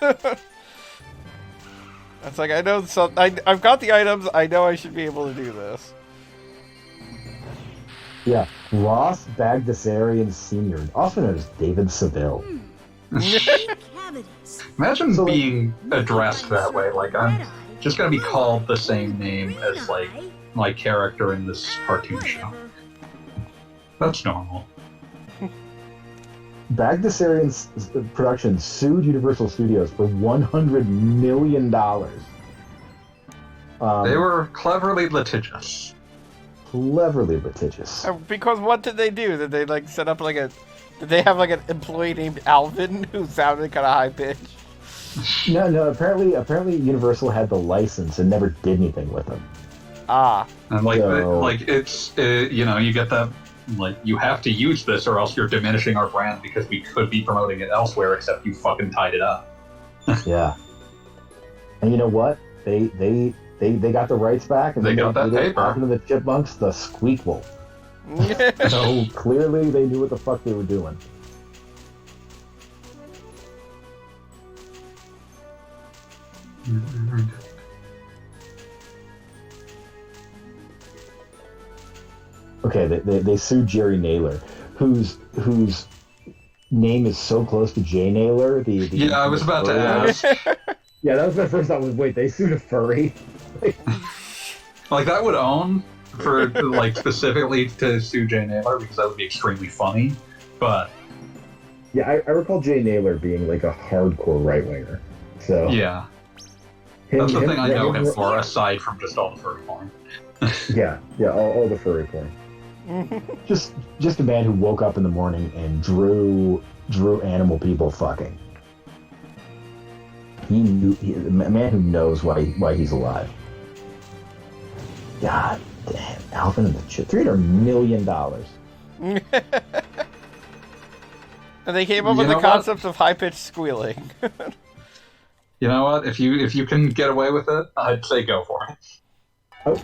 That's like, I know I've got the items, I know I should be able to do this. Yeah, Ross Bagdasarian Sr., also known as David Seville. Imagine being addressed that way. Like, I'm just going to be called the same name as, like, my character in this cartoon show. That's normal. Bagdasarian's production sued Universal Studios for $100 million. They were cleverly litigious. Because what did they do? Did they like set up like a? Did they have like an employee named Alvin who sounded kind of high pitched? No. Apparently, Universal had the license and never did anything with them. And like it's you get that. Like, you have to use this or else you're diminishing our brand because we could be promoting it elsewhere, except you fucking tied it up. Yeah. And you know what? They got the rights back, and they got that paper. Alvin and the Chipmunks, the Squeakquel. So clearly they knew what the fuck they were doing. Okay, they sued Jerry Naylor, whose name is so close to Jay Naylor. Yeah, I was about to ask. Yeah, that was my first thought. Was wait, they sued a furry? Like, that would own for like specifically to sue Jay Naylor because that would be extremely funny. But yeah, I recall Jay Naylor being like a hardcore right winger. So yeah, that's the thing I know him for, aside from just all the furry porn. yeah, all the furry porn. just a man who woke up in the morning and drew animal people fucking. A man who knows why he's alive. God damn, Alvin and the Chip, $300 million. And they came up with the concept of high-pitched squealing. You know what? If you can get away with it, I'd say go for it.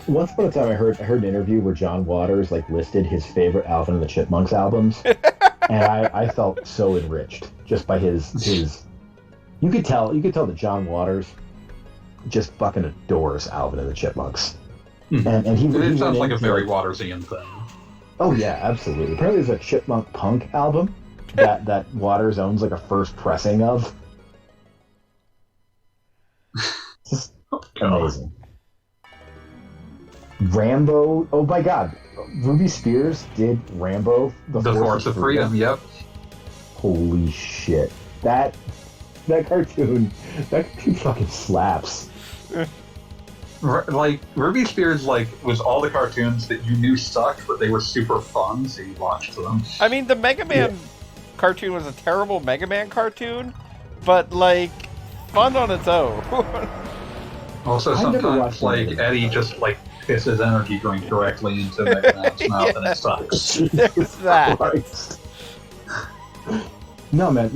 Once upon a time, I heard an interview where John Waters like listed his favorite Alvin and the Chipmunks albums, and I felt so enriched just by his. You could tell that John Waters just fucking adores Alvin and the Chipmunks, and he. It sounds like a very Watersian thing. Oh yeah, absolutely. Apparently, there's a Chipmunk Punk album that Waters owns like a first pressing of. Just amazing. Rambo. Oh my God, Ruby Spears did Rambo: The Force of Freedom. Yep. Holy shit! That cartoon fucking slaps. Like Ruby Spears, was all the cartoons that you knew sucked, but they were super fun, so you watched them. I mean, the Mega Man cartoon was a terrible Mega Man cartoon, but fun on its own. Also, sometimes Eddie just pisses energy drink directly into Mega Man's mouth, and it sucks. There's that. Christ. No, man.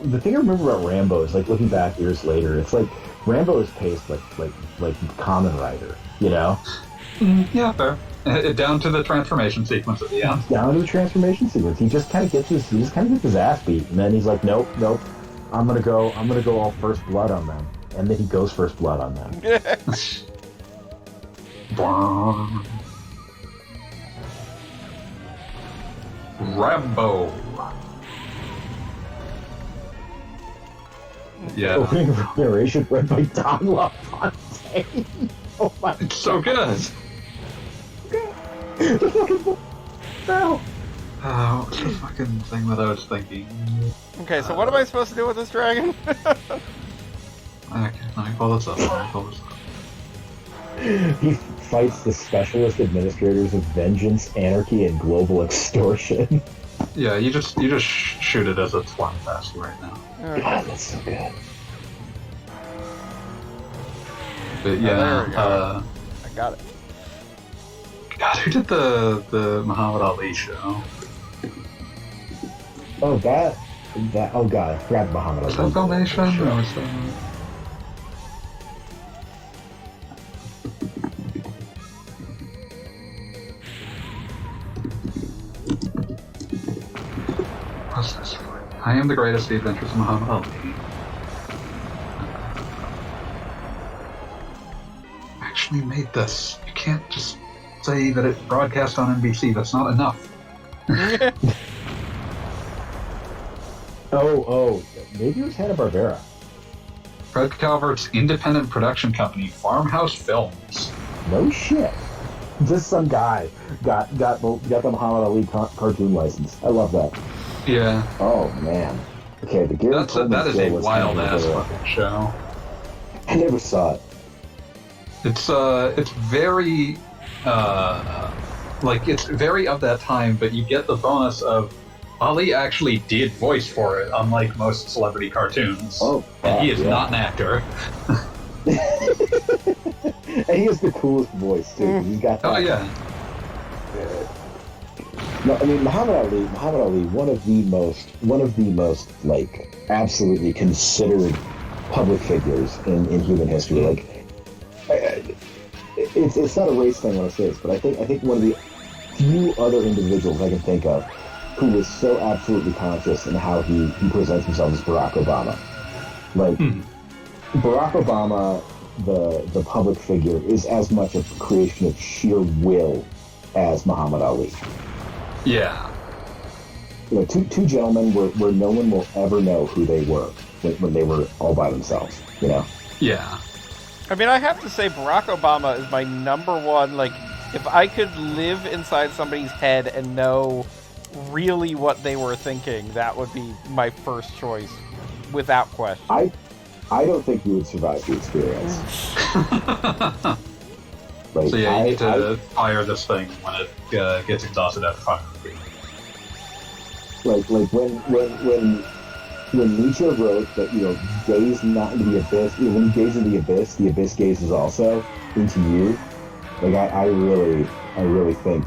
The thing I remember about Rambo is looking back years later. It's Rambo is paced like Kamen Rider, you know? Yeah, fair. Down to the transformation sequence at the end. Down to the transformation sequence. He just kind of gets his ass beat, and then he's like, nope. I'm gonna go all first blood on them, and then he goes first blood on them. Rambo. Yeah. Opening narration read by Don LaFontaine. Oh my! It's so good. No. Oh, what's the fucking thing that I was thinking? Okay, so what am I supposed to do with this dragon? Okay, let me pull this up. He fights the specialist administrators of vengeance, anarchy, and global extortion. Yeah, you just shoot it as a twat fast right now. God, that's so good. But yeah, there we go. I got it. God, who did the Muhammad Ali show? Oh, that. Oh God, I forgot Muhammad Ali. Was that Filmation? Or was that... What's this for? I am the greatest. The Adventures of Muhammad Ali. Actually made this. You can't just say that it broadcast on NBC. That's not enough. Oh, maybe it was Hanna-Barbera. Fred Calvert's independent production company, Farmhouse Films. No shit. Just some guy got the Muhammad Ali cartoon license. I love that. Yeah. Oh man. Okay, the Gary Coleman that is show a was wild ass Hanna-Barbera. fucking show. I never saw it. It's very it's very of that time, but you get the bonus of Ali actually did voice for it, unlike most celebrity cartoons. Oh, and he is not an actor. And he has the coolest voice too. He's got that. Oh yeah. No, I mean Muhammad Ali, one of the most absolutely considered public figures in human history. It's not a race thing when I say this, but I think one of the few other individuals I can think of who was so absolutely conscious in how he presents himself is Barack Obama. Barack Obama, the public figure, is as much a creation of sheer will as Muhammad Ali. Yeah. Two gentlemen where no one will ever know who they were when they were all by themselves, you know? Yeah. I mean, I have to say Barack Obama is my number one, if I could live inside somebody's head and know really what they were thinking, that would be my first choice, without question. I don't think you would survive the experience. So yeah, you need to fire this thing when it gets exhausted after 5 minutes. When Nietzsche wrote that, gaze not into the abyss, when you gaze into the abyss gazes also into you. I really think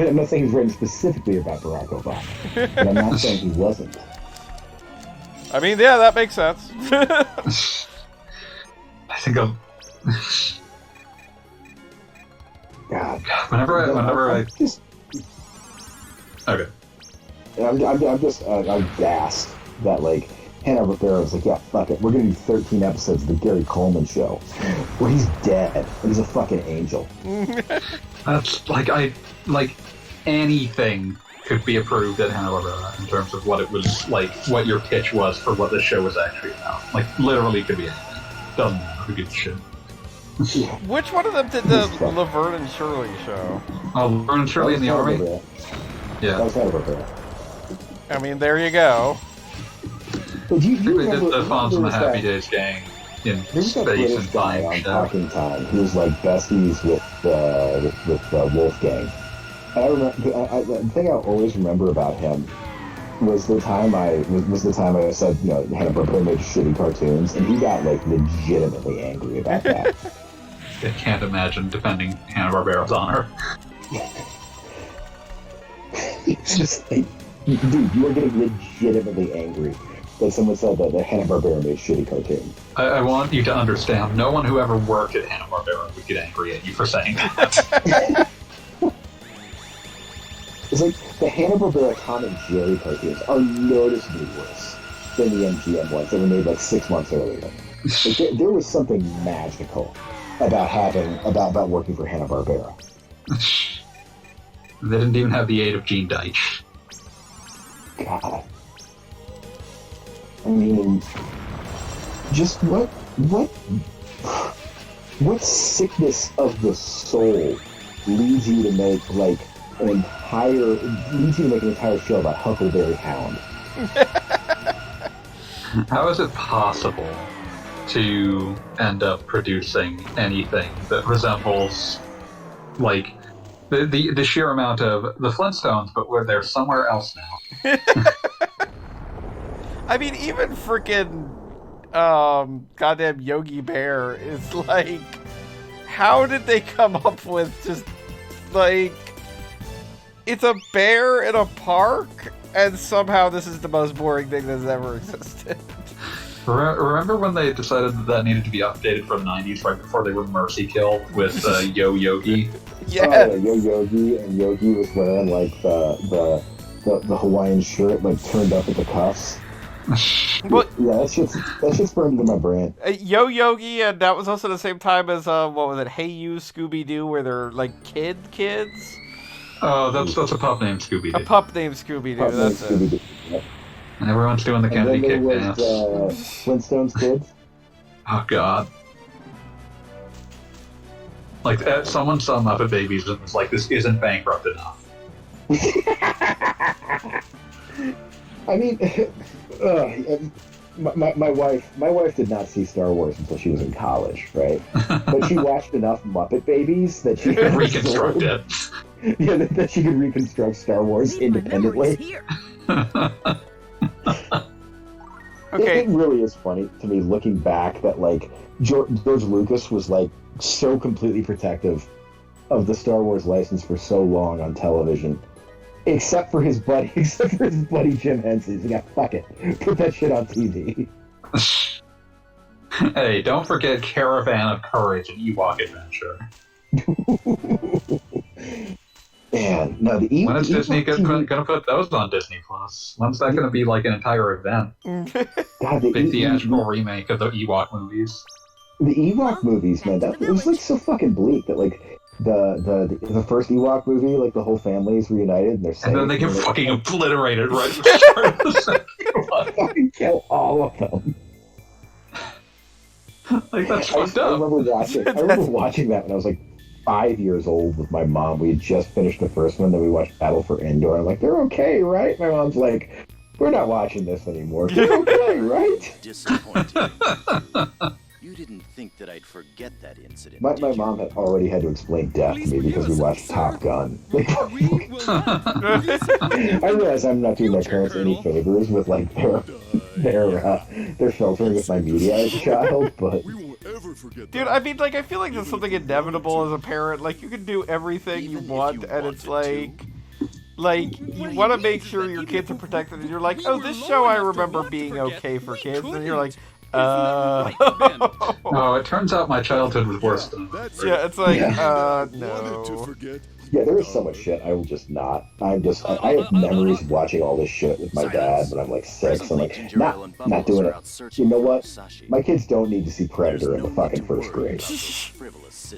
I'm not saying he's written specifically about Barack Obama, but I'm not saying he wasn't. I mean, yeah, that makes sense. I think of God. Whenever I just okay. I'm gassed that Hanna-Barbera was yeah, fuck it, we're gonna do 13 episodes of the Gary Coleman show, where he's dead and he's a fucking angel. That's anything could be approved at Hanna-Barbera in terms of what it was what your pitch was for what the show was actually about. Literally could be anything. Doesn't matter. Who gives a shit? Which one of them did the Laverne and Shirley show? Oh, Laverne and Shirley in the army? That Yeah. was Hanna-Barbera. I mean, there you go. But do you I think they did remember, the Fonz and the there was Happy that- Days gang in There was that space British and guy time. on show. Talking Time who was like besties with Wolfgang. And I remember the thing I always remember about him was the time I said, you know, Hanna-Barbera made shitty cartoons, and he got like legitimately angry about that. I can't imagine defending Hanna-Barbera's honor. It's just like, dude, you are getting legitimately angry that someone said that Hanna-Barbera made shitty cartoons. I want you to understand, no one who ever worked at Hanna-Barbera would get angry at you for saying that. It's like the Hanna-Barbera Tom and Jerry cartoons are noticeably worse than the MGM ones that were made like 6 months earlier. Like, there was something magical about working for Hanna-Barbera. They didn't even have the aid of Gene Deitch. God. I mean, just what sickness of the soul leads you to make like an entire show about Huckleberry Hound? How is it possible to end up producing anything that resembles, like, the sheer amount of the Flintstones, but where they're somewhere else now? I mean, even freaking goddamn Yogi Bear is like, how did they come up with just like, it's a bear in a park, and somehow this is the most boring thing that's ever existed. Remember when they decided that needed to be updated for the 90s right before they were mercy killed with Yo Yogi? Yes. Oh, yeah, Yo Yogi, and Yogi was wearing like the Hawaiian shirt like turned up at the cuffs. But Yeah, that shit's burned into my brain. Yo Yogi, and that was also the same time as what was it? Hey You, Scooby Doo, where they're like kids. Oh, that's a pup named Scooby A Doo. pup named Scooby Doo. That's it. Scooby-Doo. Yep. And everyone's doing the And Kennedy then there kick was dance. Flintstones Kids. Oh god. Like, someone saw Muppet Babies and was like, this isn't bankrupt enough. I mean, my wife did not see Star Wars until she was in college, right? But she watched enough Muppet Babies that she could Reconstruct it. Yeah, that she could reconstruct Star Wars Leave my memories independently. here. Okay. It really is funny to me looking back that like George Lucas was like so completely protective of the Star Wars license for so long on television, except for his buddy Jim Henson. He's like, yeah, fuck it, put that shit on TV. Hey, don't forget Caravan of Courage and Ewok Adventure. Man, no, the When is Disney TV gonna put those on Disney Plus? When's that gonna be like an entire event? God, the Big theatrical remake of the Ewok movies. The Ewok movies, man, it was like so fucking bleak that like the first Ewok movie, like the whole family is reunited and they're And then they safe, get fucking obliterated right at the start of the second one. fucking kill all of them. Like, that's I fucked up. remember watching that when I was like 5 years old with my mom. We had just finished the first one, then we watched Battle for Endor. I'm like, they're okay, right? My mom's like, we're not watching this anymore. They're okay, right? Disappointed. You didn't think that I'd forget that incident. My did you? mom had already had to explain death to me because we watched Top Gun. Like, We will not I realize I'm not doing my parents any favors with like their filtering with my media as a child, but We won't ever forget Dude, that. I mean, like, I feel like there's something inevitable as a parent. Like, you can do everything you Even if want, you and it's wanted like, you want to make sure your kids are protected, and you're like, oh, this show I remember being okay for kids, and you're like, Oh, it turns out my childhood was worse than That's yeah, it's like, wanted to no. forget. yeah, there is so much shit. I will just not. I have memories of watching all this shit with my dad when I'm like 6. I'm like, not doing it. You know what? My kids don't need to see Predator in the fucking first grade.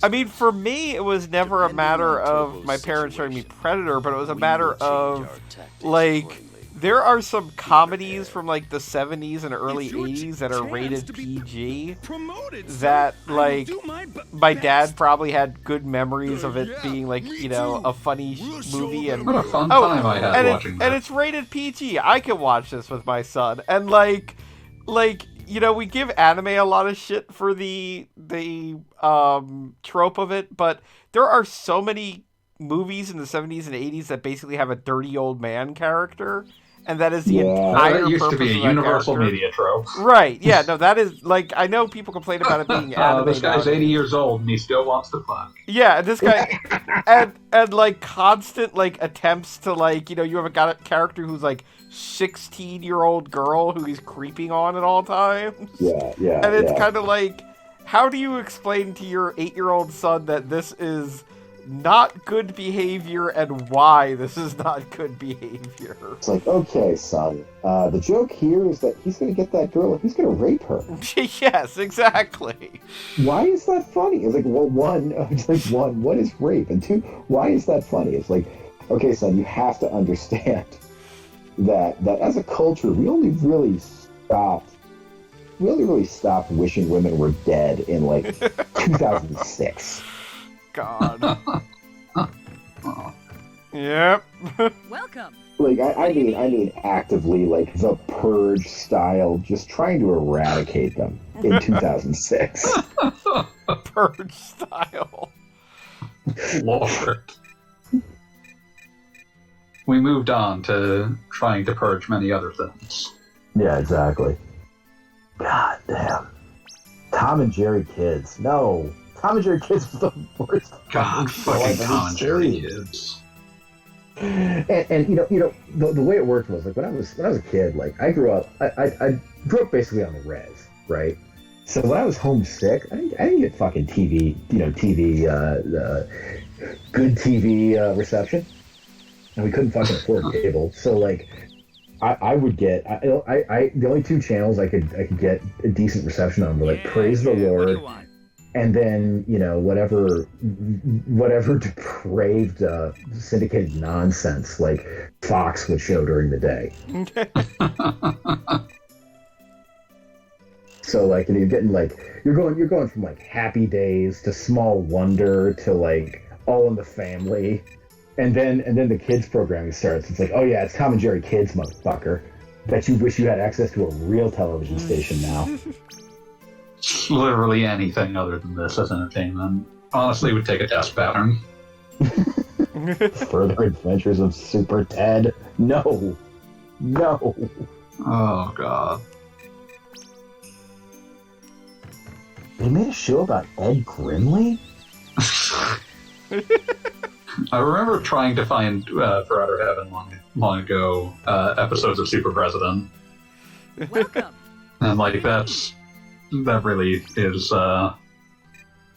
I mean, for me, it was never a matter of my parents showing me Predator, but it was a matter of, like, there are some comedies from like the 70s and early 80s that are rated PG that like my dad probably had good memories of it being like, you know, a funny movie. And What a fun time I had watching that. And it's rated PG. I can watch this with my son. And like you know, we give anime a lot of shit for the trope of it, but there are so many movies in the 70s and 80s that basically have a dirty old man character, and that is the entire that used purpose to be a of that universal character. media trope. Right, yeah, no, that is, like, I know people complain about it being anime. This guy's nowadays. 80 years old and he still wants to fuck. Yeah, this guy, and like constant like attempts to like, you know, you have got a character who's like 16-year-old girl who he's creeping on at all times. Yeah. And it's kind of like, how do you explain to your 8-year-old son that this is not good behavior and why this is not good behavior? It's like, okay, son, the joke here is that he's going to get that girl and he's going to rape her. Yes, exactly. Why is that funny? It's like, well, one, what is rape? And two, why is that funny? It's like, okay, son, you have to understand that as a culture, we only really stopped wishing women were dead in like 2006. God. Yep. Welcome. Like I mean actively, like the Purge style, just trying to eradicate them in 2006. Purge style. Lord. We moved on to trying to purge many other things. Yeah, exactly. God damn. Tom and Jerry Kids. No. Tom and Jerry Kids was the worst. God, fucking Tom and Jerry Kids. And you know the way it worked was like when I was a kid, like I grew up basically on the res, right? So when I was homesick, I didn't get fucking TV, good TV reception, and we couldn't fucking afford cable. So like I would get the only two channels I could get a decent reception on were like Praise the Lord, and then, you know, whatever depraved syndicated nonsense like Fox would show during the day. So like, you know, you're going from like Happy Days to Small Wonder to like All in the Family, and then the kids programming starts. It's like, oh yeah, it's Tom and Jerry Kids, motherfucker. Bet you wish you had access to a real television station now. Literally anything other than this as entertainment honestly would take a test pattern. Further Adventures of Super Ted. No. Oh god. They made a show about Ed Grimley? I remember trying to find For Outer Heaven long ago episodes of Super President. Welcome. And like that really is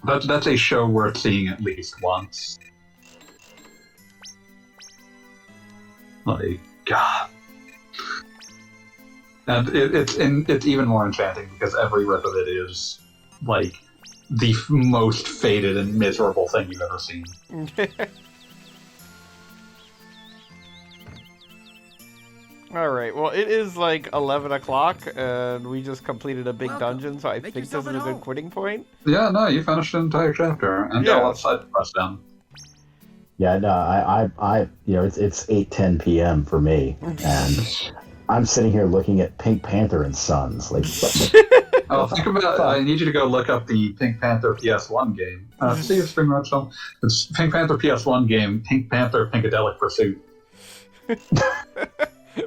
that's a show worth seeing at least once. Like, God. And it's even more enchanting because every rip of it is like the most faded and miserable thing you've ever seen. Alright, well, it is like 11 o'clock, and we just completed a big dungeon, so I think this is a good quitting point. Yeah, no, you finished an entire chapter, and got outside the press down. Yeah, no, I you know, it's 8:10 p.m. for me, and I'm sitting here looking at Pink Panther and Sons. Like, Oh, think about it. I need you to go look up the Pink Panther PS1 game. See if Spring Roach film. It's Pink Panther PS1 game, Pink Panther Pinkadelic Pursuit.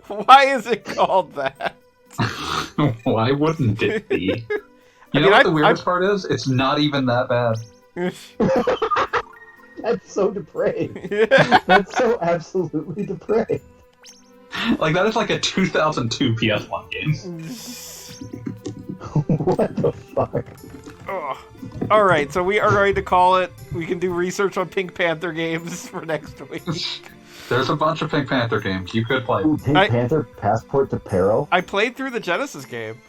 Why is it called that? Why wouldn't it be? You know what the weirdest part is? It's not even that bad. That's so depraved. That's so absolutely depraved. Like, that is like a 2002 PS1 game. What the fuck? Alright, so we are going to call it. We can do research on Pink Panther games for next week. There's a bunch of Pink Panther games you could play. Ooh, Pink Panther Passport to Peril? I played through the Genesis game.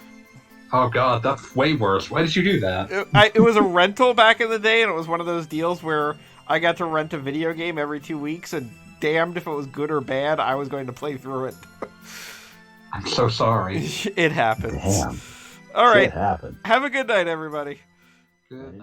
Oh god, that's way worse. Why did you do that? It was a rental back in the day, and it was one of those deals where I got to rent a video game every 2 weeks, and damned if it was good or bad. I was going to play through it. I'm so sorry. It happens. Damn. All right. Shit happened. Have a good night, everybody. Good.